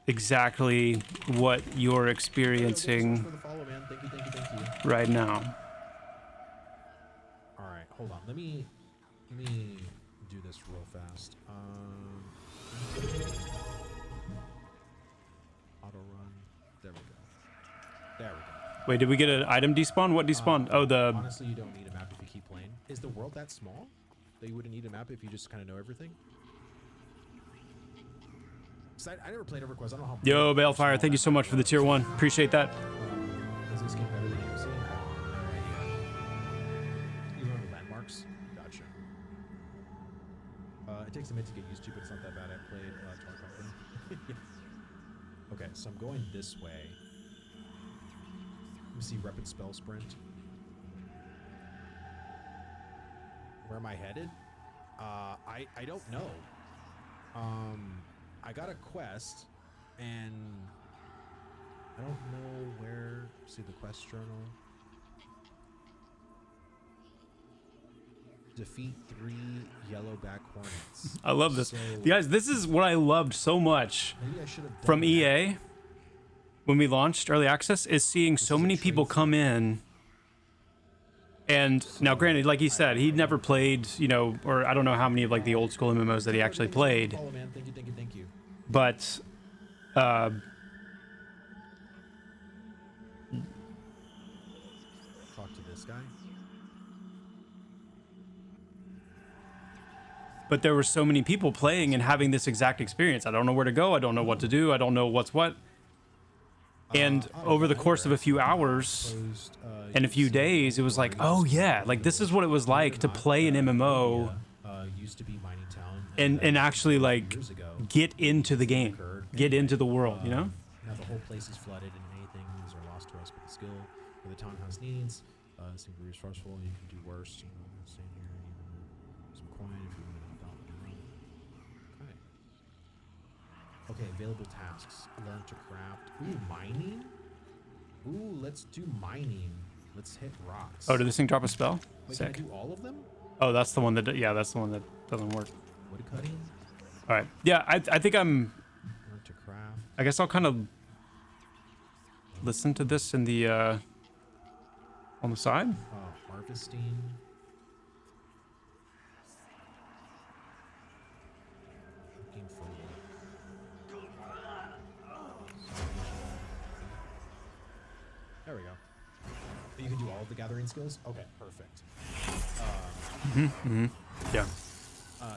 exactly what you're Thanks so experiencing much for the follow, man. Thank you. right now. All right, hold on. Let me do this real fast. Auto run. There we go. Wait, did we get an item despawn? What despawned? Oh, the Honestly, you don't need a map if you keep playing. Is the world that small that you wouldn't need a map if you just kind of know everything? 'Cause I never played EverQuest. I don't know how. Yo, Balefire, thank you so much for the tier 1. Appreciate that. Is this game better than AMC? I have no idea. You remember landmarks? Gotcha. It takes a minute to get used to, but it's not that bad. I played Twilight Company. Yeah. Okay, so I'm going this way. Let me see, rapid spell sprint. Where am I headed? I don't know. I got a quest, and I don't know where. See the quest journal. Defeat 3 yellowback hornets. I love this. So, Guys, this is what I loved so much maybe I should have done from that. EA when we launched early access, is seeing so many people come in. And now granted, like he said, he'd never played, or I don't know how many of like the old school MMOs that he actually played, Follow, man. Thank you. but this guy. But there were so many people playing and having this exact experience. I don't know where to go. I don't know what to do. I don't know what's what. And over the course of a few hours and a few days, it was like, oh yeah, like this is what it was like to play an MMO used to be mining town, and actually like get into the game, get into the world, you know? Now the whole place is flooded and many things are lost to us, but the skill for the townhouse needs, some is forceful, you can do worse, you know, staying here, some coin if you want to help out with your own. Okay, available tasks. Learn to craft. Ooh, mining? Ooh, let's do mining. Let's hit rocks. Oh, did this thing drop a spell? Wait, Sick. can I do all of them? Oh, that's the one that, yeah, that's the one that doesn't work. Wood cutting? All right. Yeah, I think Learn to craft. I guess I'll kind of listen to this in the, on the side. Harvesting. Looking for wood. There we go. You can do all of the gathering skills? Okay, perfect. Yeah.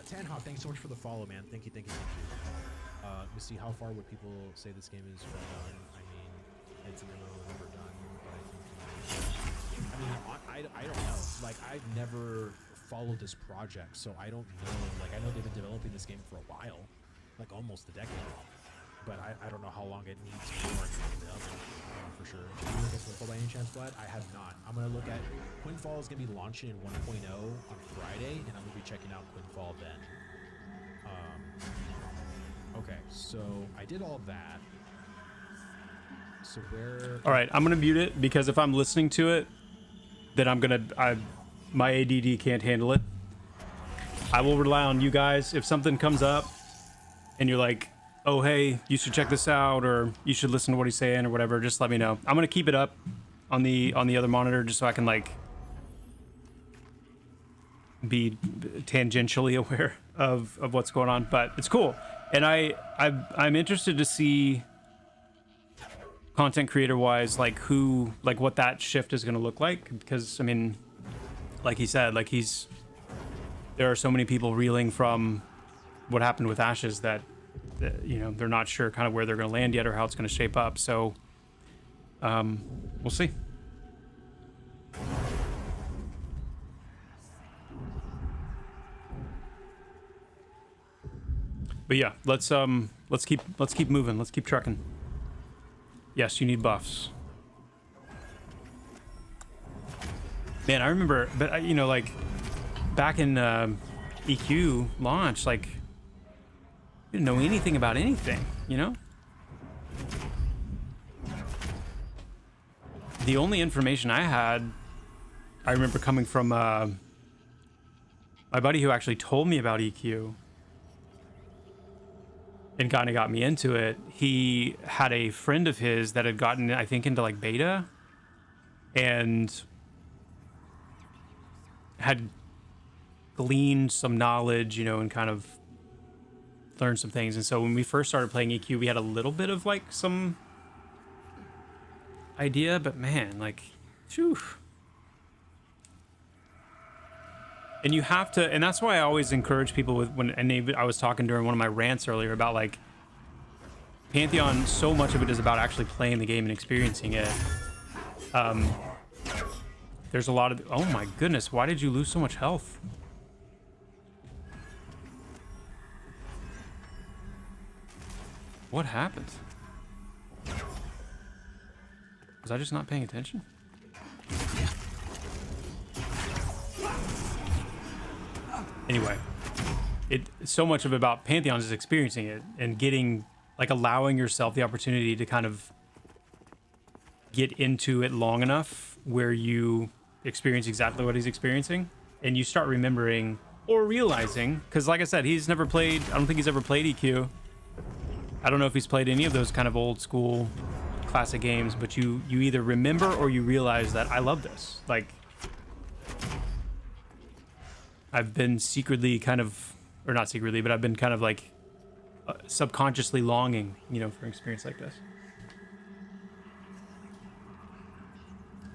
Tanhawk, thanks so much for the follow, man. Thank you. Let me see, how far would people say this game is from done? I mean, it's an MMO never done, but I don't know. Like, I've never followed this project, so I don't know. Like, I know they've been developing this game for a while, like almost a decade. But I don't know how long it needs for it to be developed, for sure. Did you look at Quinfall by any chance, Vlad? I have not. I'm going to look at... Quinfall is going to be launching in 1.0 on Friday, and I'm going to be checking out Quinfall then. Okay, so I did all that. So where... All right, I'm going to mute it because if I'm listening to it, then my ADD can't handle it. I will rely on you guys. If something comes up and you're like, oh, hey, you should check this out, or you should listen to what he's saying, or whatever, just let me know. I'm gonna keep it up on the other monitor just so I can like be tangentially aware of what's going on. But it's cool, and I'm interested to see content creator wise, like what that shift is gonna look like, because I mean, like he said, like there are so many people reeling from what happened with Ashes that you know, they're not sure kind of where they're going to land yet or how it's going to shape up. So we'll see. But yeah, let's keep moving. Let's keep trucking. Yes, you need buffs. Man, I remember, but you know, like back in EQ launch, like didn't know anything about anything, you know? The only information I had, I remember coming from my buddy who actually told me about EQ and kind of got me into it. He had a friend of his that had gotten, I think, into like beta and had gleaned some knowledge, you know, and kind of learned some things. And so when we first started playing EQ, we had a little bit of like some idea, but man, like, phew. And you have to, and that's why I always encourage people I was talking during one of my rants earlier about like Pantheon, so much of it is about actually playing the game and experiencing it. There's a lot of, oh my goodness, why did you lose so much health? What happened? Was I just not paying attention? Anyway, so much of it about Pantheon is experiencing it and getting, like, allowing yourself the opportunity to kind of get into it long enough where you experience exactly what he's experiencing and you start remembering or realizing, because like I said, I don't think he's ever played EQ. I don't know if he's played any of those kind of old school classic games, but you either remember or you realize that I love this. Like, I've been secretly kind of, or not secretly, but I've been kind of like subconsciously longing, you know, for an experience like this.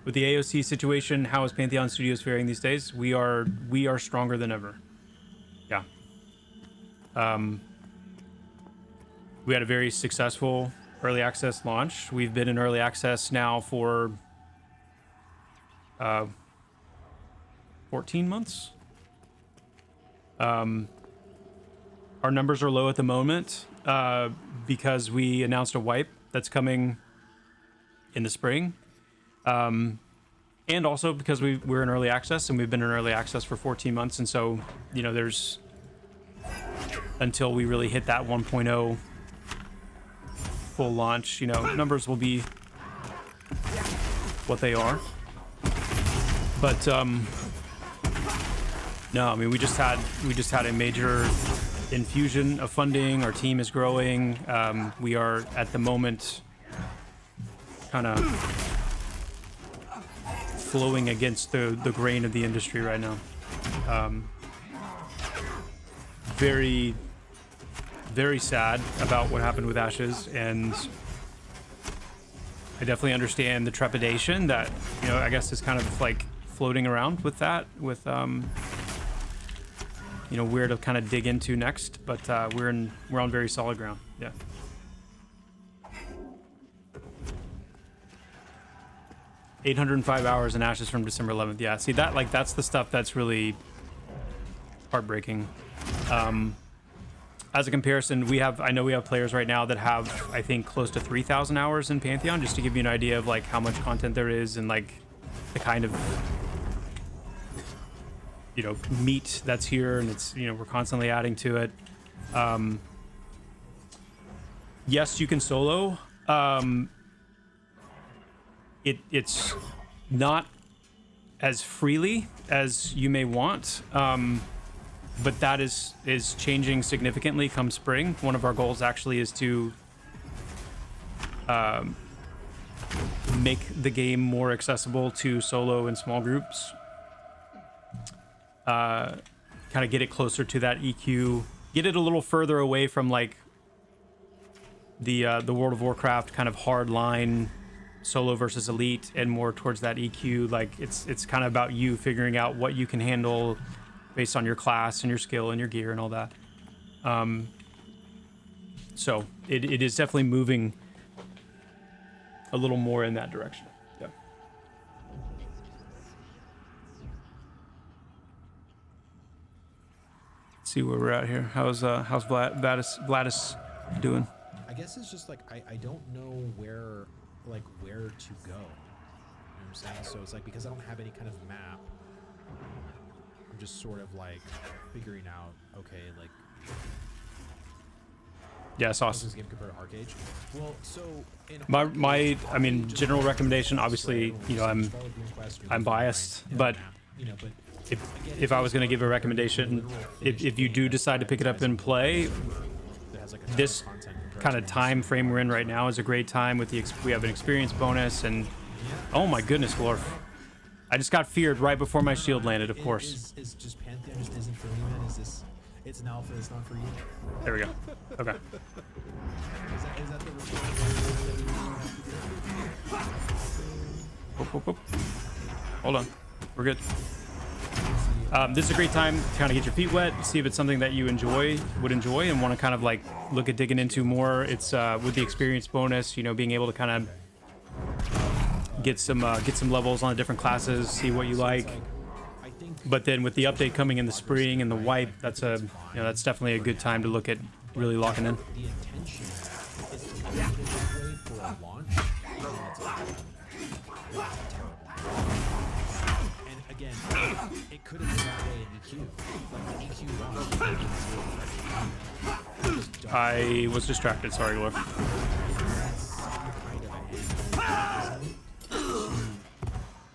with the AOC situation, how is Pantheon Studios faring these days? We are stronger than ever. Yeah. We had a very successful early access launch. We've been in early access now for 14 months. Our numbers are low at the moment because we announced a wipe that's coming in the spring. And also because we're in early access, and we've been in early access for 14 months. And so, you know, there's, until we really hit that 1.0 full launch, you know, numbers will be what they are. But no, I mean, we just had a major infusion of funding. Our team is growing. We are at the moment kind of flowing against the grain of the industry right now. Very, very sad about what happened with Ashes, and I definitely understand the trepidation that, you know, I guess is kind of like floating around with that, with you know, where to kind of dig into next, but we're on very solid ground. Yeah. $805 hours in Ashes from December 11th. Yeah, see that, like, that's the stuff that's really heartbreaking. As a comparison, I know we have players right now that have, I think, close to 3,000 hours in Pantheon, just to give you an idea of like how much content there is and like the kind of, you know, meat that's here, and it's, you know, we're constantly adding to it. Yes, you can solo. It's not as freely as you may want, but that is changing significantly come spring. One of our goals actually is to make the game more accessible to solo and small groups. Kind of get it closer to that EQ, get it a little further away from like the World of Warcraft kind of hard line solo versus elite, and more towards that EQ. Like it's kind of about you figuring out what you can handle based on your class and your skill and your gear and all that. So it is definitely moving a little more in that direction. Yeah. Let's see where we're at here. How's Vladis doing? I guess it's just like I don't know where to go. You know what I'm saying? So it's like, because I don't have any kind of map, I'm just sort of like figuring out, okay, like, yeah, it's awesome. This game compared to Arcade. Well, so my I mean, general recommendation, obviously, you know, I'm biased, but if I was going to give a recommendation, if you do decide to pick it up and play, this kind of time frame we're in right now is a great time. With we have an experience bonus, and oh my goodness, Glorf, I just got feared right before my shield landed. Of course. Is just Pantheon just isn't for you, man? Is this? It's an alpha. It's not for you. There we go. Okay. Is that the Whoop, whoop, whoop. Hold on, we're good. This is a great time to kind of get your feet wet, see if it's something that you would enjoy, and want to kind of like look at digging into more. It's with the experience bonus, you know, being able to kind of get some levels on the different classes, see what you like. But then with the update coming in the spring and the wipe, that's that's definitely a good time to look at really locking in. The intention is to make it this way for a launch. And again, it could have been that way in EQ. Like the EQ launch. I was distracted. Sorry, Glorf.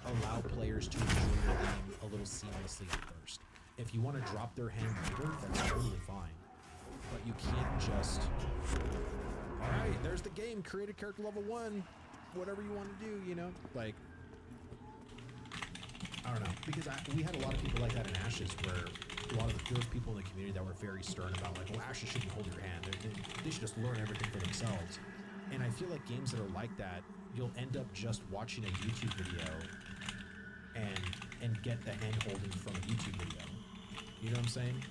Allow players to enjoy their game a little seamlessly at first. If you want to drop their hand later, that's totally fine. But you can't just, all right, there's the game, create a character level 1, whatever you want to do, you know? Like, I don't know, because we had a lot of people like that in Ashes, where there was people in the community that were very stern about like, well, Ashes shouldn't hold your hand. They should just learn everything for themselves. And I feel like games that are like that, you'll end up just watching a YouTube video and get the hand holding from a YouTube video. You know what I'm saying?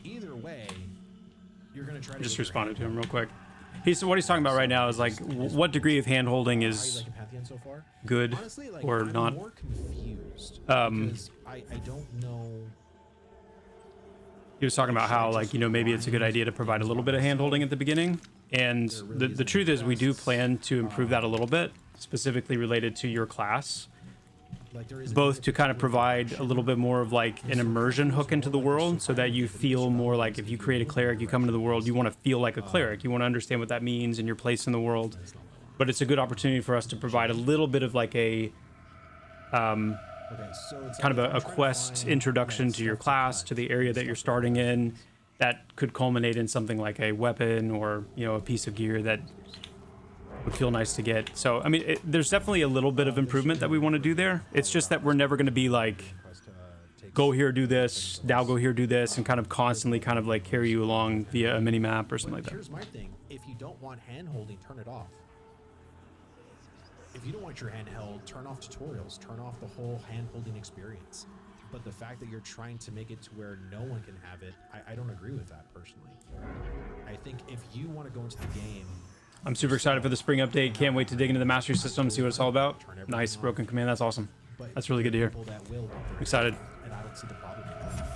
Either way, you're gonna try to Just get your responded to hand him real quick. What he's talking about right now is like what degree of hand holding How you is liking Pantheon so far? good Honestly, like, or I'm not. more confused because I don't know. He was talking about how, like, you know, maybe it's a good idea to provide a little bit of hand holding at the beginning. And the truth is, we do plan to improve that a little bit, specifically related to your class, Like, there is both to kind of provide a little bit more of like an immersion hook into the world, so that you feel more like if you create a cleeric, you come into the world, you want to feel like a cleric. You want to understand what that means and your place in the world. But it's a good opportunity for us to provide a little bit of like a kind of a quest introduction to your class, to the area that you're starting in, that could culminate in something like a weapon or, you know, a piece of gear that would feel nice to get. So, I mean, there's definitely a little bit of improvement that we want to do there. It's just that we're never going to be like, go here, do this, now go here, do this, and kind of constantly kind of like carry you along via a mini map or something like that. Here's my thing: if you don't want hand holding, turn it off. If you don't want your hand held, turn off tutorials, turn off the whole hand holding experience. But the fact that you're trying to make it to where no one can have it, I don't agree with that personally. I think if you want to go into the game, I'm super excited for the spring update. Can't wait to dig into the mastery system, see what it's all about. Nice, broken command. That's awesome. That's really good to hear. Excited. And I don't see the problem with that.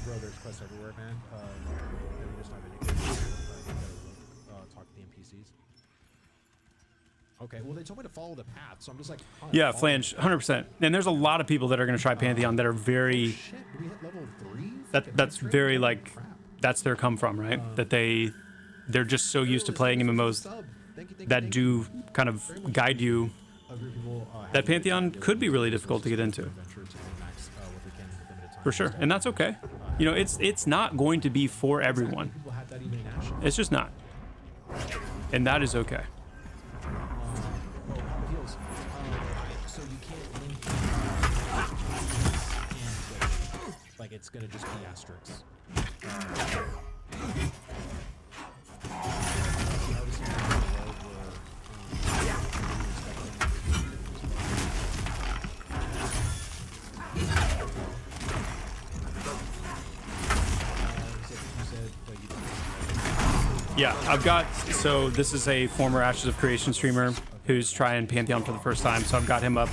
Bro, there's quests everywhere, man. Maybe just not talk to the NPCs. Okay, well, they told me to follow the path, so I'm just like, Yeah, flange, 100%. And there's a lot of people that are going to try Pantheon that are very, shit, did we hit level 3? that's very like, that's their come from, right? That they're just so used to playing MMOs that do kind of guide you, that Pantheon could be really difficult to get into. For sure, and that's okay. You know, it's not going to be for everyone. It's just not. And that is okay. So you can't link like it's gonna just be asterisks. Yeah, I've got, so this is a former Ashes of Creation streamer who's trying Pantheon for the first time, so I've got him up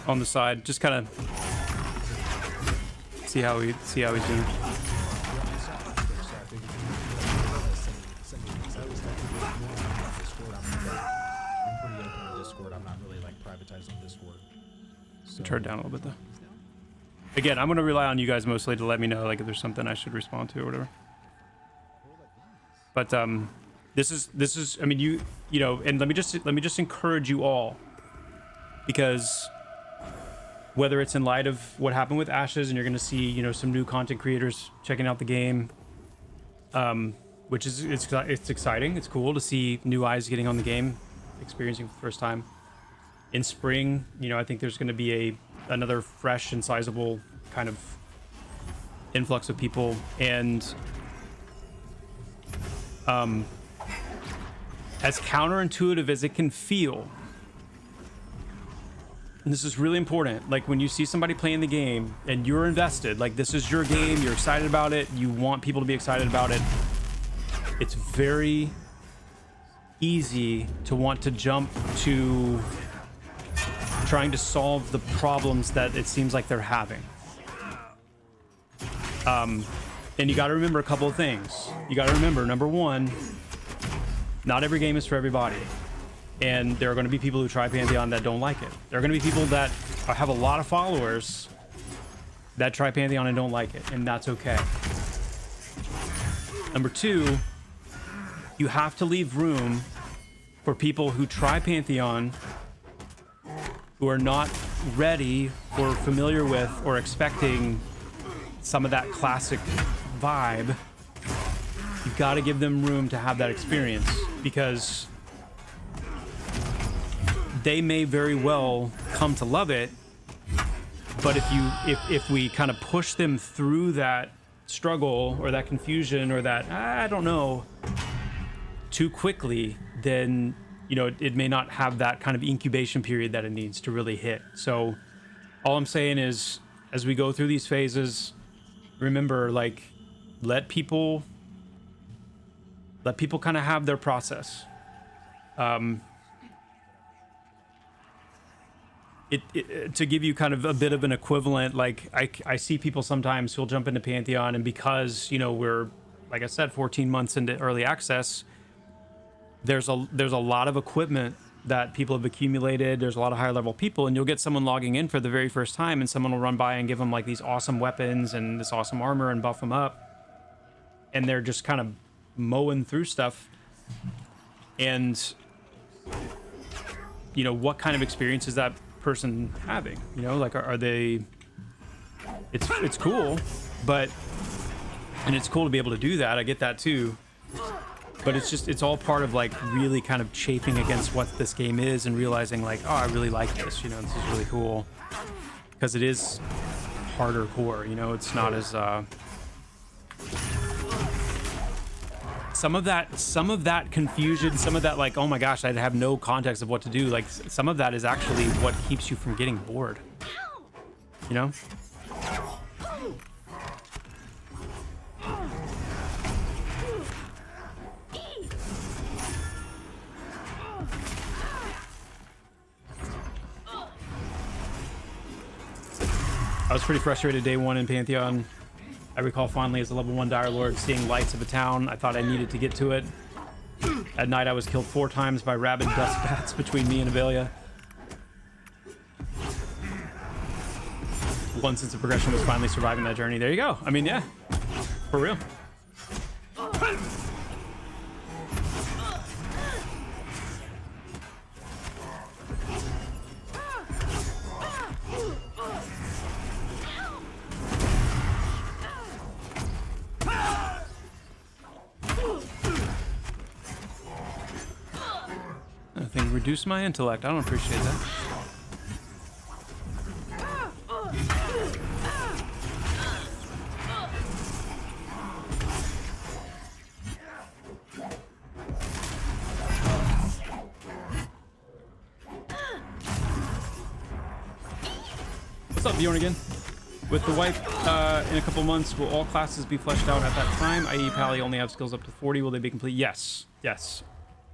on the side, just kind of see how he's doing. Turn it down a little bit though. Again, I'm gonna rely on you guys mostly to let me know like if there's something I should respond to or whatever. But this is I mean you know, and let me just encourage you all, because whether it's in light of what happened with Ashes and you're gonna see, you know, some new content creators checking out the game, which is it's exciting, it's cool to see new eyes getting on the game, experiencing for the first time. In spring, you know, I think there's going to be another fresh and sizable kind of influx of people, and as counterintuitive as it can feel, and this is really important, like when you see somebody playing the game and you're invested, like this is your game, you're excited about it, you want people to be excited about it, it's very easy to want to jump to trying to solve the problems that it seems like they're having. And you got to remember a couple of things. You got to remember, number one, not every game is for everybody. And there are going to be people who try Pantheon that don't like it. There are going to be people that have a lot of followers that try Pantheon and don't like it, and that's okay. Number two, you have to leave room for people who try Pantheon who are not ready or familiar with or expecting some of that classic vibe. You've got to give them room to have that experience, because they may very well come to love it, but if we kind of push them through that struggle or that confusion or that I don't know too quickly, then you know it may not have that kind of incubation period that it needs to really hit. So all I'm saying is, as we go through these phases, remember, like, let people kind of have their process. To give you kind of a bit of an equivalent, like I see people sometimes who'll jump into Pantheon, and because, you know, we're, like I said, 14 months into early access, there's a lot of equipment that people have accumulated. There's a lot of higher level people, and you'll get someone logging in for the very first time, and someone will run by and give them like these awesome weapons and this awesome armor and buff them up, and they're just kind of mowing through stuff. And you know, what kind of experience is that person having? You know, like, are they, it's cool, but, and it's cool to be able to do that, I get that too, but it's all part of like really kind of chafing against what this game is and realizing like, oh, I really like this, you know, this is really cool, because it is harder core, you know, it's not as some of that confusion, some of that like, oh my gosh, I have no context of what to do, like some of that is actually what keeps you from getting bored, you know? I was pretty frustrated day one in Pantheon. I recall fondly as a level 1 Dire Lord seeing lights of a town. I thought I needed to get to it. At night I was killed 4 times by rabid dust bats between me and Avelia. One sense of progression was finally surviving that journey. There you go. I mean, yeah, for real. Nothing reduce my intellect. I don't appreciate that. What's up, Bjorn again? With the wipe in a couple months, will all classes be fleshed out at that time? I.e. Pally only have skills up to 40. Will they be complete? Yes. Yes.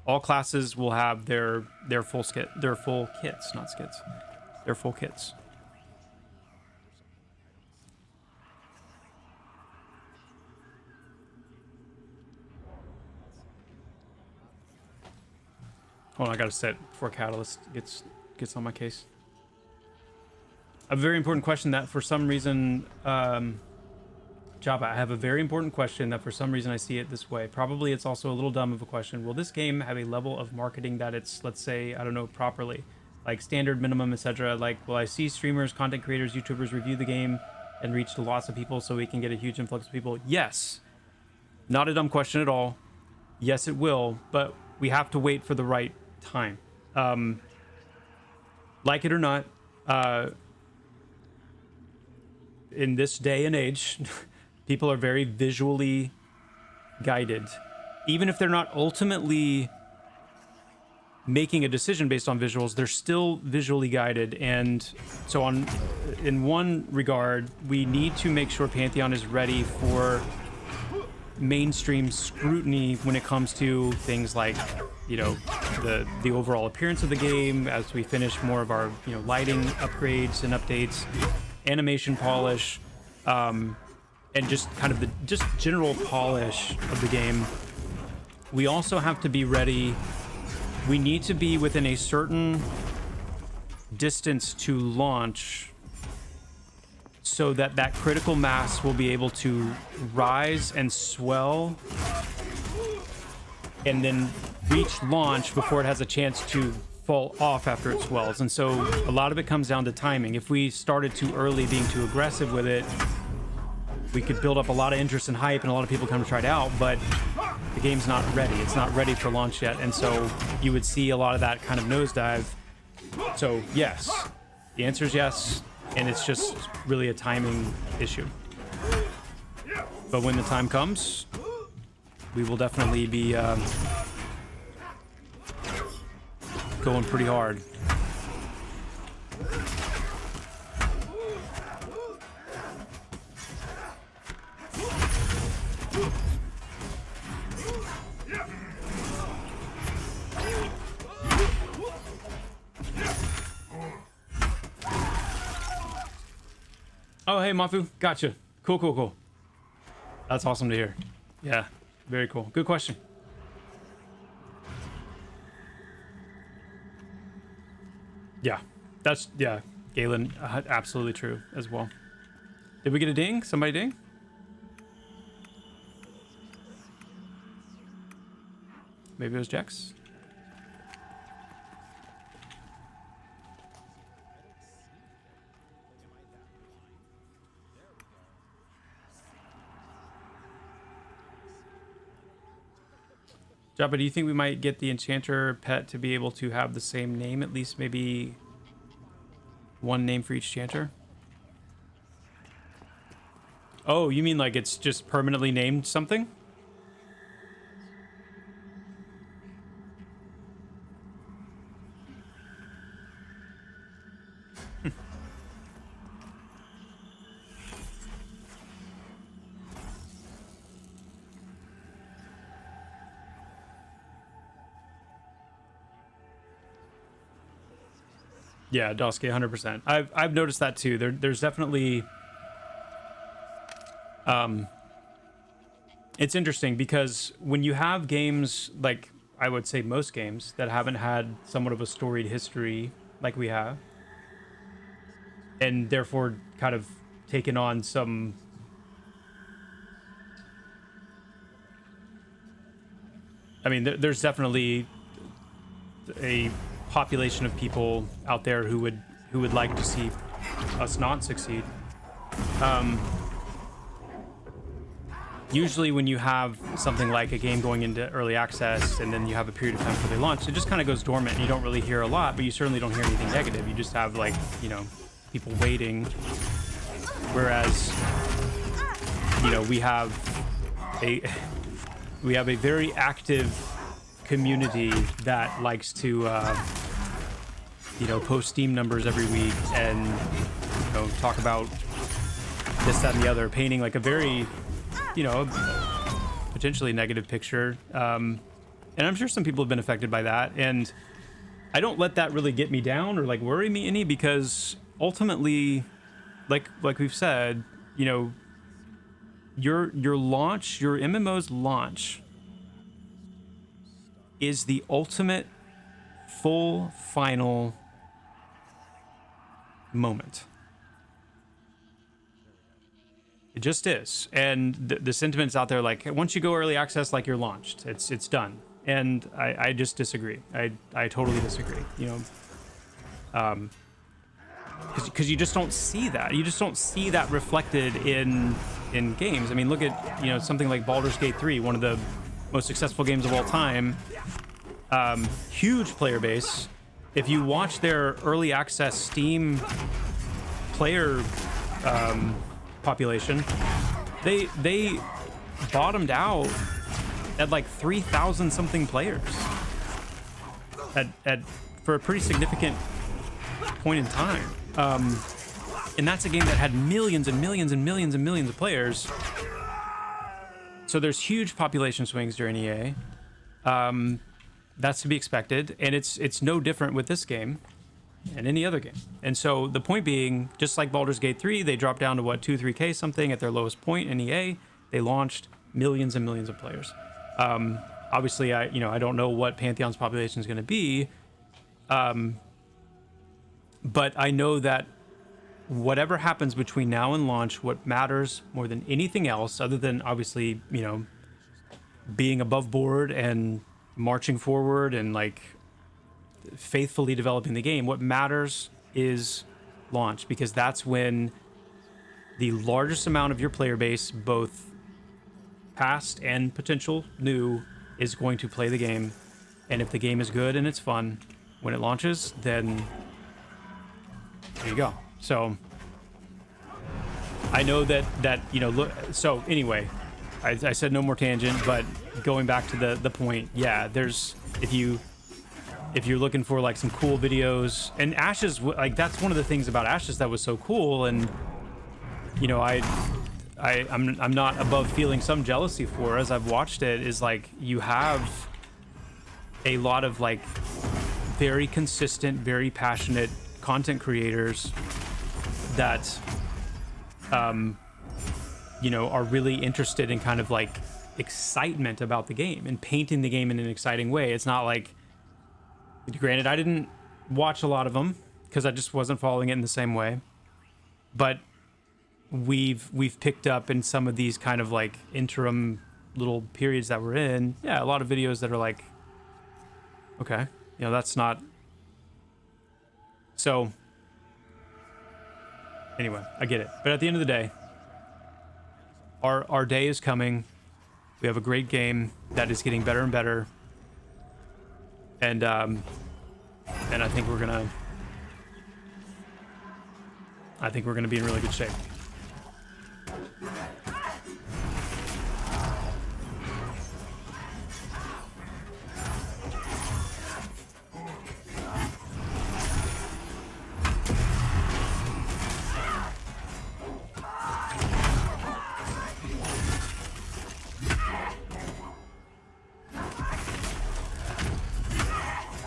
All classes will have their full kits, not skits. Their full kits. Hold on, I gotta set before Catalyst gets on my case. A very important question that for some reason, Joppa, I have a very important question that for some reason I see it this way. Probably it's also a little dumb of a question. Will this game have a level of marketing that it's, let's say, I don't know, properly? Like standard, minimum, etc. Like, will I see streamers, content creators, YouTubers review the game and reach to lots of people so we can get a huge influx of people? Yes. Not a dumb question at all. Yes, it will, but we have to wait for the right time. Like it or not, in this day and age, people are very visually guided. Even if they're not ultimately making a decision based on visuals, they're still visually guided. And so in one regard, we need to make sure Pantheon is ready for mainstream scrutiny when it comes to things like, you know, the overall appearance of the game as we finish more of our, you know, lighting upgrades and updates, animation polish, and just kind of the just general polish of the game. We also have to be ready. We need to be within a certain distance to launch so that that critical mass will be able to rise and swell and then reach launch before it has a chance to fall off after it swells. And so a lot of it comes down to timing. If we started too early, being too aggressive with it, we could build up a lot of interest and hype and a lot of people come to try it out, but the game's not ready. It's not ready for launch yet. And so you would see a lot of that kind of nosedive. So yes, the answer is yes. And it's just really a timing issue. But when the time comes, we will definitely be going pretty hard. Oh, hey, Mafu. Gotcha. Cool, cool, cool. That's awesome to hear. Yeah, very cool. Good question. Yeah, that's, yeah, Galen, absolutely true as well. Did we get a ding? Somebody ding? Maybe it was Jex? Joppa, do you think we might get the enchanter pet to be able to have the same name, at least maybe one name for each enchanter? Oh, you mean like it's just permanently named something? Yeah, Dosky, 100%. I've noticed that too. There's definitely it's interesting because when you have games like I would say most games that haven't had somewhat of a storied history like we have, and therefore kind of taken on some I mean there's definitely a population of people out there who would like to see us not succeed. Usually when you have something like a game going into early access and then you have a period of time before they launch, it just kind of goes dormant and you don't really hear a lot, but you certainly don't hear anything negative. You just have like, you know, people waiting. Whereas, you know, we have a very active community that likes to you know, post Steam numbers every week and, you know, talk about this, that, and the other, painting like a very, you know, potentially negative picture. And I'm sure some people have been affected by that. And I don't let that really get me down or like worry me any, because ultimately, like we've said, you know, your launch, your MMO's launch is the ultimate full final moment. It just is. And the sentiments out there, like once you go early access, like you're launched, it's done. And I just disagree. I totally disagree, you know, because you just don't see that. You just don't see that reflected in games. I mean, look at, you know, something like Baldur's Gate 3, one of the most successful games of all time. Huge player base. If you watch their early access Steam player population, they bottomed out at like 3,000 something players at for a pretty significant point in time. And that's a game that had millions and millions and millions and millions of players. So there's huge population swings during EA. That's to be expected, and it's no different with this game and any other game. And so the point being, just like Baldur's Gate 3, they dropped down to what, 2-3K something at their lowest point in EA. They launched millions and millions of players. Obviously, I don't know what Pantheon's population is going to be, but I know that whatever happens between now and launch, what matters more than anything else, other than obviously, you know, being above board and marching forward and like faithfully developing the game, what matters is launch, because that's when the largest amount of your player base, both past and potential new, is going to play the game. And if the game is good and it's fun when it launches, then there you go. So I know that you know, look, so anyway, I said no more tangent, but going back to the point, yeah, there's, if you're looking for like some cool videos, and Ashes, like that's one of the things about Ashes that was so cool, and you know, I'm not above feeling some jealousy for, as I've watched it, is like you have a lot of like very consistent, very passionate content creators that you know, are really interested in kind of like excitement about the game and painting the game in an exciting way. It's not like, granted, I didn't watch a lot of them because I just wasn't following it in the same way, but we've picked up in some of these kind of like interim little periods that we're in, yeah, a lot of videos that are like, okay, you know, that's not, so anyway, I get it. But at the end of the day, our day is coming. We have a great game that is getting better and better, and I think we're gonna be in really good shape.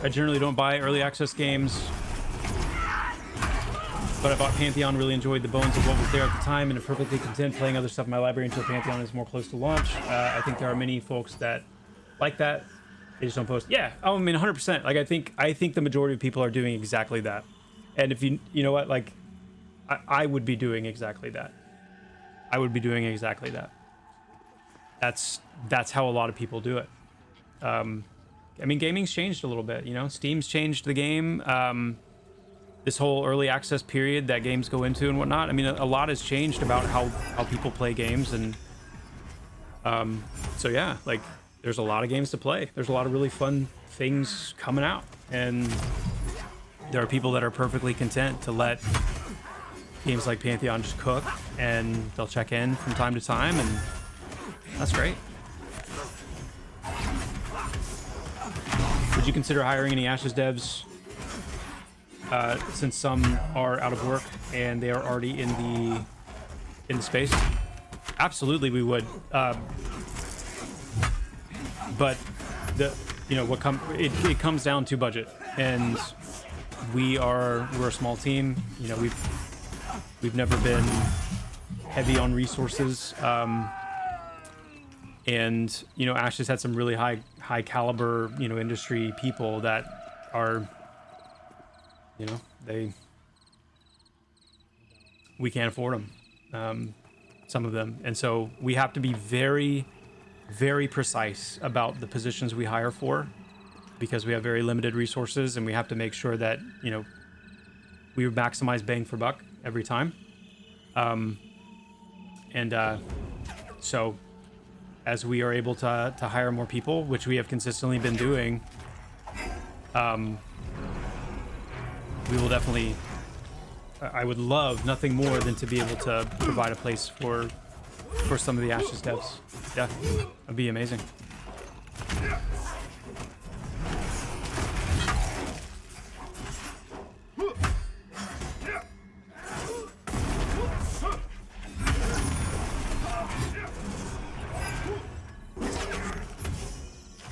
I generally don't buy early access games, but I bought Pantheon, really enjoyed the bones of what was there at the time, and am perfectly content playing other stuff in my library until Pantheon is more close to launch. I think there are many folks that like that. They just don't post. Yeah, oh, I mean, 100%. Like, I think the majority of people are doing exactly that. And if you know what, like, I would be doing exactly that. I would be doing exactly that. That's how a lot of people do it. I mean, gaming's changed a little bit, you know? Steam's changed the game. This whole early access period that games go into and whatnot. I mean, a lot has changed about how people play games. And so, yeah, like, there's a lot of games to play. There's a lot of really fun things coming out. And there are people that are perfectly content to let games like Pantheon just cook. And they'll check in from time to time. And that's great. Would you consider hiring any Ashes devs, since some are out of work and they are already in the space? Absolutely, we would. But it comes down to budget, and we're a small team. You know, we've never been heavy on resources. And, you know, Ash has had some really high caliber, you know, industry people that are, you know, we can't afford them, some of them. And so we have to be very, very precise about the positions we hire for, because we have very limited resources, and we have to make sure that, you know, we maximize bang for buck every time. So as we are able to hire more people, which we have consistently been doing, we will definitely, I would love nothing more than to be able to provide a place for some of the Ashes devs. Yeah, that'd be amazing.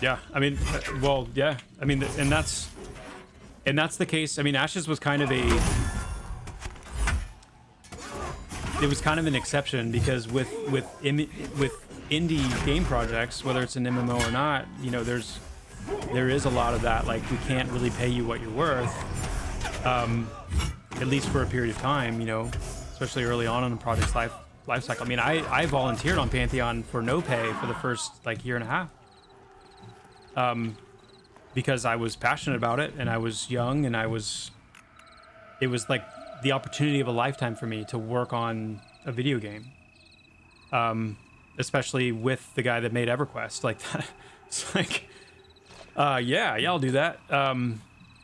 Yeah, I mean, well, yeah, I mean, and that's the case. I mean, Ashes was kind of it was kind of an exception, because with indie game projects, whether it's an MMO or not, you know, there is a lot of that. Like, we can't really pay you what you're worth, at least for a period of time. You know, especially early on in the project's life cycle. I mean, I volunteered on Pantheon for no pay for the first like year and a half. Because I was passionate about it, and I was young, and it was like the opportunity of a lifetime for me to work on a video game. Especially with the guy that made EverQuest, like that. It's like, yeah, I'll do that.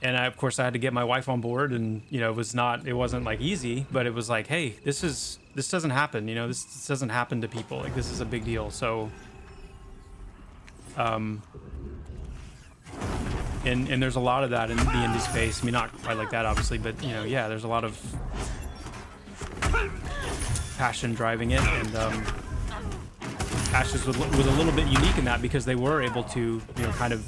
And of course I had to get my wife on board, and you know, it wasn't like easy, but it was like, hey, this doesn't happen, you know, this doesn't happen to people, like this is a big deal. So and there's a lot of that in the indie space. I mean, not quite like that obviously, but you know, yeah, there's a lot of passion driving it. And Ashes was a little bit unique in that, because they were able to, you know, kind of,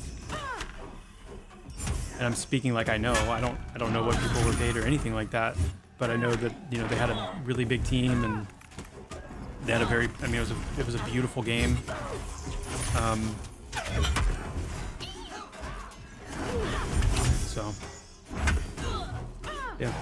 and I'm speaking like I know. I don't know what people were paid or anything like that, but I know that, you know, they had a really big team, and they had a very, I mean, it was a beautiful game. So yeah.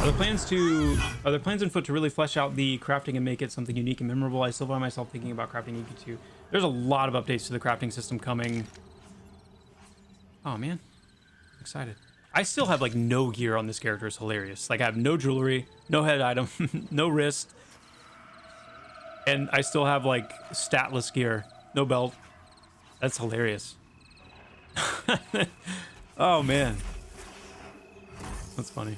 Are there plans in foot to really flesh out the crafting and make it something unique and memorable? I still find myself thinking about crafting EQ2. There's a lot of updates to the crafting system coming. Oh man, I'm excited. I still have like no gear on this character. It's hilarious. Like I have no jewelry, no head item, no wrist, and I still have like statless gear, no belt. That's hilarious. Oh man, that's funny.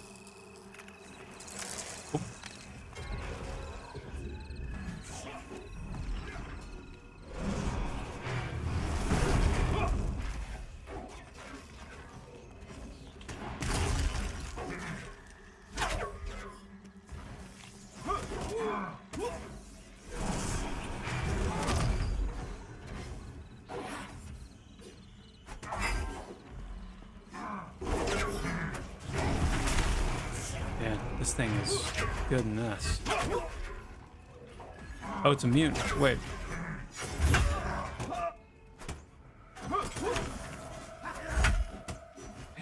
This thing is good in this. Oh, it's immune. Wait.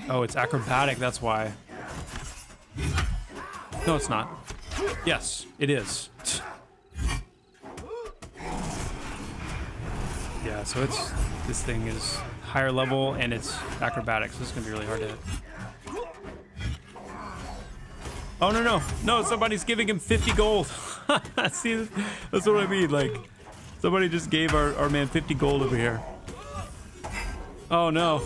Oh, it's acrobatic, that's why. No, it's not. Yes, it is. Yeah, so this thing is higher level and it's acrobatic, so this is gonna be really hard to hit. Oh no, somebody's giving him 50 gold. See, that's what I mean, like, somebody just gave our man 50 gold over here. Oh no.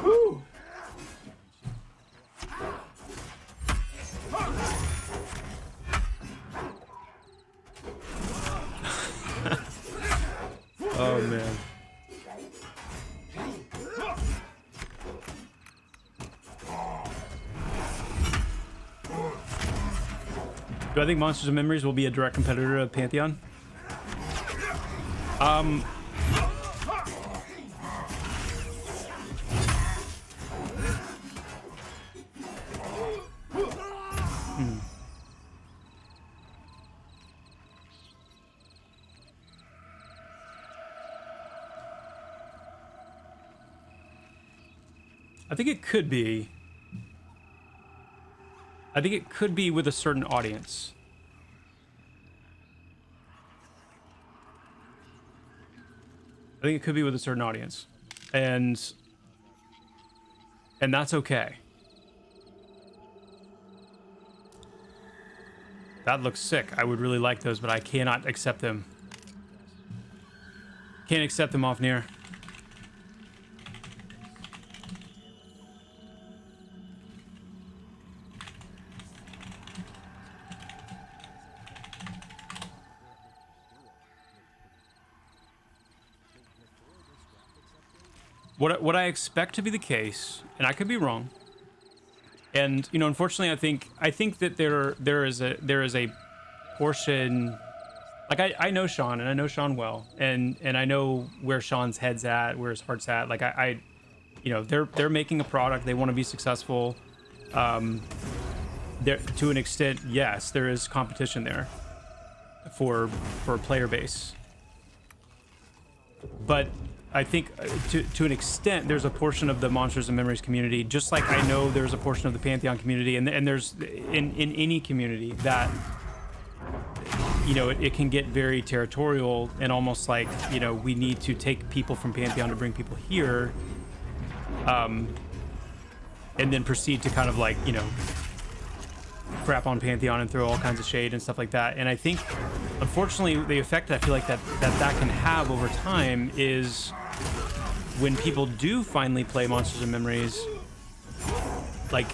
Woo. Oh man. Do I think Monsters and Memories will be a direct competitor of Pantheon? I think it could be. I think it could be with a certain audience. I think it could be with a certain audience. And that's okay. That looks sick. I would really like those, but I cannot accept them. Can't accept them off near. What I expect to be the case, and I could be wrong, and you know, unfortunately, I think that there is a portion, like I know Sean, and I know Sean well, and I know where Sean's head's at, where his heart's at. Like I you know, they're making a product, they want to be successful. There, to an extent, yes, there is competition there for a player base, but I think to an extent there's a portion of the Monsters and Memories community, just like I know there's a portion of the Pantheon community, and there's in any community that, you know, it can get very territorial and almost like, you know, we need to take people from Pantheon to bring people here. and then proceed to kind of like, you know, crap on Pantheon and throw all kinds of shade and stuff like that. And I think, unfortunately, the effect I feel like that can have over time is when people do finally play Monsters and Memories, like,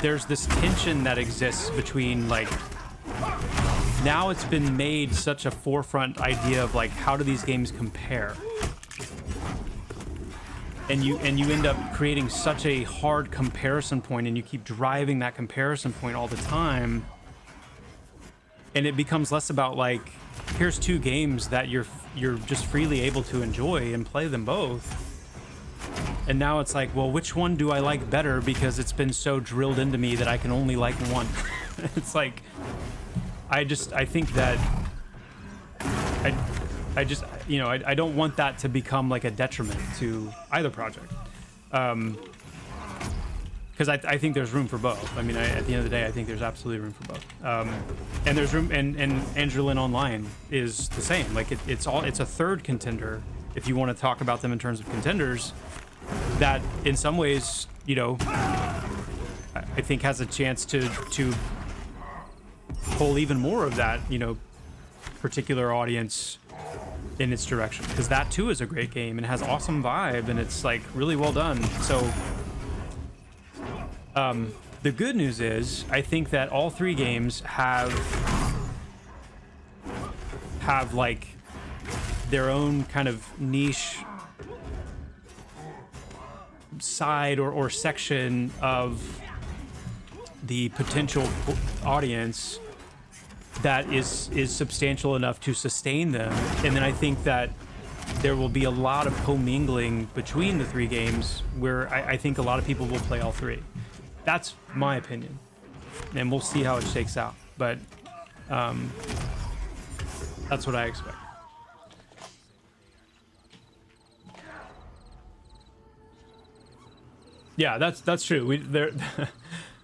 there's this tension that exists between, like, now it's been made such a forefront idea of like, how do these games compare? And you end up creating such a hard comparison point, and you keep driving that comparison point all the time, and it becomes less about like, here's two games that you're just freely able to enjoy and play them both. And now it's like, well, which one do I like better because it's been so drilled into me that I can only like one. It's like, I think that I just, you know, I don't want that to become like a detriment to either project. Because I think there's room for both. I mean, at the end of the day, I think there's absolutely room for both. And there's room, and Andrew Lynn Online is the same. Like, it's a third contender, if you want to talk about them in terms of contenders, that in some ways, you know, I think has a chance to pull even more of that, you know, particular audience in its direction, because that too is a great game and has awesome vibe, and it's like really well done. So the good news is I think that all three games have like their own kind of niche side or section of the potential audience that is substantial enough to sustain them. And then I think that there will be a lot of commingling between the three games where I think a lot of people will play all three. That's my opinion, and we'll see how it shakes out, but that's what I expect. Yeah, that's true.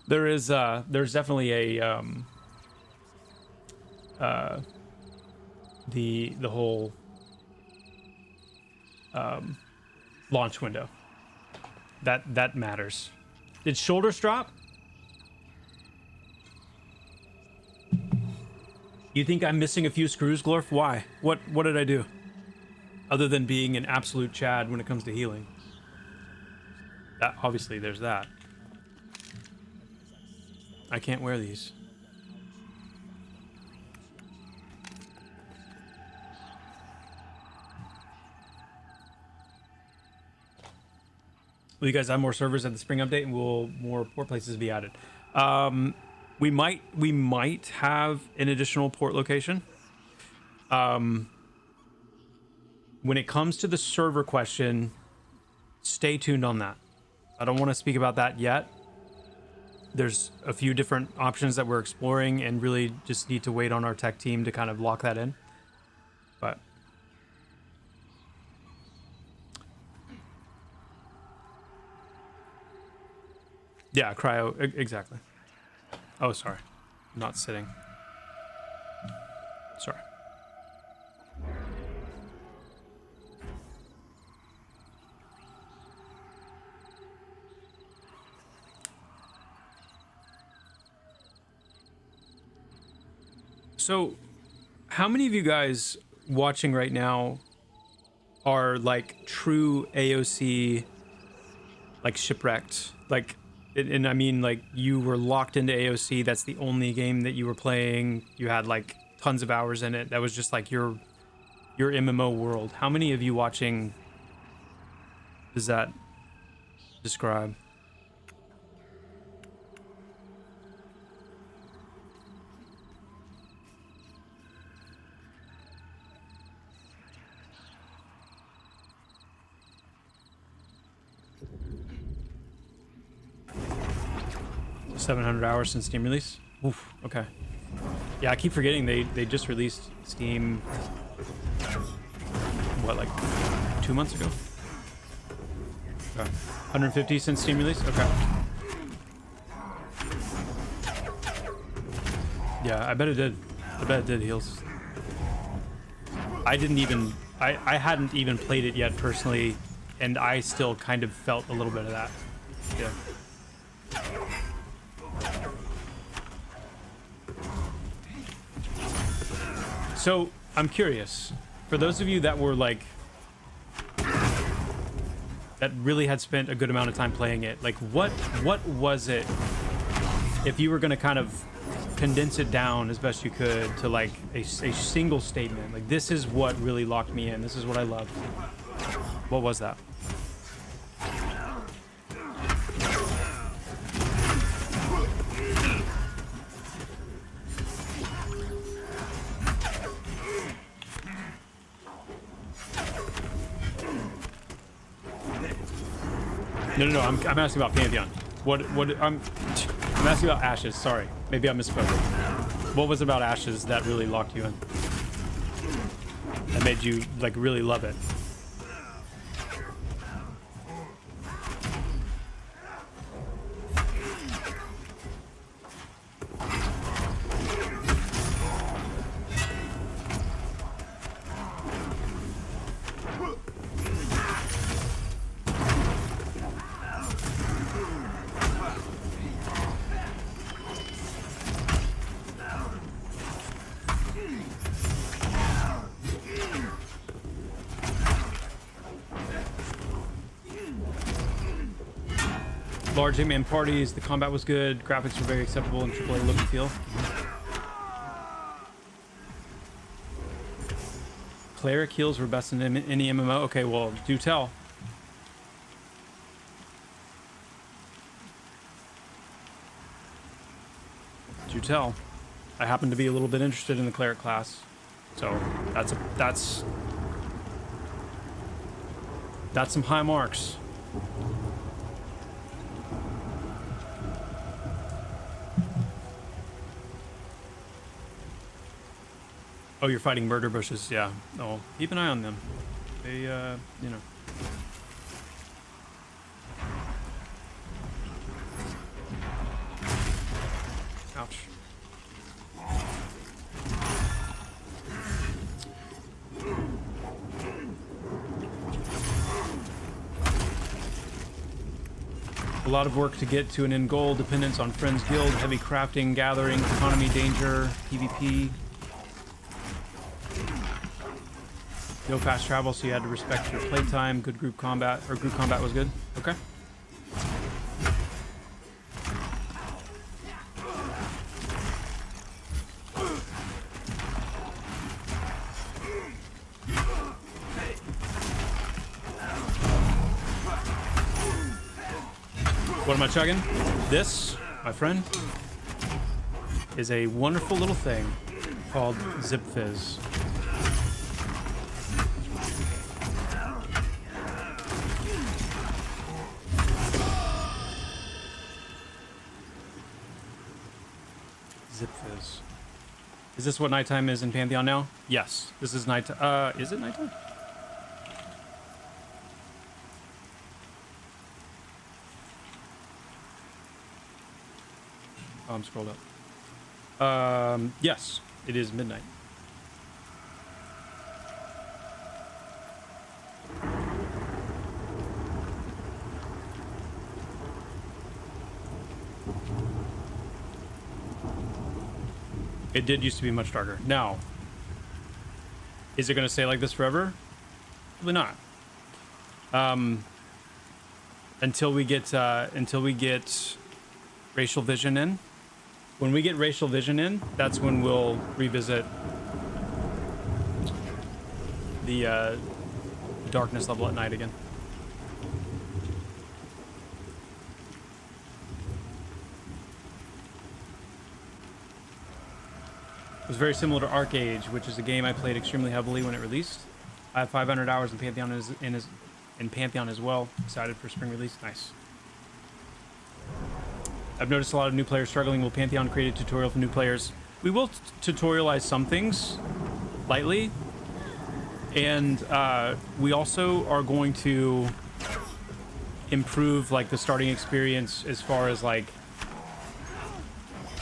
There's definitely a the whole launch window that matters. Did shoulders drop? You think I'm missing a few screws, Glorf? Why? What did I do? Other than being an absolute Chad when it comes to healing. That, obviously, there's that. I can't wear these. Well, you guys have more servers at the spring update, and more port places be added. We might have an additional port location. When it comes to the server question, stay tuned on that. I don't want to speak about that yet. There's a few different options that we're exploring, and really just need to wait on our tech team to kind of lock that in. But yeah, cryo, exactly. Oh, sorry. I'm not sitting. Sorry. So, how many of you guys watching right now are like true AOC, like shipwrecked? Like, and I mean, like, you were locked into AOC. That's the only game that you were playing. You had like tons of hours in it. That was just like your MMO world. How many of you watching does that describe? $700 hours since Steam release. Oof, okay. Yeah, I keep forgetting they just released Steam, what, like 2 months ago? Okay. 150 since Steam release? Okay. Yeah, I bet it did. I bet it did, Heels. I hadn't even played it yet personally and I still kind of felt a little bit of that. Yeah. So I'm curious, for those of you that were like, that really had spent a good amount of time playing it, like what was it, if you were going to kind of condense it down as best you could to like a single statement, like this is what really locked me in, this is what I loved, what was that? No, I'm asking about Pantheon. What I'm asking about Ashes. Sorry, maybe I misspoke. What was it about Ashes that really locked you in? That made you like really love it? Large hitman parties, the combat was good, graphics were very acceptable and AAA look and feel. Cleric heals were best in any MMO. Okay, well, do tell. Do tell. I happen to be a little bit interested in the cleric class, so that's some high marks. Oh, you're fighting murder bushes, yeah. Oh, keep an eye on them. They, you know. Ouch. A lot of work to get to an end goal, dependence on friends guild, heavy crafting, gathering, economy, danger, PvP. No fast travel, so you had to respect your playtime. Good group combat, or group combat was good. Okay. What am I chugging? This, my friend, is a wonderful little thing called Zip Fizz. Zip Fizz. Is this what nighttime is in Pantheon now? Yes, this is nighttime. Is it nighttime? Oh, I'm scrolled up. Yes, it is midnight. It did used to be much darker. Now, is it going to stay like this forever? Probably not. Until we get racial vision in. When we get racial vision in, that's when we'll revisit the darkness level at night again. It was very similar to Arcade, which is a game I played extremely heavily when it released. I have 500 hours in Pantheon in Pantheon as well. Excited for spring release. Nice. I've noticed a lot of new players struggling. Will Pantheon create a tutorial for new players? We will tutorialize some things lightly, and we also are going to improve like the starting experience as far as like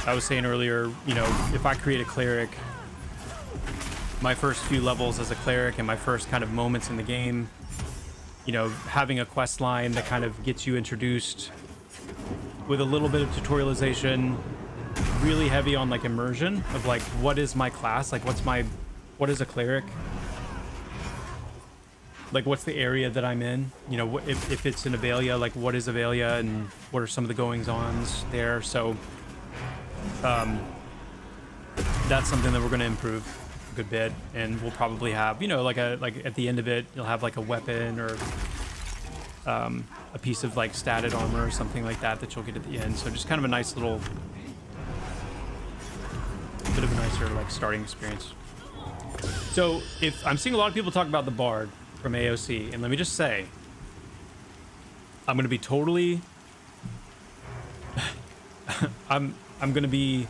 I was saying earlier, you know, if I create a cleric, my first few levels as a cleric and my first kind of moments in the game you know, having a quest line that kind of gets you introduced with a little bit of tutorialization, really heavy on like immersion of like, what is my class? Like, what is a cleric? Like, what's the area that I'm in? You know, if it's in Avelia, like, what is Avelia and what are some of the goings-ons there? So, that's something that we're going to improve a good bit, and we'll probably have, you know, like at the end of it, you'll have like a weapon or a piece of like statted armor or something like that you'll get at the end. So just kind of a nice little bit of a nicer like starting experience. So if I'm seeing a lot of people talk about the Bard from AOC, and let me just say, I'm gonna be totally I'm gonna be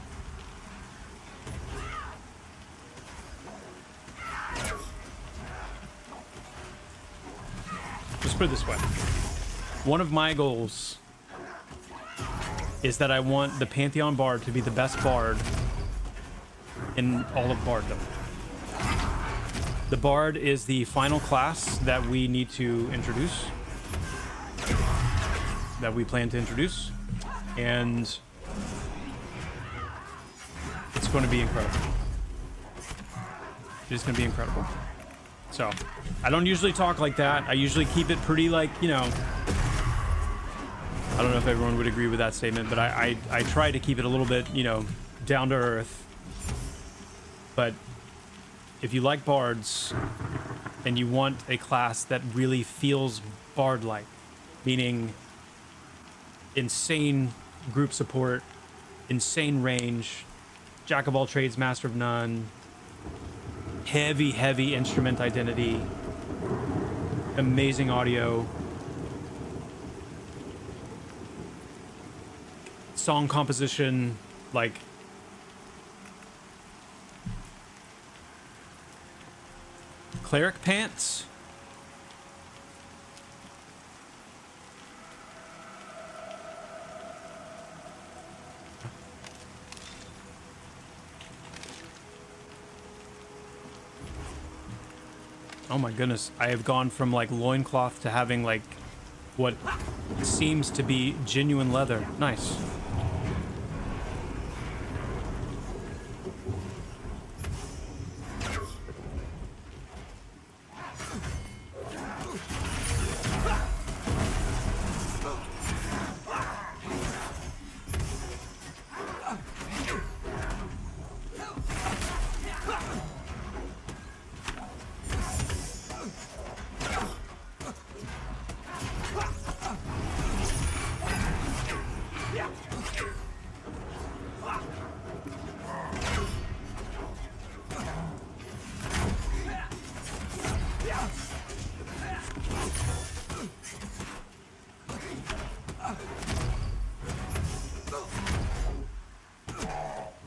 just put it this way. One of my goals is that I want the Pantheon Bard to be the best Bard in all of Barddom. The Bard is the final class that we need to introduce, that we plan to introduce, and it's going to be incredible. It is going to be incredible. So, I don't usually talk like that. I usually keep it pretty, like, you know, I don't know if everyone would agree with that statement, but I try to keep it a little bit, you know, down to earth. But if you like bards and you want a class that really feels bard-like, meaning insane group support, insane range, jack of all trades, master of none, heavy instrument identity, amazing audio, song composition, like cleric pants. Oh my goodness, I have gone from like loincloth to having like what seems to be genuine leather. Nice.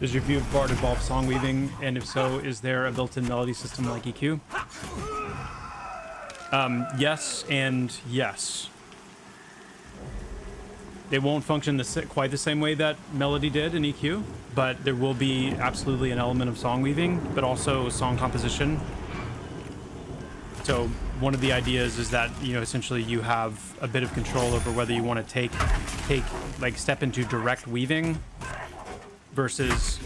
Does your view of Bard involve song weaving? And if so, is there a built-in melody system like EQ? Yes and yes. They won't function quite the same way that melody did in EQ, but there will be absolutely an element of song weaving, but also song composition. So one of the ideas is that, you know, essentially you have a bit of control over whether you want to step into direct weaving versus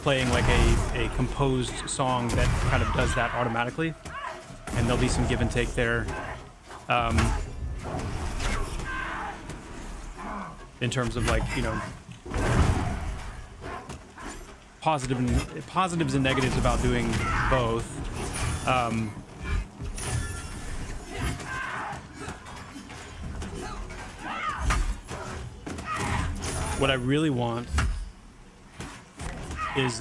playing like a composed song that kind of does that automatically. And there'll be some give and take there. In terms of like, you know, positives and negatives about doing both. What I really want is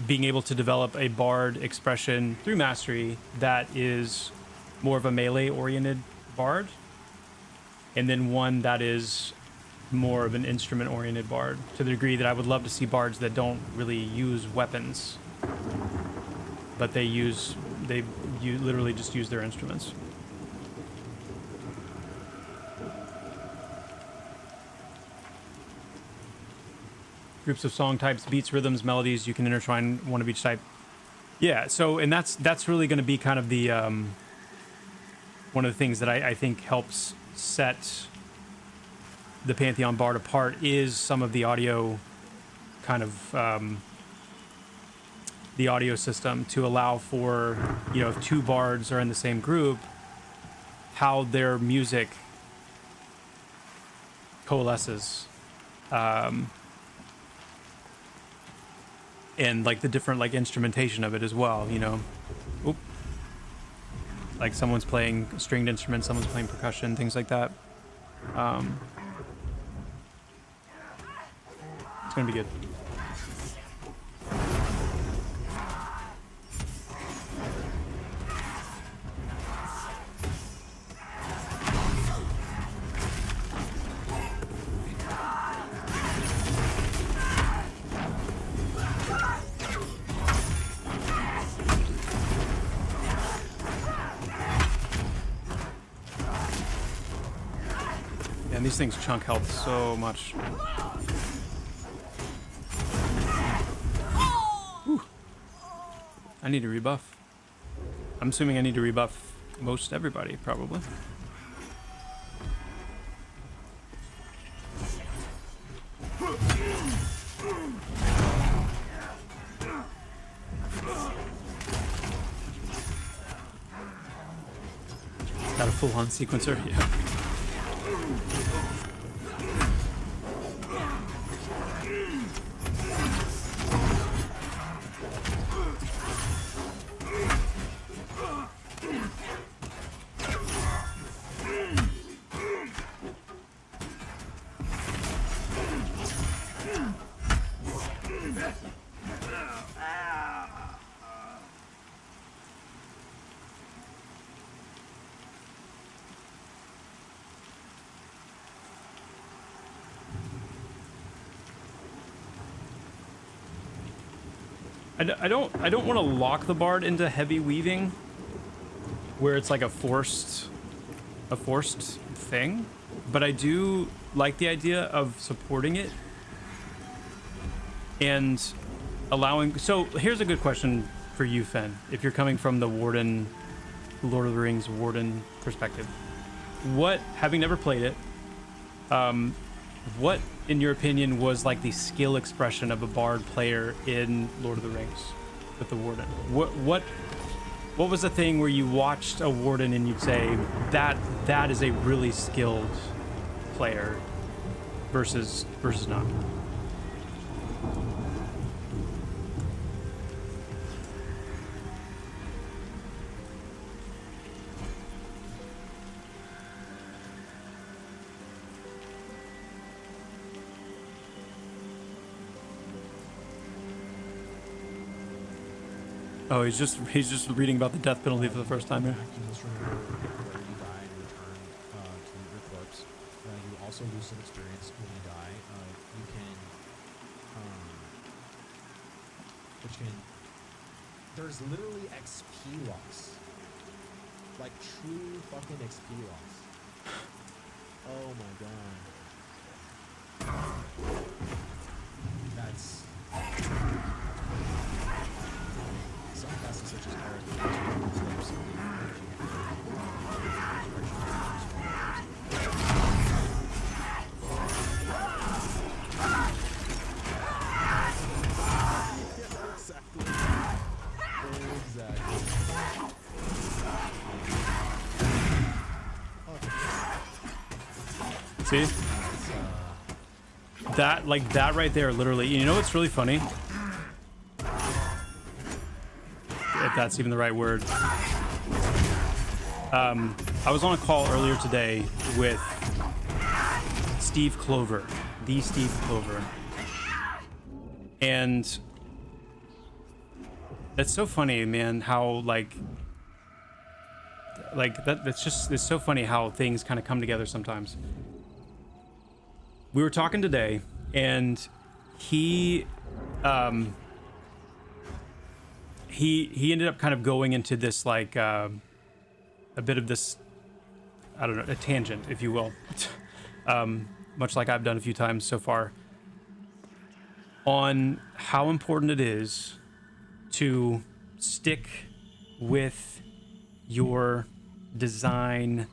being able to develop a bard expression through mastery that is more of a melee oriented bard, and then one that is more of an instrument oriented bard, to the degree that I would love to see bards that don't really use weapons, but you literally just use their instruments. groups of song types, beats, rhythms, melodies. You can intertwine one of each type. Yeah, so, and that's really going to be kind of the, one of the things that I think helps set the Pantheon Bard apart is some of the audio kind of, the audio system to allow for, you know, if two bards are in the same group, how their music coalesces. And like the different like instrumentation of it as well, you know. Oop. Like someone's playing stringed instruments, someone's playing percussion, things like that. It's gonna be good. And these things chunk health so much. Whew. I need to rebuff. I'm assuming I need to rebuff most everybody, probably. Got a full-on sequencer? Yeah. I don't want to lock the bard into heavy weaving, where it's like a forced thing, but I do like the idea of supporting it and allowing. So here's a good question for you, Fen. If you're coming from the Warden, Lord of the Rings Warden perspective, what, having never played it, what, in your opinion, was like the skill expression of a bard player in Lord of the Rings with the Warden? What was the thing where you watched a Warden and you'd say that is a really skilled player versus not? Oh, he's just reading about the death penalty for the first time here. You must remember where you die and return to your corpse. You also lose some experience when you die. You can, there's literally XP loss. Like true fucking XP loss. Oh my god. That's... Some classes such as See? That, like that right there, literally. You know what's really funny? If that's even the right word. I was on a call earlier today with Steve Clover, the Steve Clover. And it's so funny, man, how like it's so funny how things kind of come together sometimes. We were talking today, and he ended up kind of going into this like a bit of this, I don't know, a tangent, if you will, much like I've done a few times so far. on how important it is to stick with your design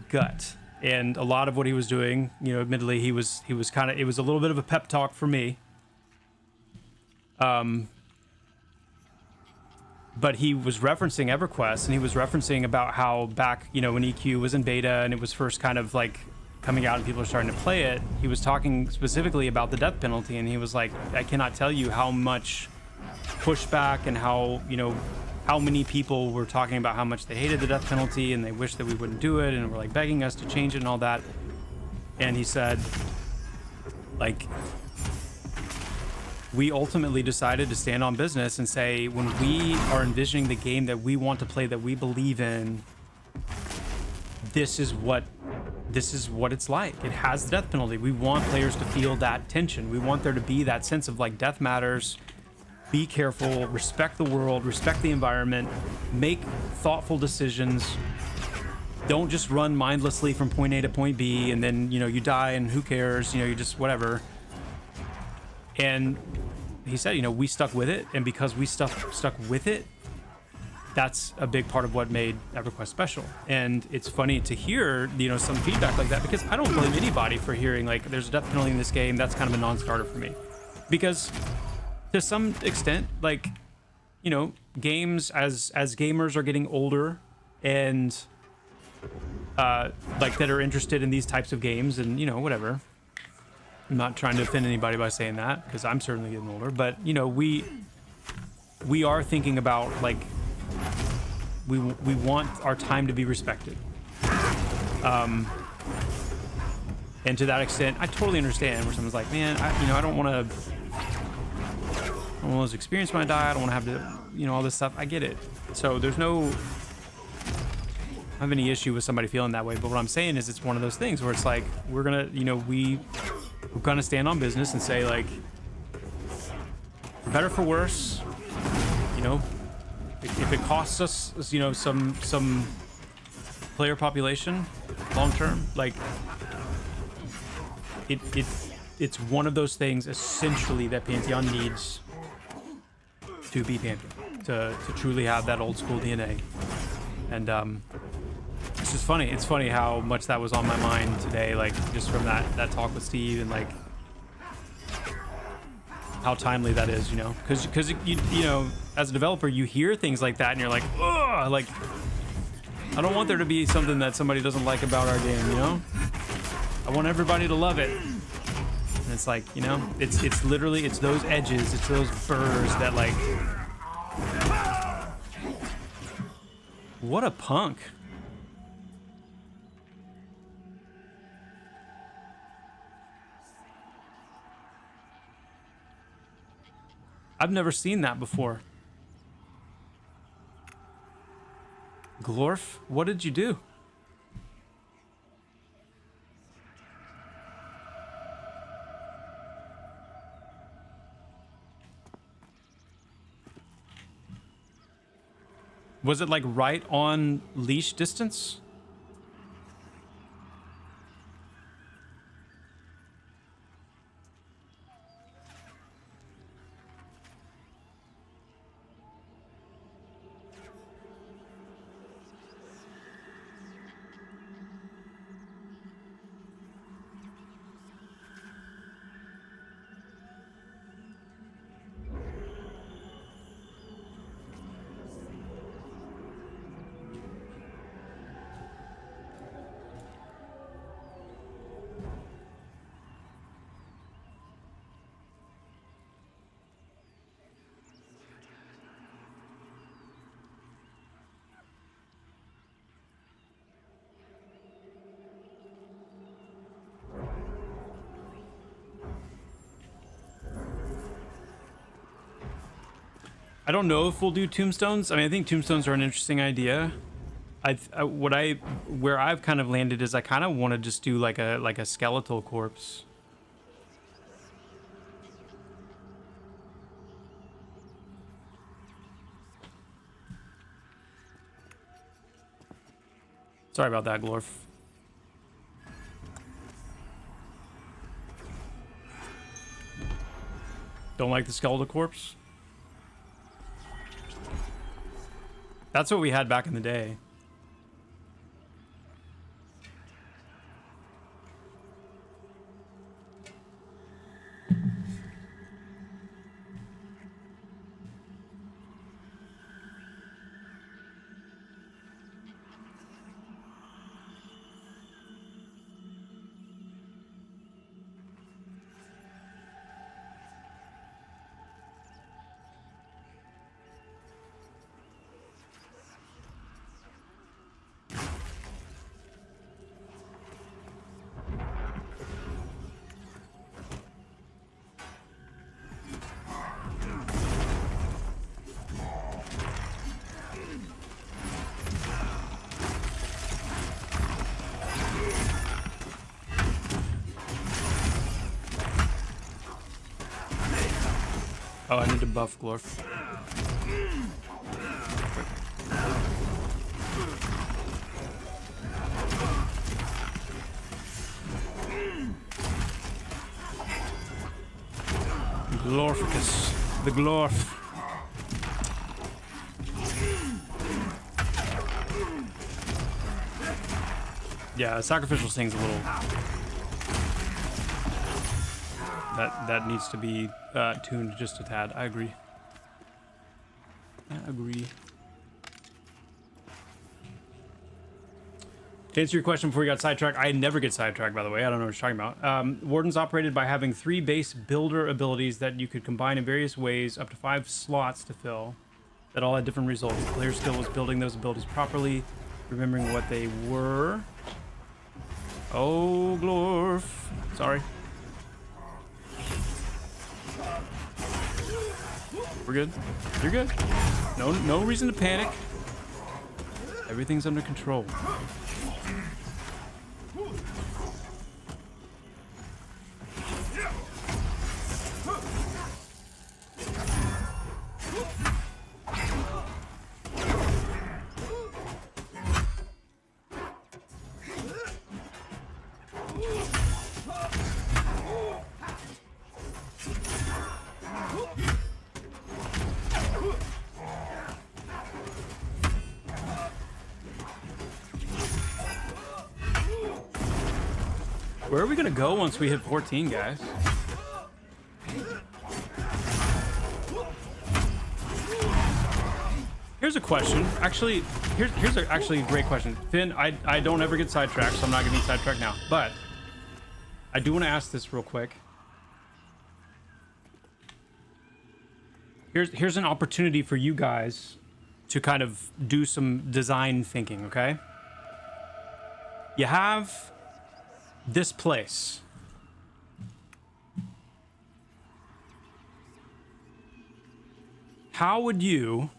gut. And a lot of what he was doing, you know, admittedly, he was kind of, it was a little bit of a pep talk for me. But he was referencing EverQuest, and he was referencing about how back, you know, when EQ was in beta and it was first kind of like coming out and people were starting to play it, he was talking specifically about the death penalty, and he was like, I cannot tell you how much pushback and how, you know, how many people were talking about how much they hated the death penalty and they wished that we wouldn't do it and were like begging us to change it and all that. And he said, like, we ultimately decided to stand on business and say, when we are envisioning the game that we want to play, that we believe in, this is what it's like. It has the death penalty. We want players to feel that tension. We want there to be that sense of like, death matters. Be careful, respect the world, respect the environment, make thoughtful decisions. Don't just run mindlessly from point A to point B and then, you know, you die and who cares, you know, you just whatever. And he said, you know, we stuck with it, and because we stuck with it, that's a big part of what made EverQuest special. And it's funny to hear, you know, some feedback like that, because I don't blame anybody for hearing like there's a death penalty in this game. That's kind of a non-starter for me, because to some extent, like, you know, games as gamers are getting older and like that are interested in these types of games, and you know, whatever. I'm not trying to offend anybody by saying that, because I'm certainly getting older, but you know, we are thinking about like we want our time to be respected. And to that extent, I totally understand where someone's like, man, I don't want to lose experience when I die. I don't want to have to, you know, all this stuff. I get it. So there's no, I don't have any issue with somebody feeling that way. But what I'm saying is, it's one of those things where it's like, we're gonna, you know, we're gonna stand on business and say, like, for better for worse, you know, if it costs us, you know, some player population long term, like it's one of those things essentially that Pantheon needs to be Pantheon, to truly have that old school DNA. And it's just funny. It's funny how much that was on my mind today, like just from that talk with Steve, and like how timely that is, you know, because you know, as a developer, you hear things like that and you're like, ugh, like I don't want there to be something that somebody doesn't like about our game, you know. I want everybody to love it. And it's like, you know, it's literally, it's those edges, it's those burrs that like, what a punk. I've never seen that before. Glorf, what did you do? Was it like right on leash distance? I don't know if we'll do tombstones. I mean, I think tombstones are an interesting idea. Where I've kind of landed is I kind of want to just do like a skeletal corpse. Sorry about that, Glorf. Don't like the skeletal corpse? That's what we had back in the day. Oh, I need to buff Glorf. Glorficus. The Glorf. Yeah, sacrificial thing's a little... That needs to be tuned just a tad. I agree. I agree. To answer your question before you got sidetracked, I never get sidetracked, by the way. I don't know what you're talking about. Warden's operated by having 3 base builder abilities that you could combine in various ways, up to 5 slots to fill, that all had different results. The player's skill was building those abilities properly, remembering what they were. Oh, Glorf. Sorry. We're good. You're good. No reason to panic. Everything's under control. Where are we gonna go once we hit 14, guys? Here's a question. Actually, here's actually a great question. Finn, I don't ever get sidetracked, so I'm not getting sidetracked now. But I do want to ask this real quick. Here's an opportunity for you guys to kind of do some design thinking, okay? You have this place. How would you,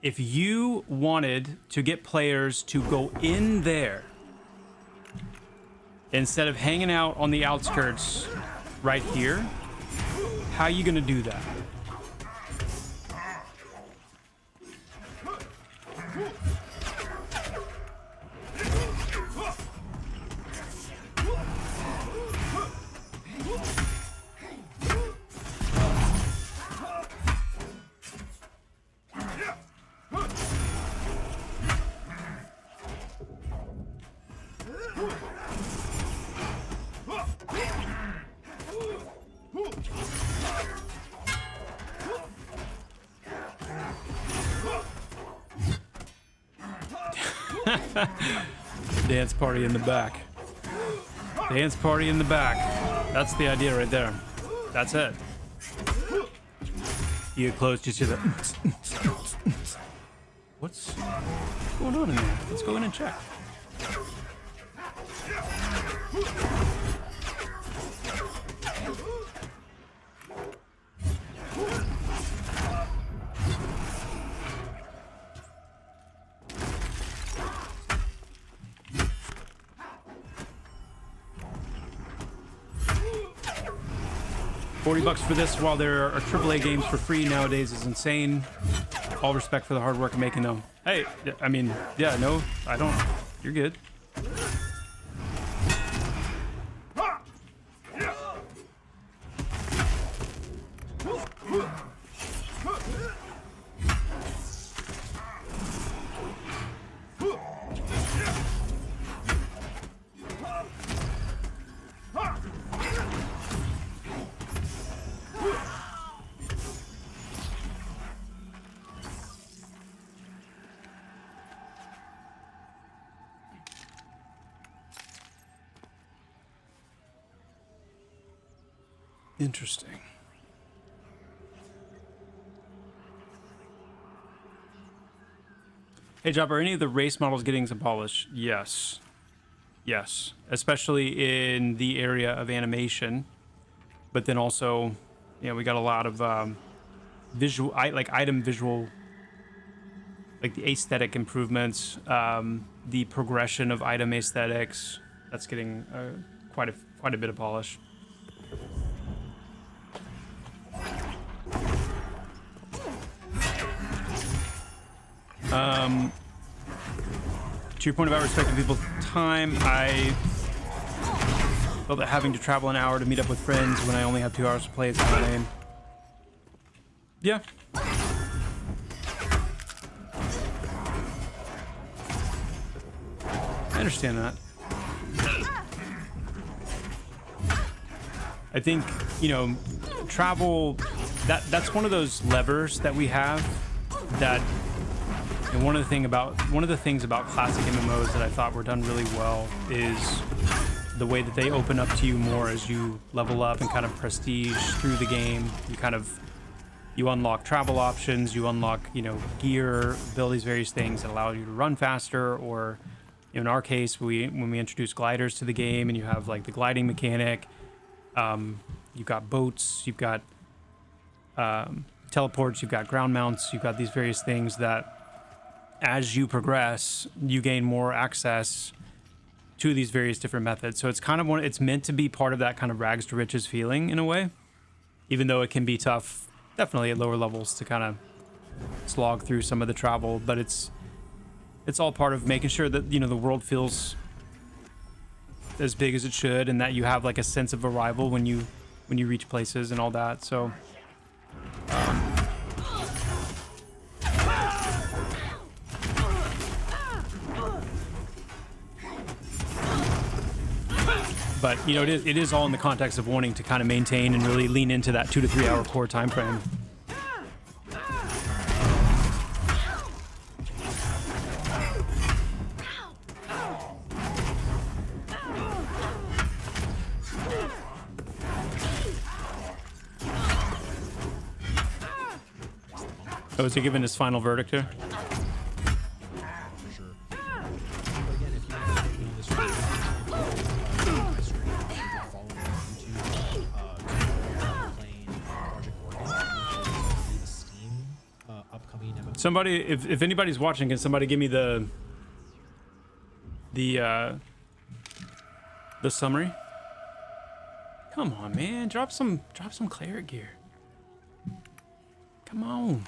if you wanted to get players to go in there instead of hanging out on the outskirts right here, how are you gonna do that? Dance party in the back. Dance party in the back. That's the idea right there. That's it. You get close, just hear the... What's going on in there? Let's go in and check. $40 for this while there are AAA games for free nowadays is insane. All respect for the hard work of making them. Hey, I mean, yeah, no, I don't. You're good. Interesting. Hey, Joppa, are any of the race models getting some polish? Yes. Yes. Especially in the area of animation. But then also, you know, we got a lot of visual, like item visual, like the aesthetic improvements, the progression of item aesthetics. That's getting quite a bit of polish. To your point about respecting people's time, I felt that having to travel an hour to meet up with friends when I only have 2 hours to play is kind of lame. Yeah. I understand that. I think, you know, travel, that's one of those levers that we have that, and one of the things about classic MMOs that I thought were done really well is the way that they open up to you more as you level up and kind of prestige through the game. You unlock travel options, you unlock, you know, gear, abilities, various things that allow you to run faster, or in our case, when we introduce gliders to the game and you have like the gliding mechanic, you've got boats, you've got teleports, you've got ground mounts, you've got these various things that as you progress, you gain more access to these various different methods. So it's kind of it's meant to be part of that kind of rags to riches feeling in a way, even though it can be tough, definitely at lower levels, to kind of slog through some of the travel, but it's all part of making sure that, you know, the world feels as big as it should, and that you have like a sense of arrival when you reach places and all that. So but you know, it is all in the context of wanting to kind of maintain and really lean into that 2 to 3 hour core time frame. Oh, is he giving his final verdict here? For sure. But again, if you want to do this right now, my stream, you can follow me on YouTube, playing Project Orchid, the Steam upcoming MMO. Somebody, if anybody's watching, can somebody give me the summary? Come on, man, drop some cleric gear. Come on.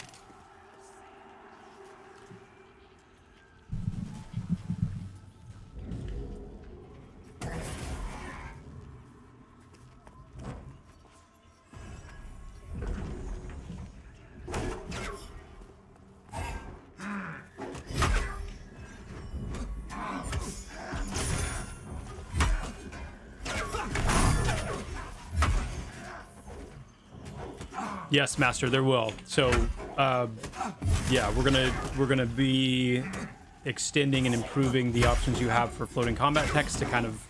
Yes, Master, there will. So, yeah, we're gonna be extending and improving the options you have for floating combat text to kind of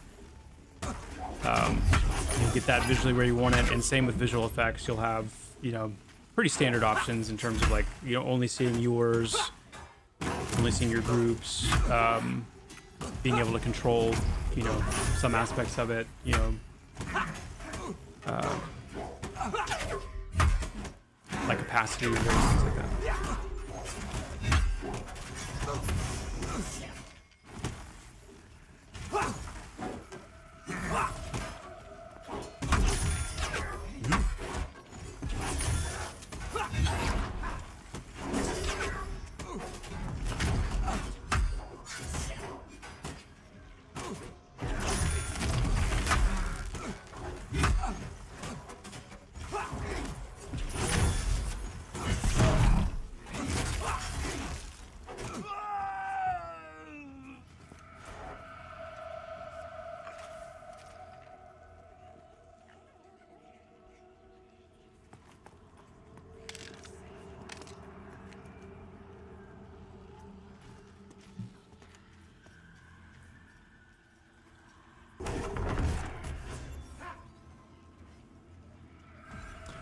you know, get that visually where you want it. And same with visual effects, you'll have, you know, pretty standard options in terms of like, you know, only seeing yours, only seeing your groups, being able to control, you know, some aspects of it, you know. Like capacity and various things like that.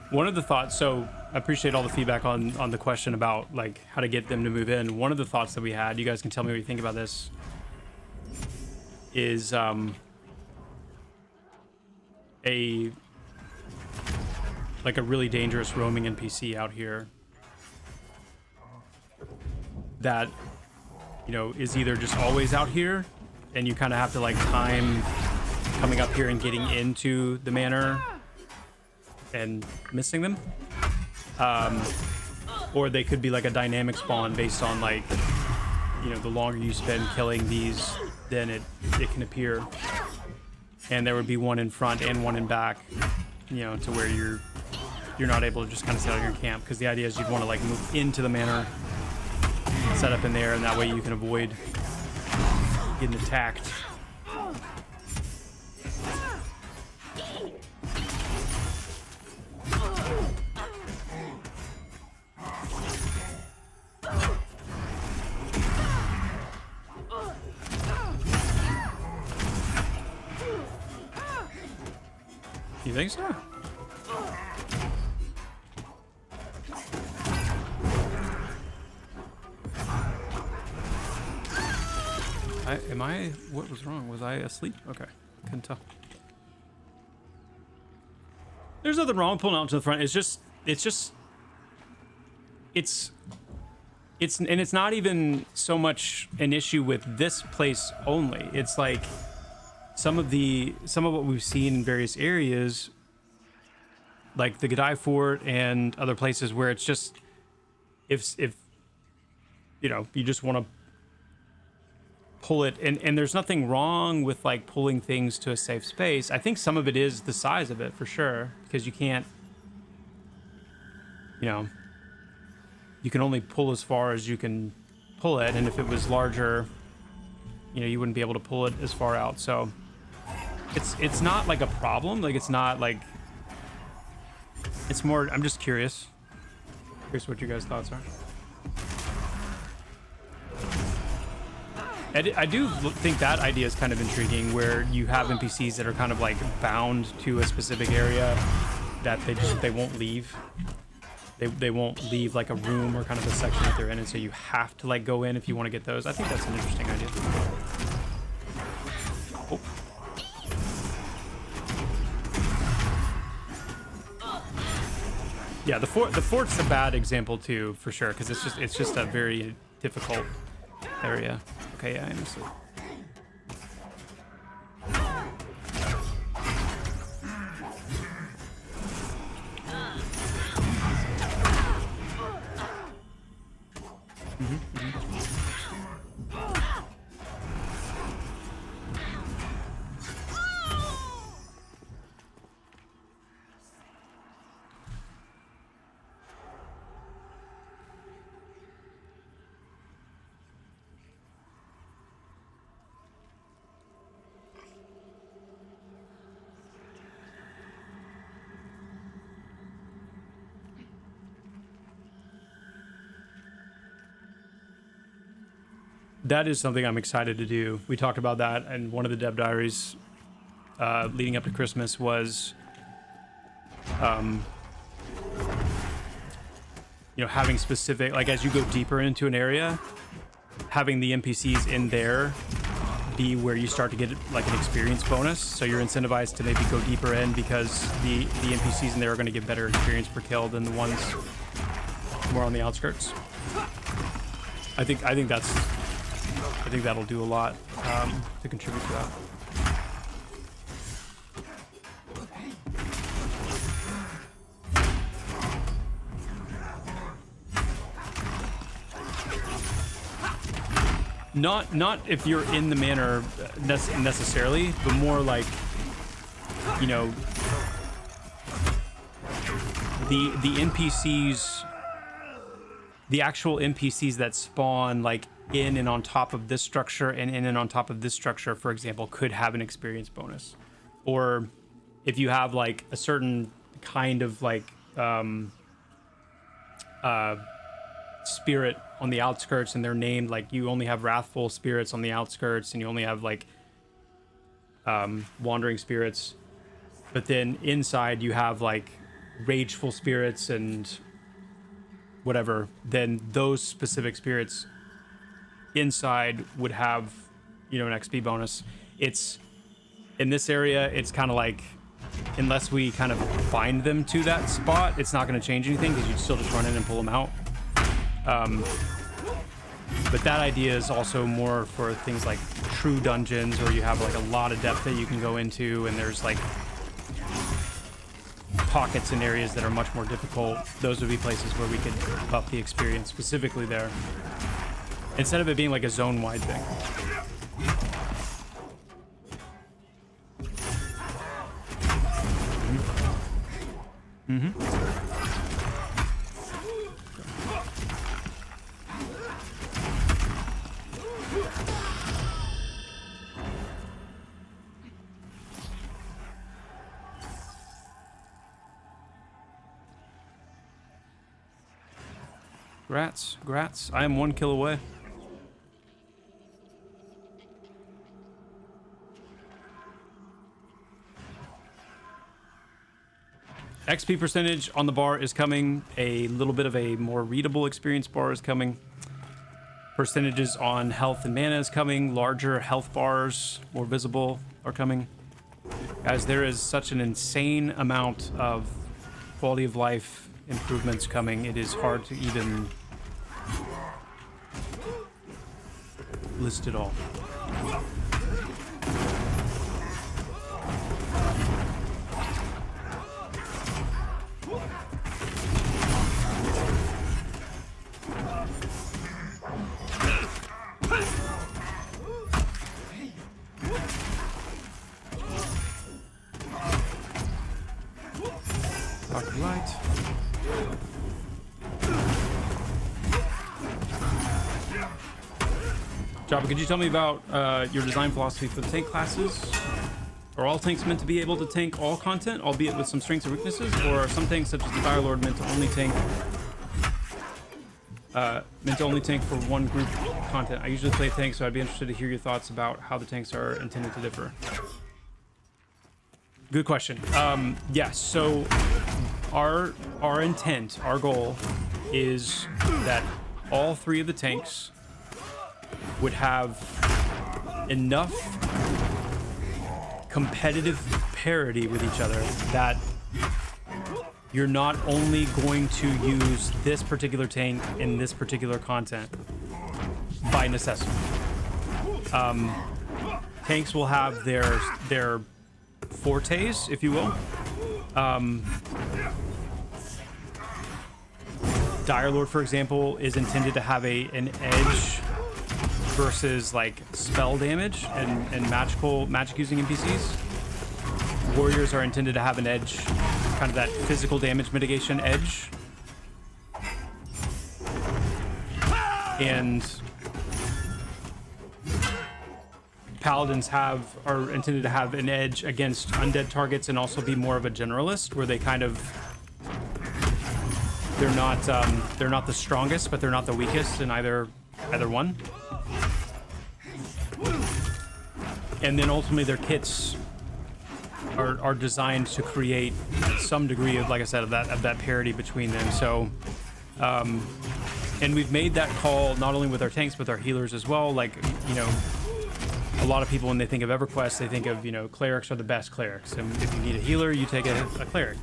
One of the thoughts, so I appreciate all the feedback on the question about like how to get them to move in. One of the thoughts that we had, you guys can tell me what you think about this, is a really dangerous roaming NPC out here that, you know, is either just always out here and you kind of have to like time coming up here and getting into the manor and missing them, or they could be like a dynamic spawn based on like, you know, the longer you spend killing these, then it can appear, and there would be one in front and one in back, you know, to where you're not able to just kind of set out your camp, because the idea is you'd want to like move into the manor, set up in there, and that way you can avoid getting attacked. You think so? What was wrong? Was I asleep? Okay, couldn't tell. There's nothing wrong with pulling out to the front. It's not even so much an issue with this place only. It's like some of what we've seen in various areas, like the Gadai Fort and other places where it's just, if you know, you just want to pull it, and there's nothing wrong with like pulling things to a safe space. I think some of it is the size of it for sure, because you can't, you know, you can only pull as far as you can pull it, and if it was larger, you know, you wouldn't be able to pull it as far out. So it's not like a problem. Like, it's not like, it's more, I'm just curious what you guys' thoughts are. I do think that idea is kind of intriguing, where you have NPCs that are kind of like bound to a specific area that they won't leave. They won't leave like a room or kind of a section that they're in, and so you have to like go in if you want to get those. I think that's an interesting idea. Oh. Yeah, the fort's a bad example too, for sure, because it's just a very difficult area. Okay, yeah, I understand. That is something I'm excited to do. We talked about that, and one of the dev diaries leading up to Christmas was, you know, having specific, like as you go deeper into an area, having the NPCs in there be where you start to get like an experience bonus. So you're incentivized to maybe go deeper in, because the NPCs in there are going to get better experience per kill than the ones more on the outskirts. I think that'll do a lot to contribute to that. Not if you're in the manor necessarily, but more like, you know, the NPCs, the actual NPCs that spawn like in and on top of this structure and in and on top of this structure, for example, could have an experience bonus. Or if you have like a certain kind of like spirit on the outskirts, and they're named, like you only have wrathful spirits on the outskirts, and you only have like wandering spirits, but then inside you have like rageful spirits and whatever, then those specific spirits inside would have, you know, an XP bonus. It's in this area, it's kind of like, unless we kind of bind them to that spot, it's not going to change anything because you'd still just run in and pull them out. But that idea is also more for things like true dungeons, where you have like a lot of depth that you can go into, and there's like pockets and areas that are much more difficult. Those would be places where we could up the experience specifically there, instead of it being like a zone-wide thing. Grats. I am 1 kill away. XP percentage on the bar is coming. A little bit of a more readable experience bar is coming. Percentages on health and mana is coming. Larger health bars, more visible, are coming. Guys, there is such an insane amount of quality of life improvements coming. It is hard to even list it all. Right. Joppa, could you tell me about your design philosophy for the tank classes? Are all tanks meant to be able to tank all content, albeit with some strengths and weaknesses, or are some tanks such as the Dire Lord meant to only tank for one group content? I usually play tanks, so I'd be interested to hear your thoughts about how the tanks are intended to differ. Good question. Yes, so our intent, our goal is that all three of the tanks would have enough competitive parity with each other that you're not only going to use this particular tank in this particular content by necessity. Tanks will have their fortes, if you will. Dire Lord, for example, is intended to have an edge versus like spell damage and magic using NPCs. Warriors are intended to have an edge, kind of that physical damage mitigation edge. And Paladins are intended to have an edge against undead targets and also be more of a generalist, where they kind of they're not the strongest, but they're not the weakest in either one. And then ultimately their kits are designed to create some degree of, like I said, of that parity between them. So and we've made that call not only with our tanks but our healers as well. Like, you know, a lot of people, when they think of EverQuest, they think of, you know, clerics are the best clerics, and if you need a healer, you take a cleric.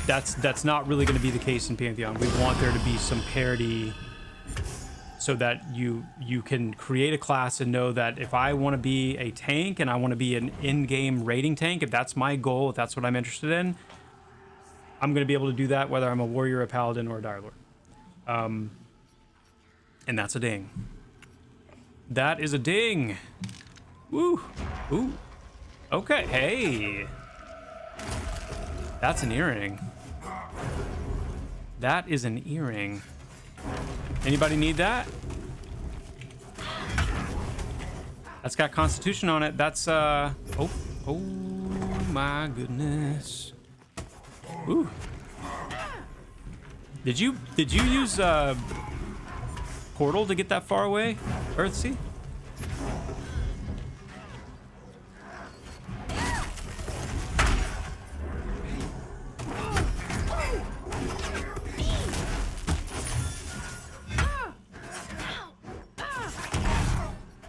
That's not really going to be the case in Pantheon. We want there to be some parity, so that you can create a class and know that if I want to be a tank and I want to be an in-game raiding tank, if that's my goal, if that's what I'm interested in, I'm going to be able to do that whether I'm a warrior, a paladin, or a dire lord. And that's a ding. That is a ding. Woo. Ooh. Okay. Hey. That's an earring. That is an earring. Anybody need that? That's got Constitution on it. That's oh my goodness. Ooh. Did you use portal to get that far away, Earthsea?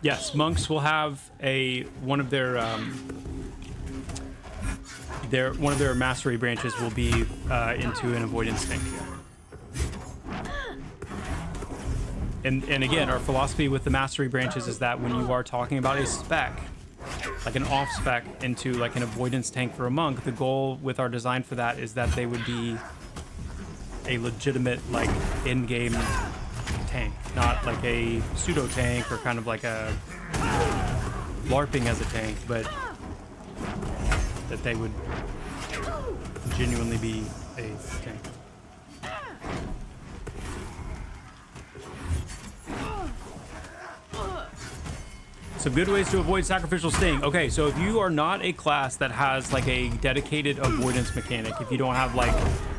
Yes, monks will have one of their mastery branches will be into an avoidance tank. And again, our philosophy with the mastery branches is that when you are talking about a spec, like an off spec into like an avoidance tank for a monk, the goal with our design for that is that they would be a legitimate like in-game tank, not like a pseudo tank or kind of like a LARPing as a tank, but that they would genuinely be a tank. Some good ways to avoid sacrificial sting. Okay, so if you are not a class that has like a dedicated avoidance mechanic, if you don't have like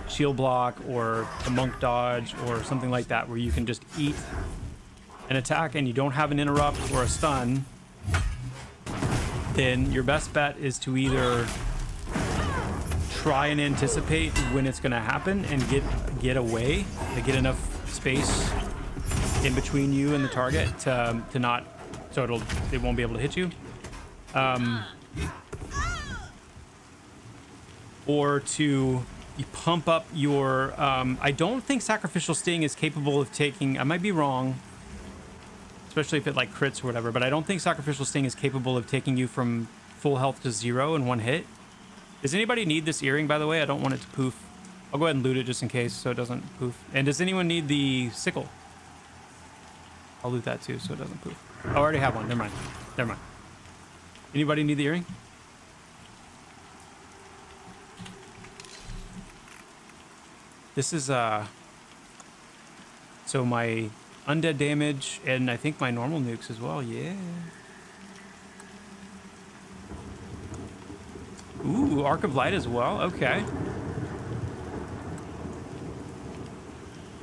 shield block or a monk dodge or something like that where you can just eat an attack and you don't have an interrupt or a stun, then your best bet is to either try and anticipate when it's going to happen and get away, to get enough space in between you and the target to not, so it won't be able to hit you, or to pump up your I don't think sacrificial sting is capable of taking, I might be wrong, especially if it like crits or whatever, but I don't think sacrificial sting is capable of taking you from full health to 0 in one hit. Does anybody need this earring, by the way? I don't want it to poof. I'll go ahead and loot it just in case so it doesn't poof. And does anyone need the sickle? I'll loot that too so it doesn't poof. Oh, I already have one. Never mind. Never mind. Anybody need the earring? This is so my undead damage and I think my normal nukes as well. Yeah. Ooh, Arc of Light as well. Okay.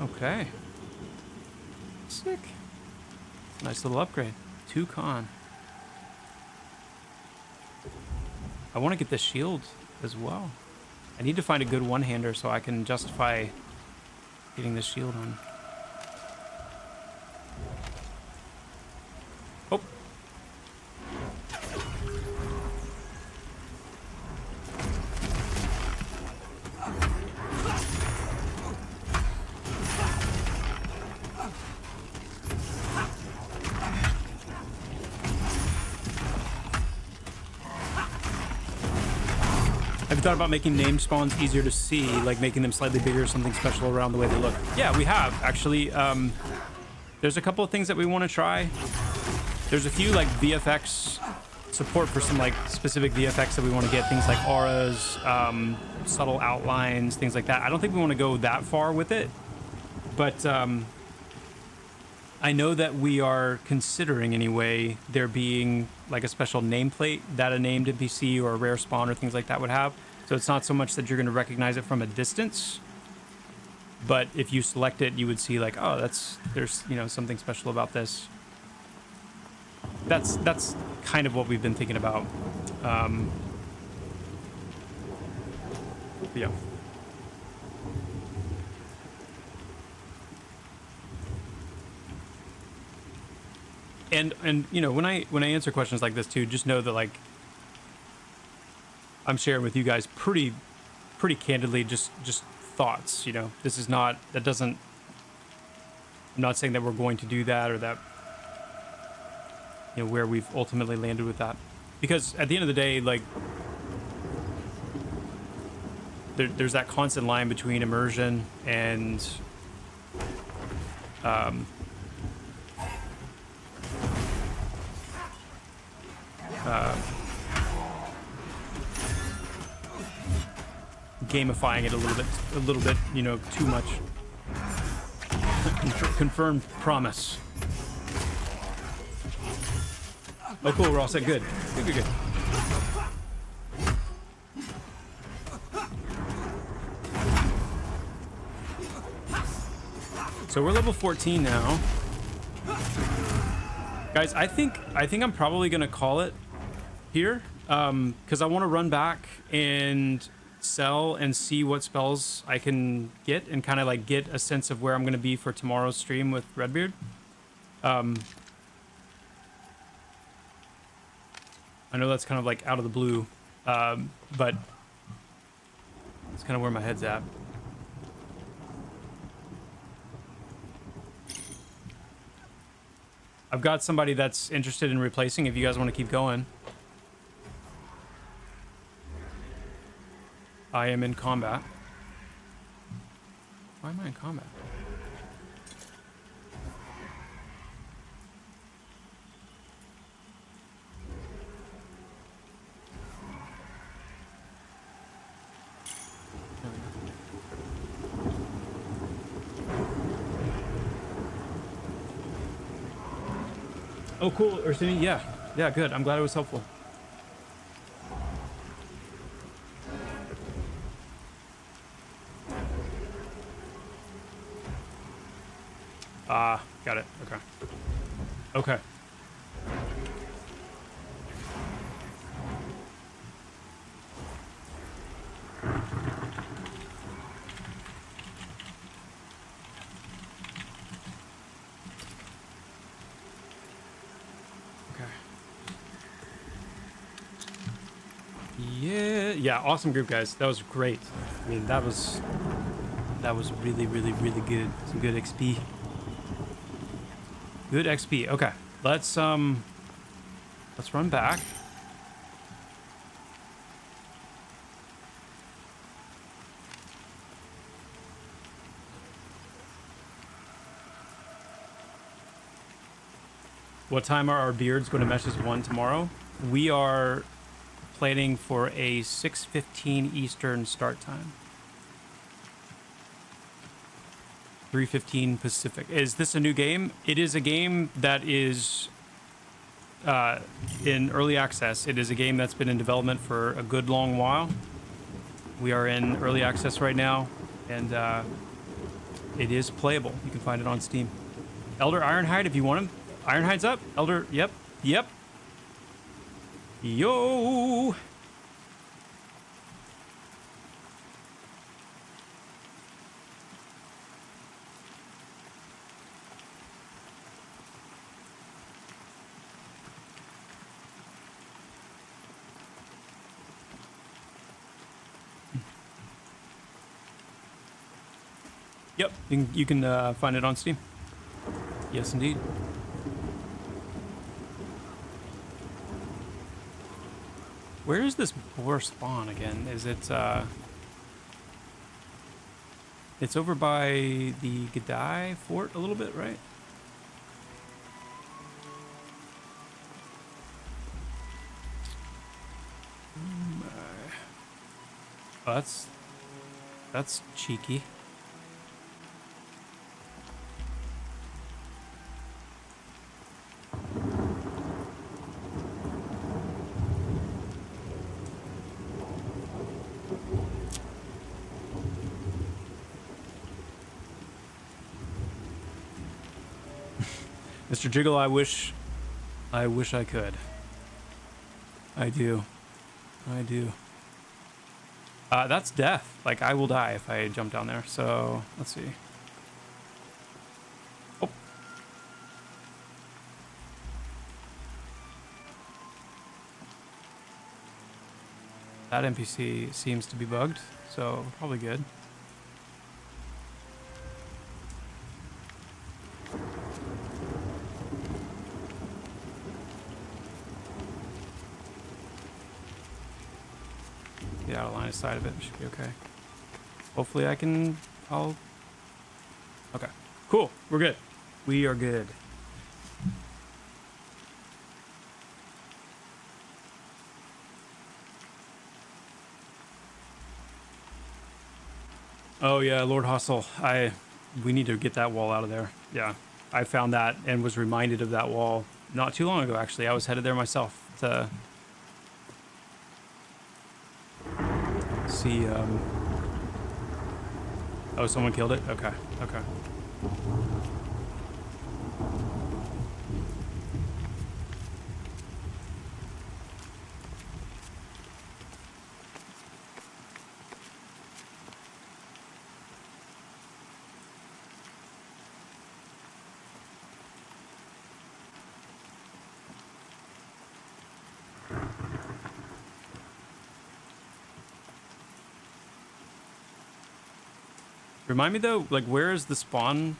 Okay. Sick. Nice little upgrade. 2 con. I want to get the shield as well. I need to find a good one-hander so I can justify getting the shield on. Oh. Have you thought about making name spawns easier to see, like making them slightly bigger, something special around the way they look? Yeah, we have, actually. There's a couple of things that we want to try. There's a few, like, VFX support for some, like, specific VFX that we want to get. Things like auras, subtle outlines, things like that. I don't think we want to go that far with it. But I know that we are considering, anyway, there being like a special nameplate that a named NPC or a rare spawn or things like that would have. So it's not so much that you're going to recognize it from a distance, but if you select it, you would see like, oh, there's you know, something special about this. That's kind of what we've been thinking about. Yeah. And you know, when I answer questions like this too, just know that like I'm sharing with you guys pretty candidly just thoughts, you know. This is not, that doesn't, I'm not saying that we're going to do that or that, you know, where we've ultimately landed with that, because at the end of the day, like there's that constant line between immersion and gamifying it a little bit, you know, too much. Confirmed promise. Oh, cool. We're all set. Good. Good. So we're level 14 now. Guys, I think I'm probably gonna call it here, because I want to run back and sell and see what spells I can get and kind of like get a sense of where I'm going to be for tomorrow's stream with Redbeard. I know that's kind of like out of the blue, but it's kind of where my head's at. I've got somebody that's interested in replacing if you guys want to keep going. I am in combat. Why am I in combat? Oh, cool, Ursini. Yeah, yeah, good. I'm glad it was helpful. Ah, got it. Okay. Okay. Yeah, awesome group, guys. That was great. I mean, that was really, really, really good. Some good XP. Good XP. Okay, let's run back. What time are our beards going to mesh as one tomorrow? We are planning for a 6:15 Eastern start time. 3:15 Pacific. Is this a new game? It is a game that is in early access. It is a game that's been in development for a good long while. We are in early access right now, and it is playable. You can find it on Steam. Elder Ironhide, if you want him. Ironhide's up. Elder, yep. Yo! Yep, you can find it on Steam. Yes, indeed. Where is this boar spawn again? Is it, it's over by the Gadai fort a little bit, right? Oh, that's cheeky. Mr. Jiggle, I wish I could. I do. That's death. Like, I will die if I jump down there. So, let's see. Oh. That NPC seems to be bugged, so probably good. Get out of line of sight of it. Should be okay. Hopefully I'll... Okay. Cool. We're good. We are good. Oh yeah, Lord Hustle. We need to get that wall out of there. Yeah. I found that and was reminded of that wall not too long ago, actually. I was headed there myself to see, oh, someone killed it? Okay. Remind me though, like where is the spawn?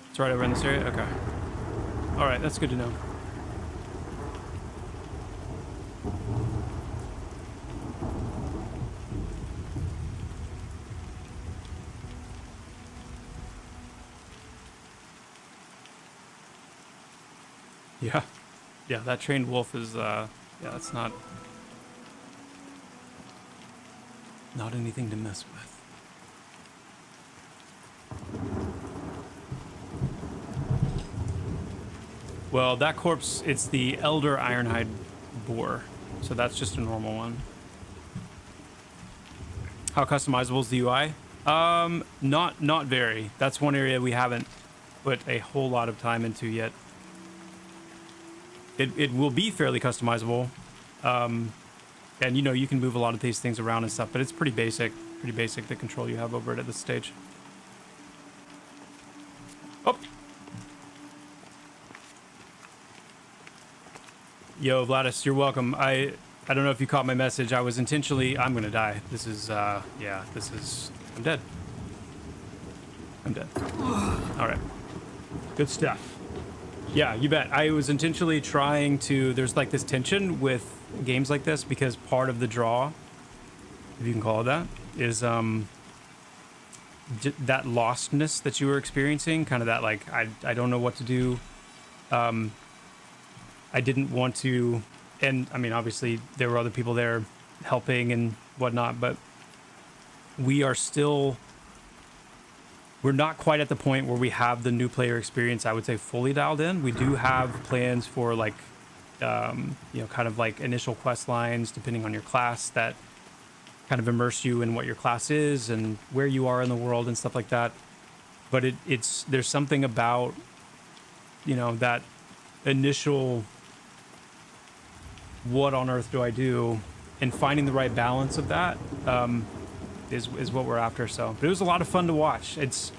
It's right over in this area? Okay. Alright, that's good to know. Yeah. Yeah, that trained wolf is, yeah, that's not anything to mess with. Well, that corpse, it's the Elder Ironhide boar, so that's just a normal one. How customizable is the UI? Not very. That's one area we haven't put a whole lot of time into yet. It will be fairly customizable, and you know you can move a lot of these things around and stuff, but it's pretty basic the control you have over it at this stage. Oh, yo Vladis, you're welcome. I don't know if you caught my message. I was intentionally, I'm gonna die. This is yeah, this is, I'm dead. All right, good stuff. Yeah, you bet. I was intentionally trying to, there's like this tension with games like this because part of the draw, if you can call it that, is that lostness that you were experiencing, kind of that like, I don't know what to do. I didn't want to, and I mean, obviously there were other people there helping and whatnot, but we are still, we're not quite at the point where we have the new player experience, I would say, fully dialed in. We do have plans for like, you know, kind of like initial quest lines, depending on your class, that kind of immerse you in what your class is and where you are in the world and stuff like that. But it's there's something about, you know, that initial, what on earth do I do, and finding the right balance of that, is what we're after. So, but it was a lot of fun to watch. It's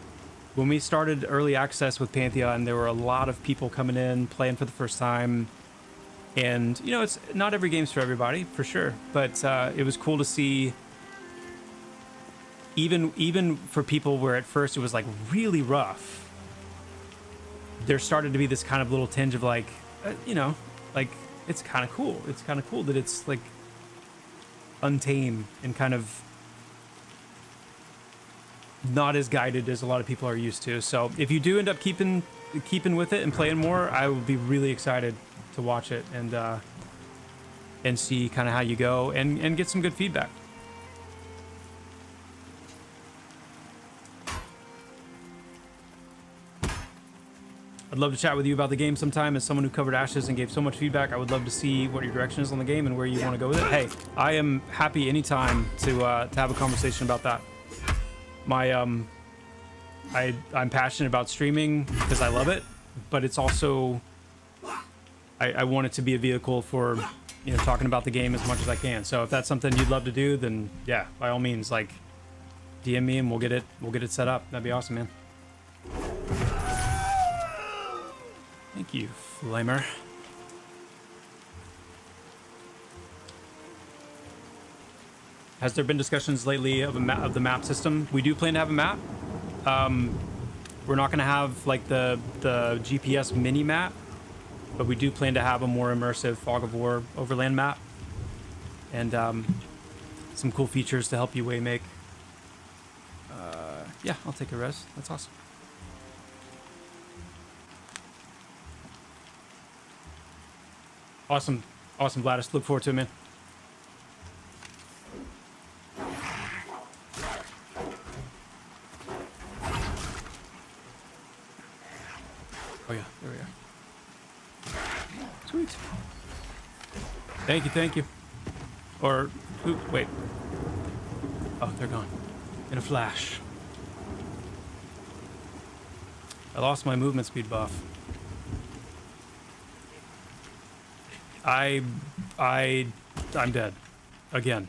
when we started early access with Pantheon, there were a lot of people coming in playing for the first time, and you know, it's not every game's for everybody, for sure, but it was cool to see, even for people where at first it was like really rough, there started to be this kind of little tinge of like, you know, like it's kind of cool. It's kind of cool that it's like untamed and kind of not as guided as a lot of people are used to. So if you do end up keeping with it and playing more, I will be really excited to watch it and see kind of how you go and get some good feedback. I'd love to chat with you about the game sometime. As someone who covered Ashes and gave so much feedback, I would love to see what your direction is on the game and where you want to go with it. Hey, I am happy anytime to have a conversation about that. I'm passionate about streaming because I love it, but it's also, I want it to be a vehicle for, you know, talking about the game as much as I can. So if that's something you'd love to do, then yeah, by all means, like DM me and we'll get it set up. That'd be awesome, man. Thank you, Flamer. Has there been discussions lately of the map system? We do plan to have a map. We're not going to have like the GPS mini map, but we do plan to have a more immersive Fog of War overland map, and some cool features to help you waymake. Yeah, I'll take a res. That's awesome. Awesome, Vladis. Look forward to it, man. Oh yeah, there we are. Sweet. Thank you. Or, ooh, wait. Oh, they're gone. In a flash. I lost my movement speed buff. I'm dead. Again.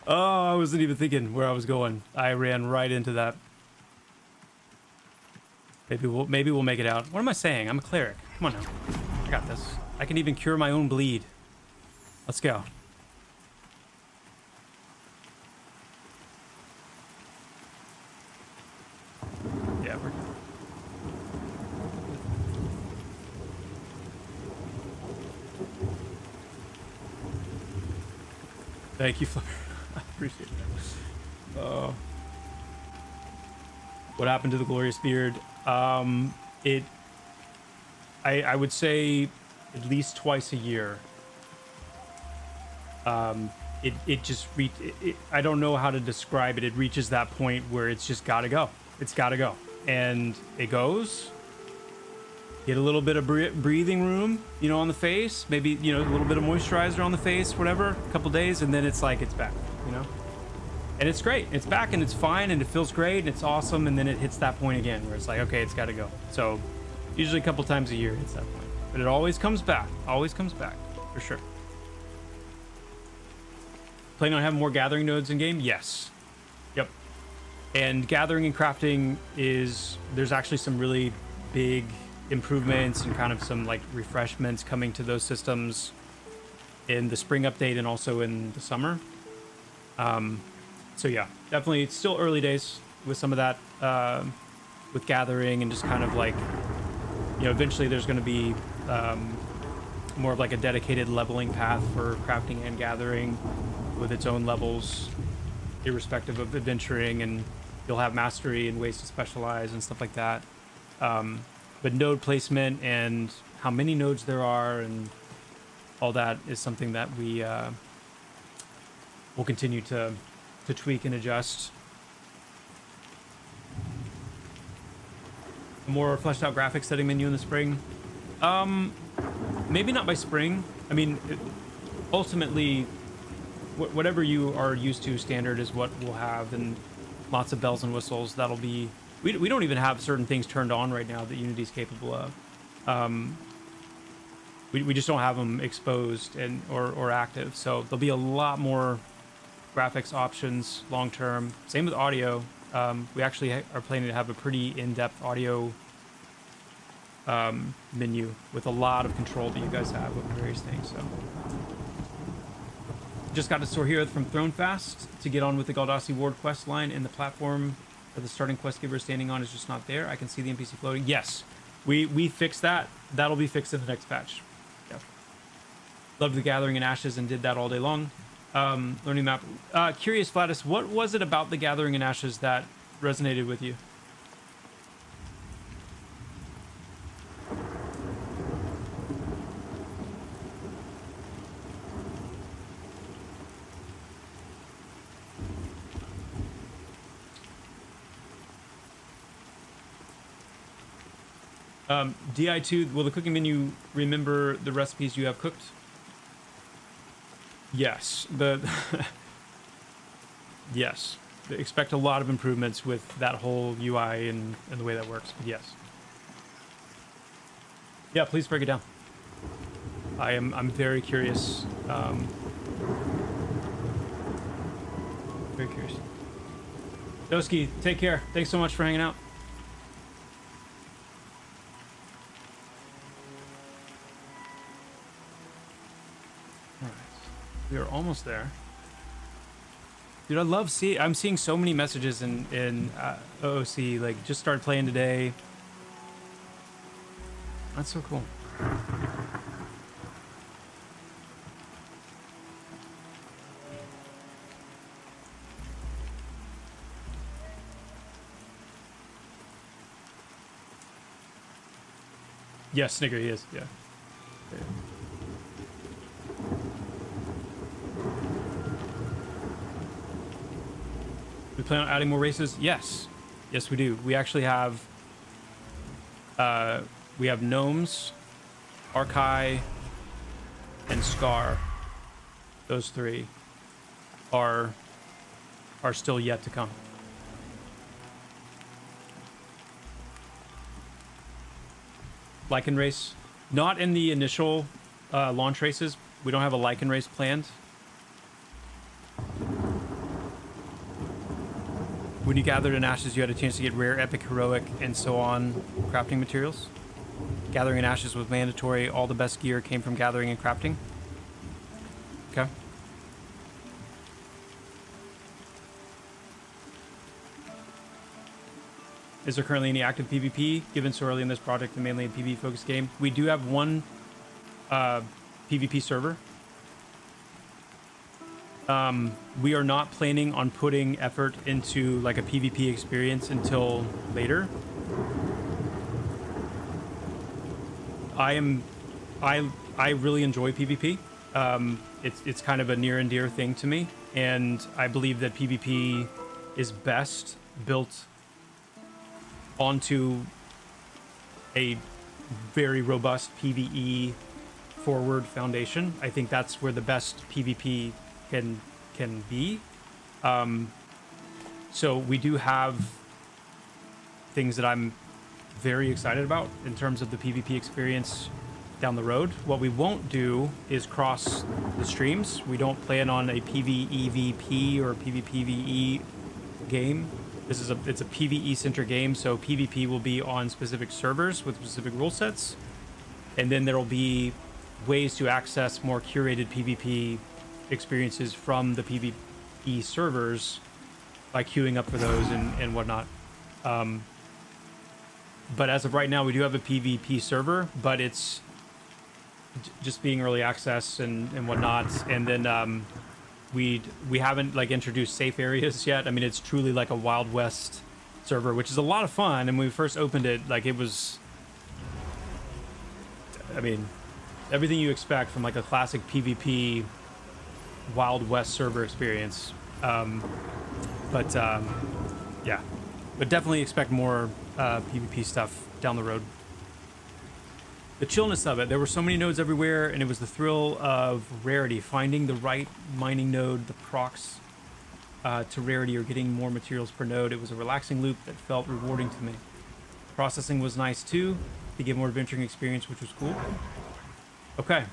Oh, I wasn't even thinking where I was going. I ran right into that. Maybe we'll make it out. What am I saying? I'm a cleric. Come on now. I got this. I can even cure my own bleed. Let's go. Thank you, Fleur. I appreciate that. What happened to the glorious beard? I would say at least twice a year. It just I don't know how to describe it. It reaches that point where it's just gotta go. It's gotta go, and it goes. Get a little bit of breathing room, you know, on the face. Maybe, you know, a little bit of moisturizer on the face, whatever. A couple days, and then it's like it's back, you know. And it's great. It's back, and it's fine, and it feels great, and it's awesome. And then it hits that point again, where it's like, okay, it's got to go. So, usually a couple times a year, it hits that point. But it always comes back. Always comes back, for sure. Planning on having more gathering nodes in game? Yes. Yep. And gathering and crafting there's actually some really big improvements and kind of some like refreshments coming to those systems in the spring update and also in the summer. So yeah, definitely it's still early days with some of that, with gathering and just kind of like, you know, eventually there's going to be more of like a dedicated leveling path for crafting and gathering with its own levels, irrespective of adventuring, and you'll have mastery and ways to specialize and stuff like that. But node placement and how many nodes there are and all that is something that we will continue to tweak and adjust. A more fleshed out graphics setting menu in the spring. Maybe not by spring. I mean, ultimately, whatever you are used to standard is what we'll have, and lots of bells and whistles. That'll be... We don't even have certain things turned on right now that Unity's capable of. We just don't have them exposed or active. So there'll be a lot more graphics options long term. Same with audio. We actually are planning to have a pretty in-depth audio menu with a lot of control that you guys have with various things. So just got to store here from Thronefast to get on with the Galdassi Ward quest line, and the platform that the starting quest giver is standing on is just not there. I can see the NPC floating. Yes, we fixed that. That'll be fixed in the next patch. Yeah. Loved the Gathering in Ashes and did that all day long. Learning map. Curious, Vladis, what was it about the Gathering in Ashes that resonated with you? DI2, will the cooking menu remember the recipes you have cooked? Yes. Yes. Expect a lot of improvements with that whole UI and the way that works, but yes. Yeah, please break it down. I'm very curious. Very curious. Doski, take care. Thanks so much for hanging out. We are almost there. Dude, I love I'm seeing so many messages in OOC, like, just started playing today. That's so cool. Yes, Snicker, he is, yeah. Okay. We plan on adding more races? Yes. Yes, we do. We actually have gnomes, Archai, and Scar. Those three are still yet to come. Lycan race, not in the initial launch races. We don't have a Lycan race planned. When you gathered in Ashes, you had a chance to get rare, epic, heroic, and so on crafting materials. Gathering in Ashes was mandatory. All the best gear came from gathering and crafting. Okay. Is there currently any active PvP? Given so early in this project and mainly a PvP focused game, we do have one PvP server. We are not planning on putting effort into like a PvP experience until later. I really enjoy PvP. It's kind of a near and dear thing to me, and I believe that PvP is best built onto a very robust PvE forward foundation. I think that's where the best PvP can be. So we do have things that I'm very excited about in terms of the PvP experience down the road. What we won't do is cross the streams. We don't plan on a PvEVP or PvPvE game. It's a PvE centric game, so PvP will be on specific servers with specific rule sets, and then there will be ways to access more curated PvP experiences from the PvE servers by queuing up for those and whatnot. But as of right now, we do have a PvP server, but it's just being early access and whatnot. And then we haven't like introduced safe areas yet. I mean, it's truly like a Wild West server, which is a lot of fun. And when we first opened it, like it was, I mean, everything you expect from like a classic PvP Wild West server experience. Yeah, but definitely expect more PvP stuff down the road. The chillness of it, there were so many nodes everywhere, and it was the thrill of rarity, finding the right mining node, the procs to rarity, or getting more materials per node. It was a relaxing loop that felt rewarding to me. Processing was nice too, to give more adventuring experience, which was cool. Okay,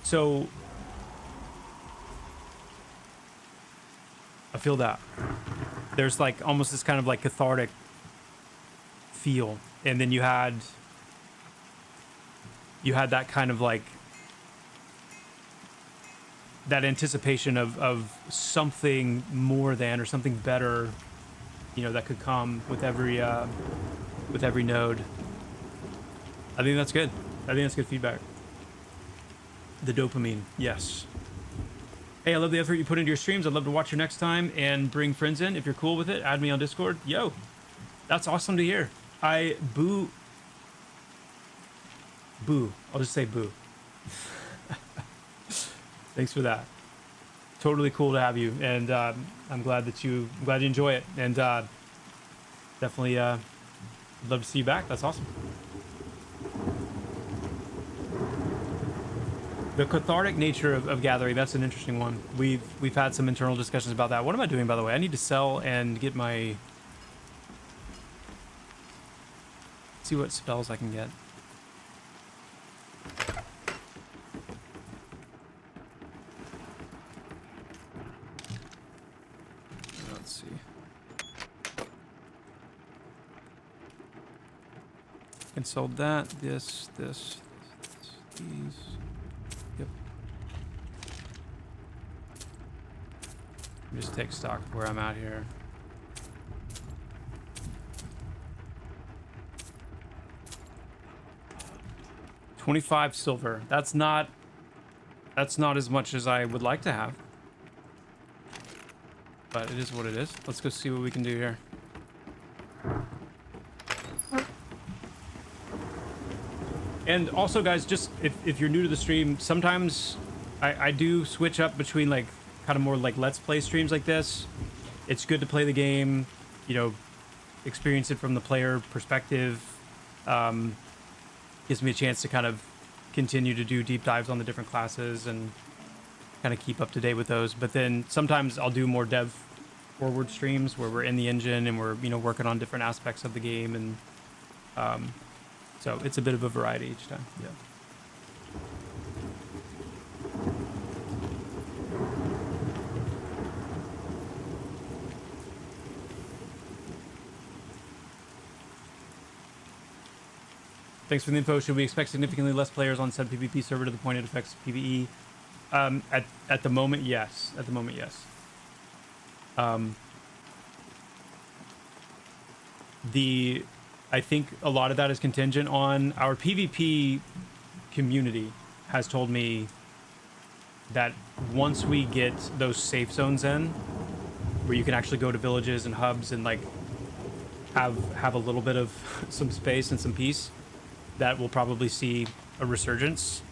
so I feel that there's like almost this kind of like cathartic feel, and then you had that kind of like that anticipation of something more than, or something better, you know, that could come with every node. I think that's good. I think that's good feedback. The dopamine, yes. Hey, I love the effort you put into your streams. I'd love to watch you next time and bring friends in. If you're cool with it, add me on Discord. Yo, that's awesome to hear. Boo. I'll just say boo. Thanks for that. Totally cool to have you, and I'm glad you enjoy it, and definitely love to see you back. That's awesome. The cathartic nature of gathering, that's an interesting one. We've had some internal discussions about that. What am I doing, by the way? I need to sell and get my... see what spells I can get. Let's see. And sold that, this, these. Yep. Just take stock of where I'm at here. $25 silver. That's not as much as I would like to have, but it is what it is. Let's go see what we can do here. And also, guys, just if you're new to the stream, sometimes I do switch up between like kind of more like let's play streams like this. It's good to play the game, you know, experience it from the player perspective. Gives me a chance to kind of continue to do deep dives on the different classes and kind of keep up to date with those. But then sometimes I'll do more dev forward streams where we're in the engine and we're, you know, working on different aspects of the game, and so it's a bit of a variety each time. Yeah. Thanks for the info. Should we expect significantly less players on said PvP server to the point it affects PvE? At the moment, yes. At the moment, yes. I think a lot of that is contingent on our PvP community has told me that once we get those safe zones in, where you can actually go to villages and hubs and like have a little bit of some space and some peace, that we'll probably see a resurgence.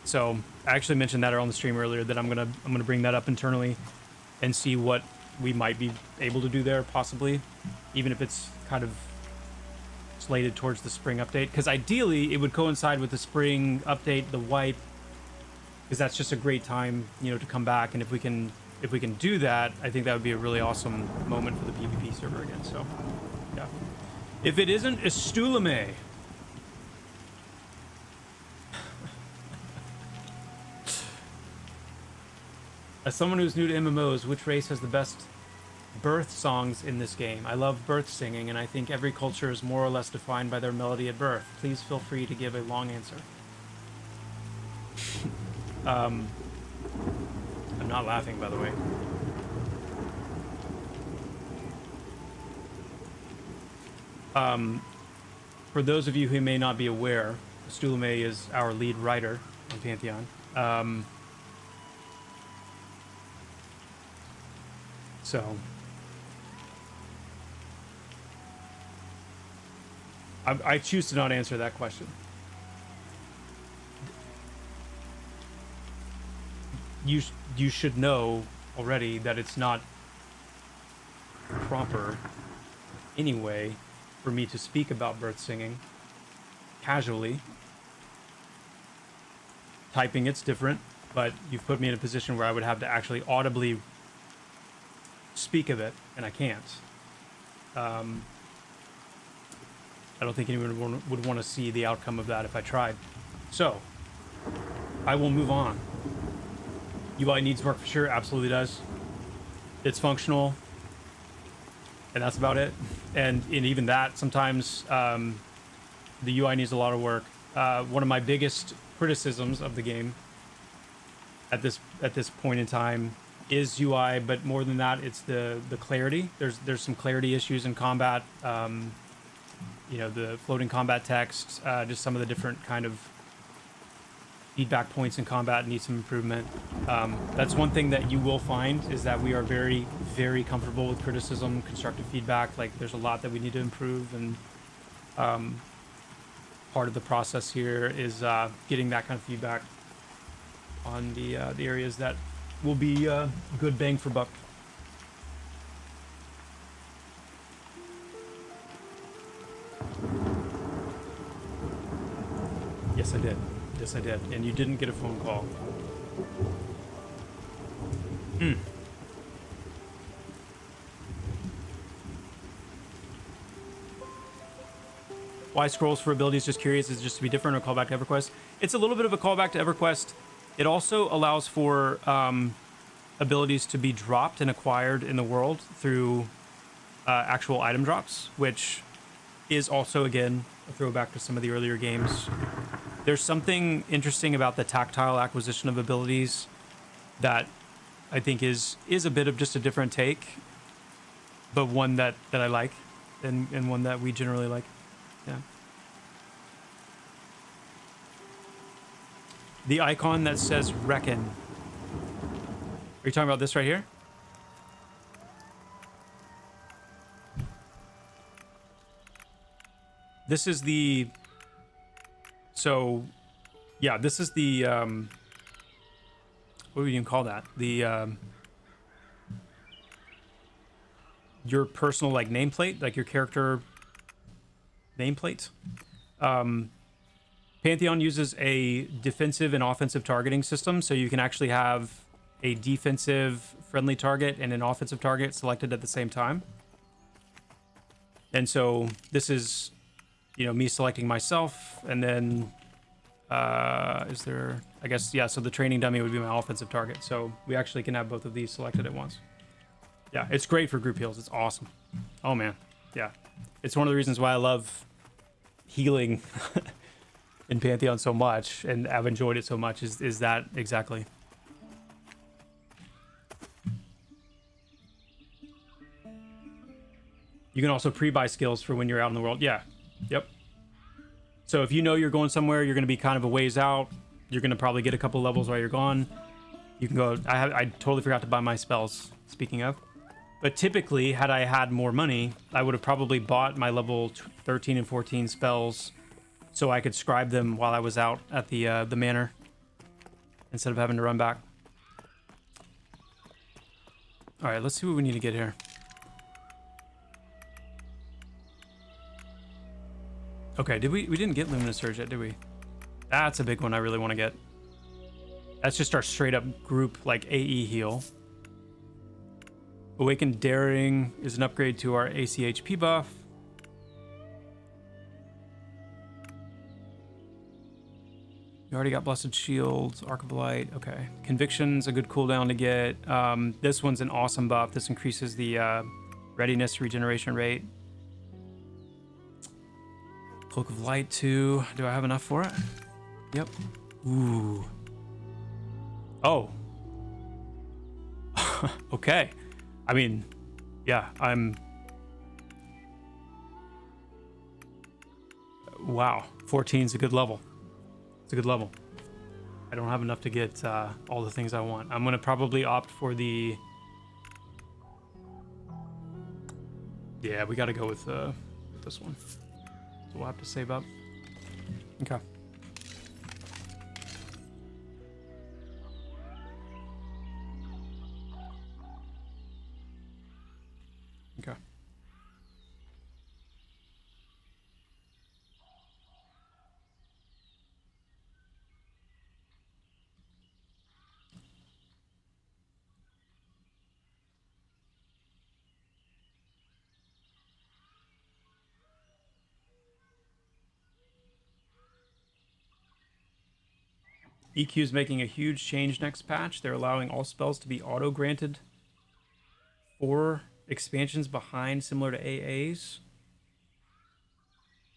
So I actually mentioned that on the stream earlier, that I'm gonna bring that up internally and see what we might be able to do there, possibly, even if it's kind of slated towards the spring update, because ideally it would coincide with the spring update, the wipe, because that's just a great time, you know, to come back. And if we can do that, I think that would be a really awesome moment for the PvP server again. So yeah, if it isn't Estulame. As someone who's new to MMOs, which race has the best birth songs in this game? I love birth singing, and I think every culture is more or less defined by their melody at birth. Please feel free to give a long answer. I'm not laughing, by the way. For those of you who may not be aware, Estulame is our lead writer on Pantheon. So I choose to not answer that question. You should know already that it's not proper anyway for me to speak about birth singing casually. Typing, it's different, but you've put me in a position where I would have to actually audibly speak of it, and I can't. I don't think anyone would want to see the outcome of that if I tried. So I will move on. UI needs work for sure, absolutely does. It's functional, and that's about it. And even that, sometimes the UI needs a lot of work. One of my biggest criticisms of the game at this point in time is UI, but more than that, it's the clarity. There's some clarity issues in combat. You know, the floating combat text, just some of the different kind of feedback points in combat need some improvement. That's one thing that you will find, is that we are very, very comfortable with criticism, constructive feedback. Like, there's a lot that we need to improve, and part of the process here is getting that kind of feedback on the areas that will be good bang for buck. Yes, I did. Yes, I did. And you didn't get a phone call. Why scrolls for abilities? Just curious. Is it just to be different, or callback to EverQuest? It's a little bit of a callback to EverQuest. It also allows for abilities to be dropped and acquired in the world through actual item drops, which is also, again, a throwback to some of the earlier games. There's something interesting about the tactile acquisition of abilities that I think is a bit of just a different take, but one that I like, and one that we generally like. Yeah. The icon that says Reckon. Are you talking about this right here? This is the... So, yeah, this is the... what would you even call that? The... your personal, like, nameplate, like your character nameplate. Pantheon uses a defensive and offensive targeting system, so you can actually have a defensive friendly target and an offensive target selected at the same time. And so this is, you know, me selecting myself, and then is there, I guess, yeah, so the training dummy would be my offensive target. So we actually can have both of these selected at once. Yeah, it's great for group heals. It's awesome. Oh man, yeah. It's one of the reasons why I love healing in Pantheon so much, and I've enjoyed it so much, is that exactly. You can also pre-buy skills for when you're out in the world. Yeah. Yep. So if you know you're going somewhere, you're going to be kind of a ways out, you're going to probably get a couple levels while you're gone. You can go. I totally forgot to buy my spells. Speaking of, but typically, had I had more money, I would have probably bought my level 13 and 14 spells, so I could scribe them while I was out at the manor, instead of having to run back. All right, let's see what we need to get here. Okay, we didn't get Luminous Surge yet, did we? That's a big one I really want to get. That's just our straight up group, like, AE heal. Awakened Daring is an upgrade to our ACHP buff. We already got Blessed Shield, Arc of Light. Okay. Conviction's a good cooldown to get. This one's an awesome buff. This increases the readiness regeneration rate. Cloak of Light too. Do I have enough for it? Yep. Ooh. Oh. Okay. I mean, yeah, wow. 14 is a good level. It's a good level. I don't have enough to get all the things I want. I'm gonna probably opt for the... Yeah, we gotta go with this one. So we'll have to save up. Okay. Okay. EQ is making a huge change next patch. They're allowing all spells to be auto-granted 4 expansions behind, similar to AAs.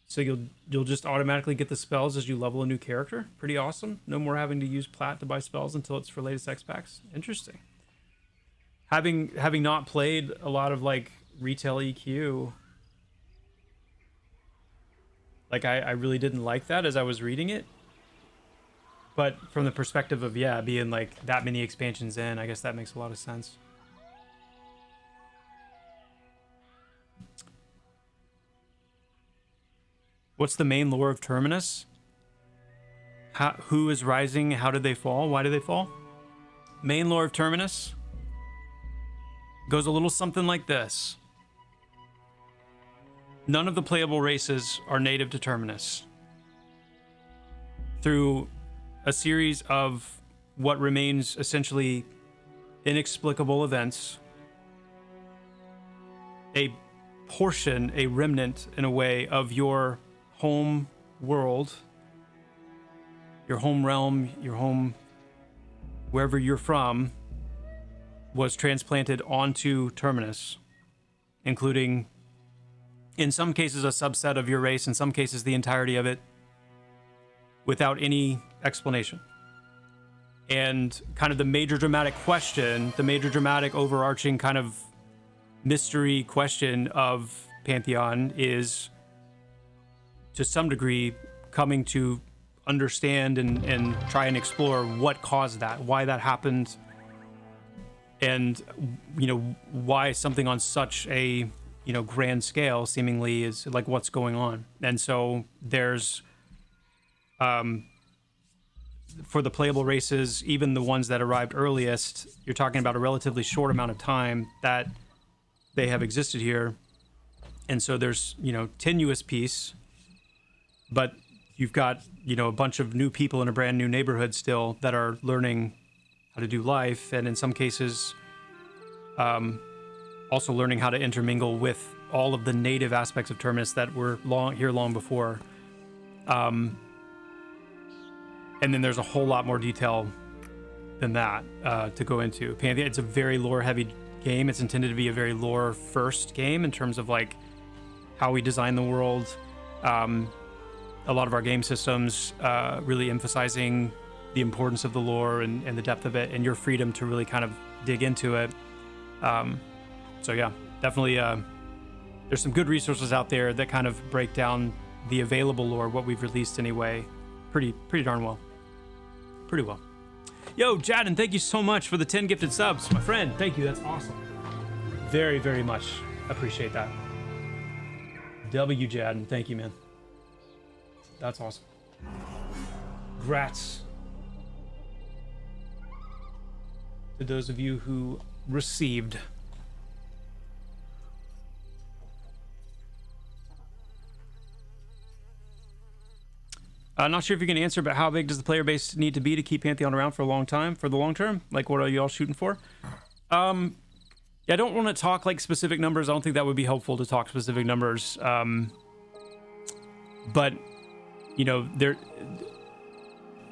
So you'll just automatically get the spells as you level a new character. Pretty awesome. No more having to use plat to buy spells until it's for latest X packs. Interesting. Having not played a lot of like retail EQ, like I really didn't like that as I was reading it. But from the perspective of, yeah, being like that many expansions in, I guess that makes a lot of sense. What's the main lore of Terminus? Who is rising? How did they fall? Why did they fall? Main lore of Terminus goes a little something like this. None of the playable races are native to Terminus. Through a series of what remains essentially inexplicable events, a portion, a remnant in a way, of your home world, your home realm, your home, wherever you're from, was transplanted onto Terminus, including, in some cases, a subset of your race, in some cases, the entirety of it, without any explanation. And kind of the major dramatic question, the major dramatic overarching kind of mystery question of Pantheon is, to some degree, coming to understand and try and explore what caused that, why that happened, and, you know, why something on such a, you know, grand scale seemingly is like what's going on. And so there's for the playable races, even the ones that arrived earliest, you're talking about a relatively short amount of time that they have existed here. And so there's, you know, tenuous piece, but you've got, you know, a bunch of new people in a brand new neighborhood still that are learning how to do life, and in some cases also learning how to intermingle with all of the native aspects of Terminus that were long before. And then there's a whole lot more detail than that to go into. Pantheon, it's a very lore-heavy game. It's intended to be a very lore-first game in terms of like how we design the world. A lot of our game systems really emphasizing the importance of the lore and the depth of it, and your freedom to really kind of dig into it. So yeah, definitely there's some good resources out there that kind of break down the available lore, what we've released anyway, pretty darn well. Pretty well. Yo, Jadden, thank you so much for the 10 gifted subs. My friend, thank you. That's awesome. Very, very much appreciate that. W. Jadden, thank you, man. That's awesome. Grats to those of you who received. I'm not sure if you can answer, but how big does the player base need to be to keep Pantheon around for a long time, for the long term? Like, what are you all shooting for? Yeah, I don't want to talk like specific numbers. I don't think that would be helpful to talk specific numbers. But, you know,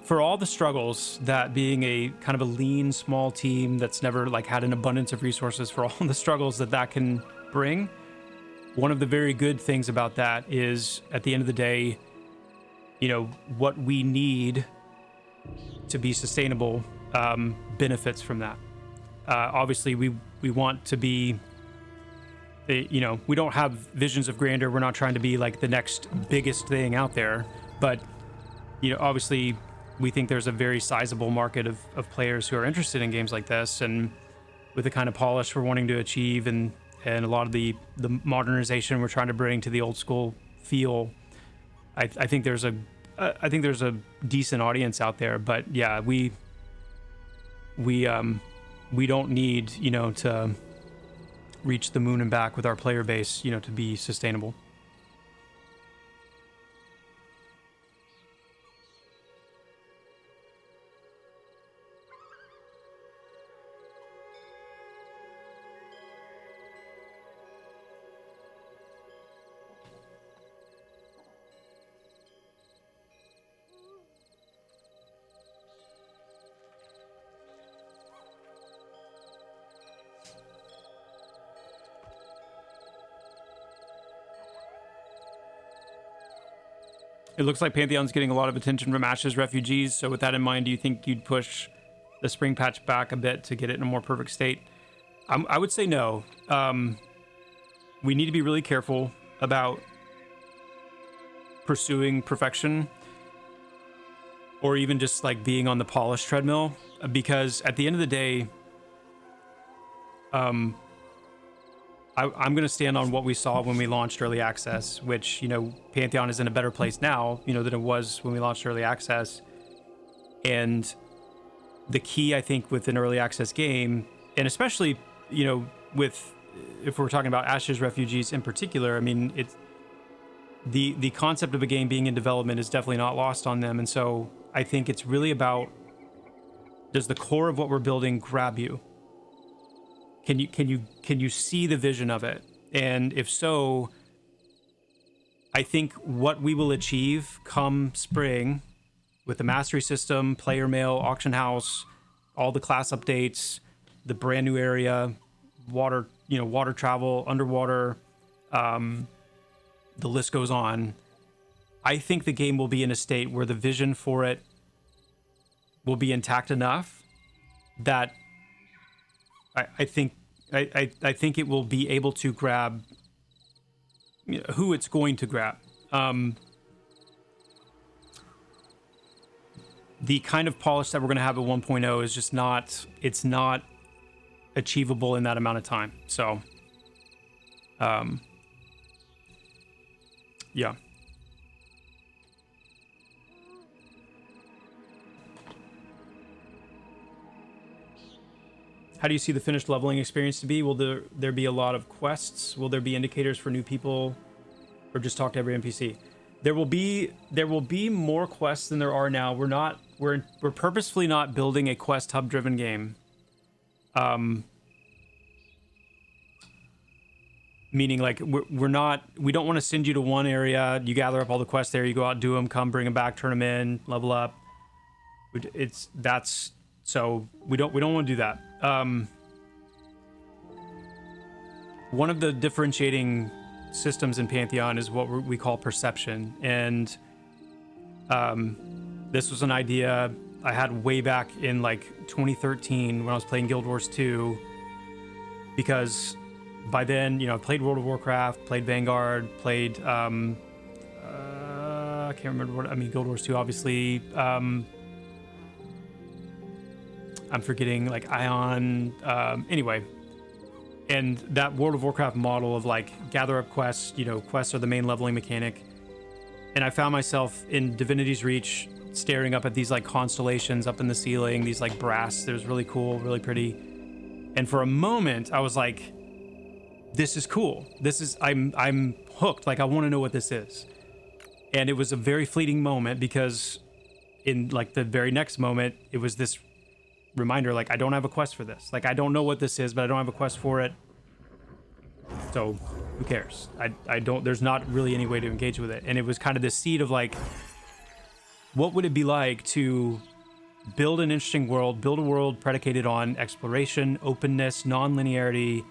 for all the struggles that being a kind of a lean, small team that's never like had an abundance of resources, for all the struggles that can bring, one of the very good things about that is at the end of the day, you know, what we need to be sustainable benefits from that. Obviously, we want to be, you know, we don't have visions of grandeur. We're not trying to be like the next biggest thing out there. But, you know, obviously, we think there's a very sizable market of players who are interested in games like this. And with the kind of polish we're wanting to achieve and a lot of the modernization we're trying to bring to the old school feel, I think there's a decent audience out there. But yeah, we don't need, you know, to reach the moon and back with our player base, you know, to be sustainable. It looks like Pantheon's getting a lot of attention from Ash's refugees. So with that in mind, do you think you'd push the spring patch back a bit to get it in a more perfect state? I would say no. We need to be really careful about pursuing perfection or even just like being on the polished treadmill, because at the end of the day, I'm going to stand on what we saw when we launched early access, which, you know, Pantheon is in a better place now, you know, than it was when we launched early access. And the key, I think, with an early access game, and especially, you know, if we're talking about Ashes Refugees in particular, I mean, it's the concept of a game being in development is definitely not lost on them. And so I think it's really about, does the core of what we're building grab you? Can you see the vision of it? And if so, I think what we will achieve come spring with the mastery system, player mail, auction house, all the class updates, the brand new area, water travel, underwater, the list goes on. I think the game will be in a state where the vision for it will be intact enough that I think it will be able to grab, you know, who it's going to grab. The kind of polish that we're going to have at 1.0 is just not achievable in that amount of time. So, yeah. How do you see the finished leveling experience to be? Will there be a lot of quests? Will there be indicators for new people, or just talk to every NPC? There will be more quests than there are now. We're purposefully not building a quest hub driven game. Meaning like we don't want to send you to one area, you gather up all the quests there, you go out, do them, come bring them back, turn them in, level up. So we don't want to do that. One of the differentiating systems in Pantheon is what we call perception, and this was an idea I had way back in like 2013 when I was playing Guild Wars 2, because by then, you know, I played World of Warcraft, played Vanguard, played I can't remember Guild Wars 2 obviously. I'm forgetting, like Ion. Anyway, and that World of Warcraft model of like gather up quests. You know, quests are the main leveling mechanic. And I found myself in Divinity's Reach staring up at these like constellations up in the ceiling, these like brass. It was really cool, really pretty. And for a moment, I was like, this is cool. This is, I'm hooked. Like, I want to know what this is. And it was a very fleeting moment because in like the very next moment, it was this reminder, like, I don't have a quest for this. Like, I don't know what this is, but I don't have a quest for it. So who cares? I don't, there's not really any way to engage with it. And it was kind of this seed of like, what would it be like to build an interesting world, build a world predicated on exploration, openness, non-linearity,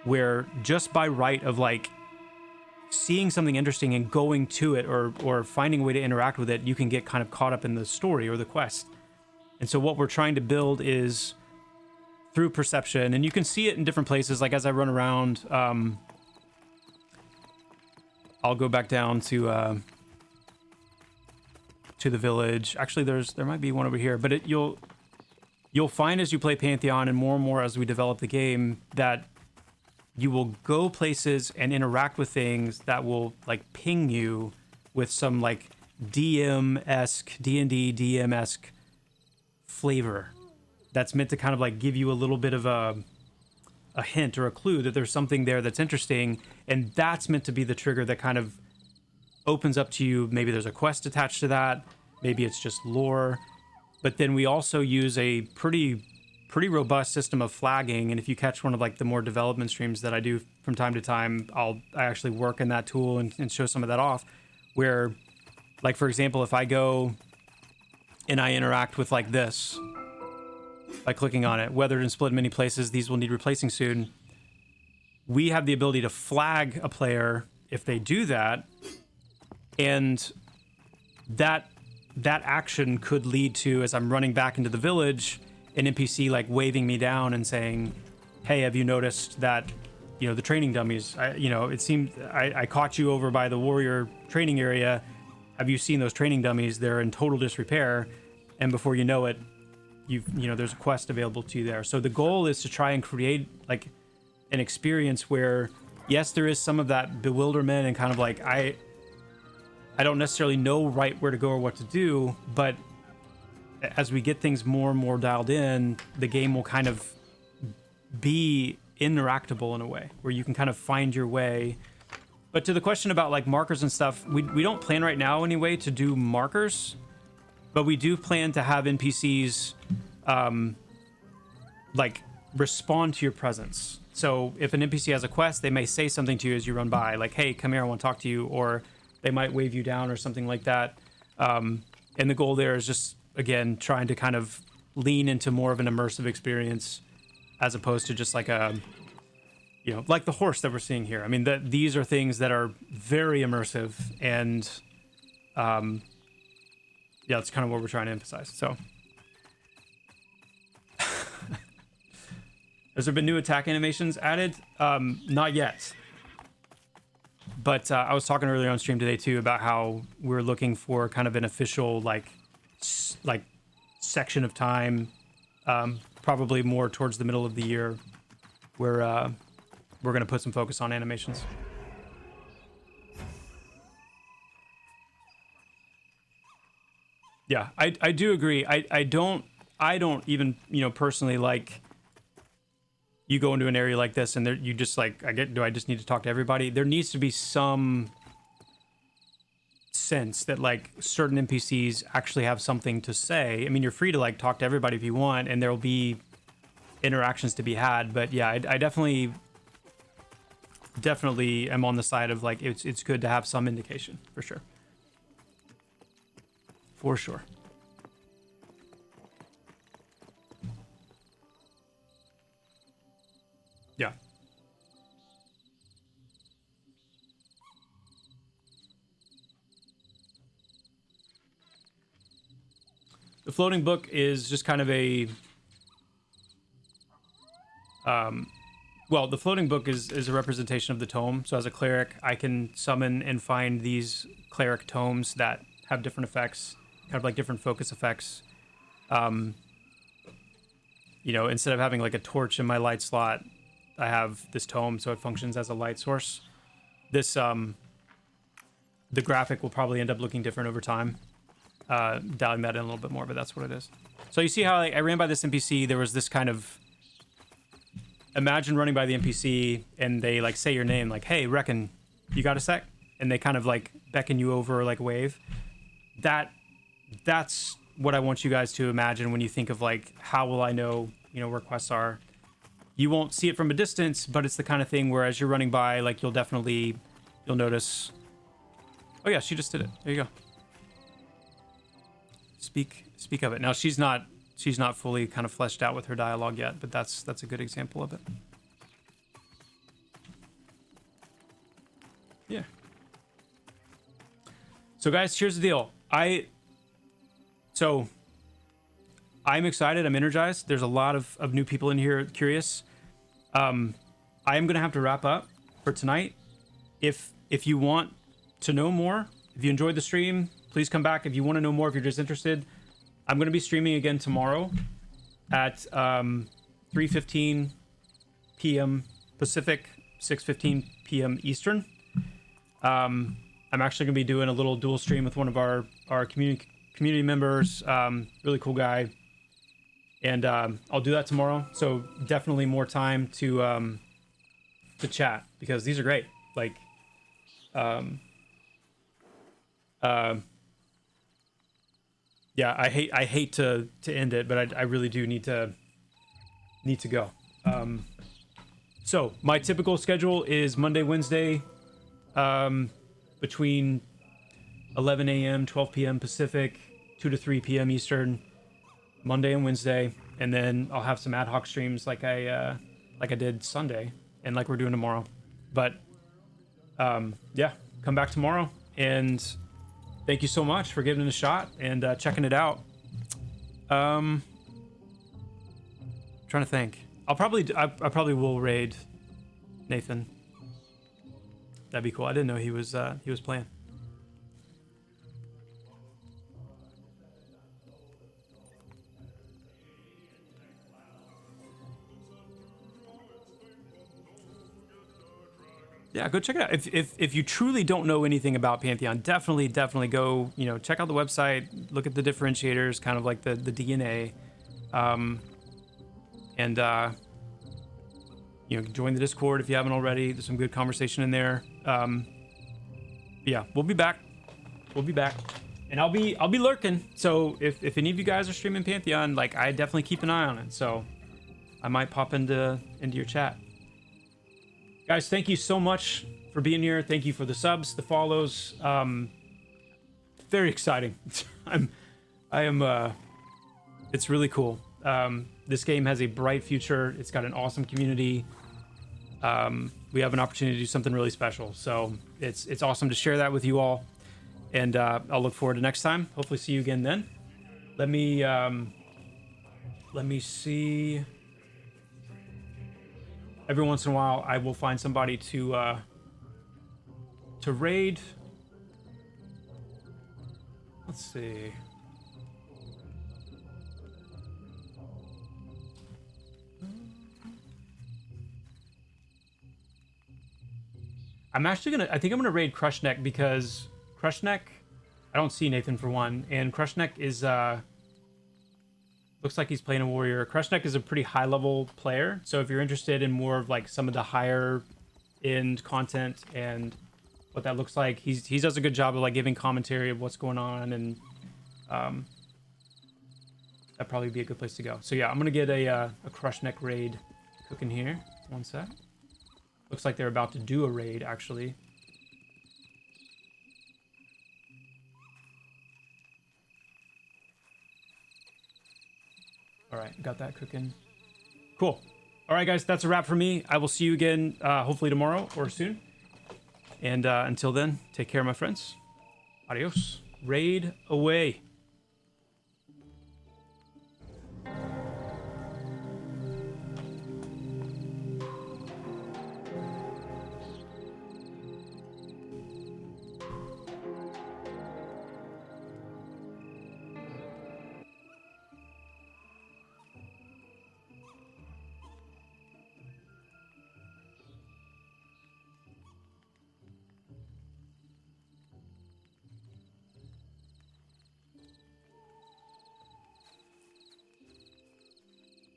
where just by right of like seeing something interesting and going to it or finding a way to interact with it, you can get kind of caught up in the story or the quest. And so what we're trying to build is through perception, and you can see it in different places. Like as I run around, I'll go back down to the village. Actually, there might be one over here, but you'll find as you play Pantheon and more as we develop the game that you will go places and interact with things that will like ping you with some like DM-esque, D&D DM-esque flavor that's meant to kind of like give you a little bit of a hint or a clue that there's something there that's interesting, and that's meant to be the trigger that kind of opens up to you. Maybe there's a quest attached to that, maybe it's just lore, but then we also use a pretty robust system of flagging. And if you catch one of like the more development streams that I do from time to time, I actually work in that tool and show some of that off, where like, for example, if I go and I interact with like this by clicking on it, weathered and split in many places, these will need replacing soon. We have the ability to flag a player if they do that, and that action could lead to, as I'm running back into the village, an NPC like waving me down and saying, hey, have you noticed that, you know, the training dummies, it seemed I caught you over by the warrior training area. Have you seen those training dummies? They're in total disrepair. And before you know it, there's a quest available to you there. So the goal is to try and create like an experience where, yes, there is some of that bewilderment and kind of like, I don't necessarily know right where to go or what to do, but as we get things more and more dialed in, the game will kind of be interactable in a way where you can kind of find your way. But to the question about like markers and stuff, we don't plan right now anyway to do markers, but we do plan to have NPCs like respond to your presence. So if an NPC has a quest, they may say something to you as you run by, like, hey, come here, I want to talk to you, or they might wave you down or something like that. And the goal there is just, again, trying to kind of lean into more of an immersive experience as opposed to just like like the horse that we're seeing here. I mean, these are things that are very immersive, and that's kind of what we're trying to emphasize. So has there been new attack animations added? Not yet. But I was talking earlier on stream today too about how we're looking for kind of an official like section of time, probably more towards the middle of the year, where we're going to put some focus on animations. Yeah, I do agree. I don't even, personally like you go into an area like this and there you just like, do I just need to talk to everybody? There needs to be some sense that like certain NPCs actually have something to say. I mean, you're free to like talk to everybody if you want, and there'll be interactions to be had. But yeah, I definitely am on the side of like, it's good to have some indication for sure. For sure. Yeah. The floating book is just kind of a the floating book is a representation of the tome. So as a cleric, I can summon and find these cleric tomes that have different effects, kind of like different focus effects. you know, instead of having like a torch in my light slot, I have this tome, so it functions as a light source. This, the graphic will probably end up looking different over time. Dialing that in a little bit more, but that's what it is. So you see how I ran by this NPC, there was this kind of... Imagine running by the NPC and they like say your name, like, hey, Reckon, you got a sec? And they kind of like beckon you over, like wave. That's what I want you guys to imagine when you think of like, how will I know, you know, where quests are? You won't see it from a distance, but it's the kind of thing where as you're running by, like you'll notice. Oh yeah, she just did it. There you go. Speak of it. Now she's not fully kind of fleshed out with her dialogue yet, but that's a good example of it. Yeah. So guys, here's the deal. I'm excited. I'm energized. There's a lot of new people in here curious. I am going to have to wrap up for tonight. If you want to know more, if you enjoyed the stream, please come back. If you want to know more, if you're just interested, I'm going to be streaming again tomorrow at 3:15 p.m. Pacific, 6:15 p.m. Eastern. I'm actually going to be doing a little dual stream with one of our community members, really cool guy, and I'll do that tomorrow. So definitely more time to chat because these are great. Like, yeah, I hate to end it, but I really do need to go. So my typical schedule is Monday, Wednesday, between 11 a.m., 12 p.m. Pacific, 2 to 3 p.m. Eastern, Monday and Wednesday, and then I'll have some ad hoc streams like I did Sunday and like we're doing tomorrow. But yeah, come back tomorrow, and thank you so much for giving it a shot and checking it out. Trying to think. I probably will raid Nathan. That'd be cool. I didn't know he was playing. Yeah, go check it out. If you truly don't know anything about Pantheon, definitely go, you know, check out the website, look at the differentiators, kind of like the DNA, and you know, join the Discord if you haven't already. There's some good conversation in there. Yeah, we'll be back, and I'll be lurking. So if any of you guys are streaming Pantheon, like I definitely keep an eye on it. So I might pop into your chat. Guys, thank you so much for being here. Thank you for the subs, the follows. Very exciting. I am. It's really cool. This game has a bright future. It's got an awesome community. We have an opportunity to do something really special. So it's awesome to share that with you all. And I'll look forward to next time. Hopefully see you again then. Let me see. Every once in a while, I will find somebody to raid. Let's see. I think I'm gonna raid Crushneck because Crushneck, I don't see Nathan for one, and Crushneck is looks like he's playing a warrior. Crushneck is a pretty high level player, so if you're interested in more of like some of the higher end content and what that looks like, he does a good job of like giving commentary of what's going on, and that'd probably be a good place to go. So yeah, I'm gonna get a Crushneck raid cooking here. One sec. Looks like they're about to do a raid actually. All right, got that cooking. Cool. All right, guys, that's a wrap for me. I will see you again, hopefully tomorrow or soon. And until then, take care, my friends. Adios. Raid away.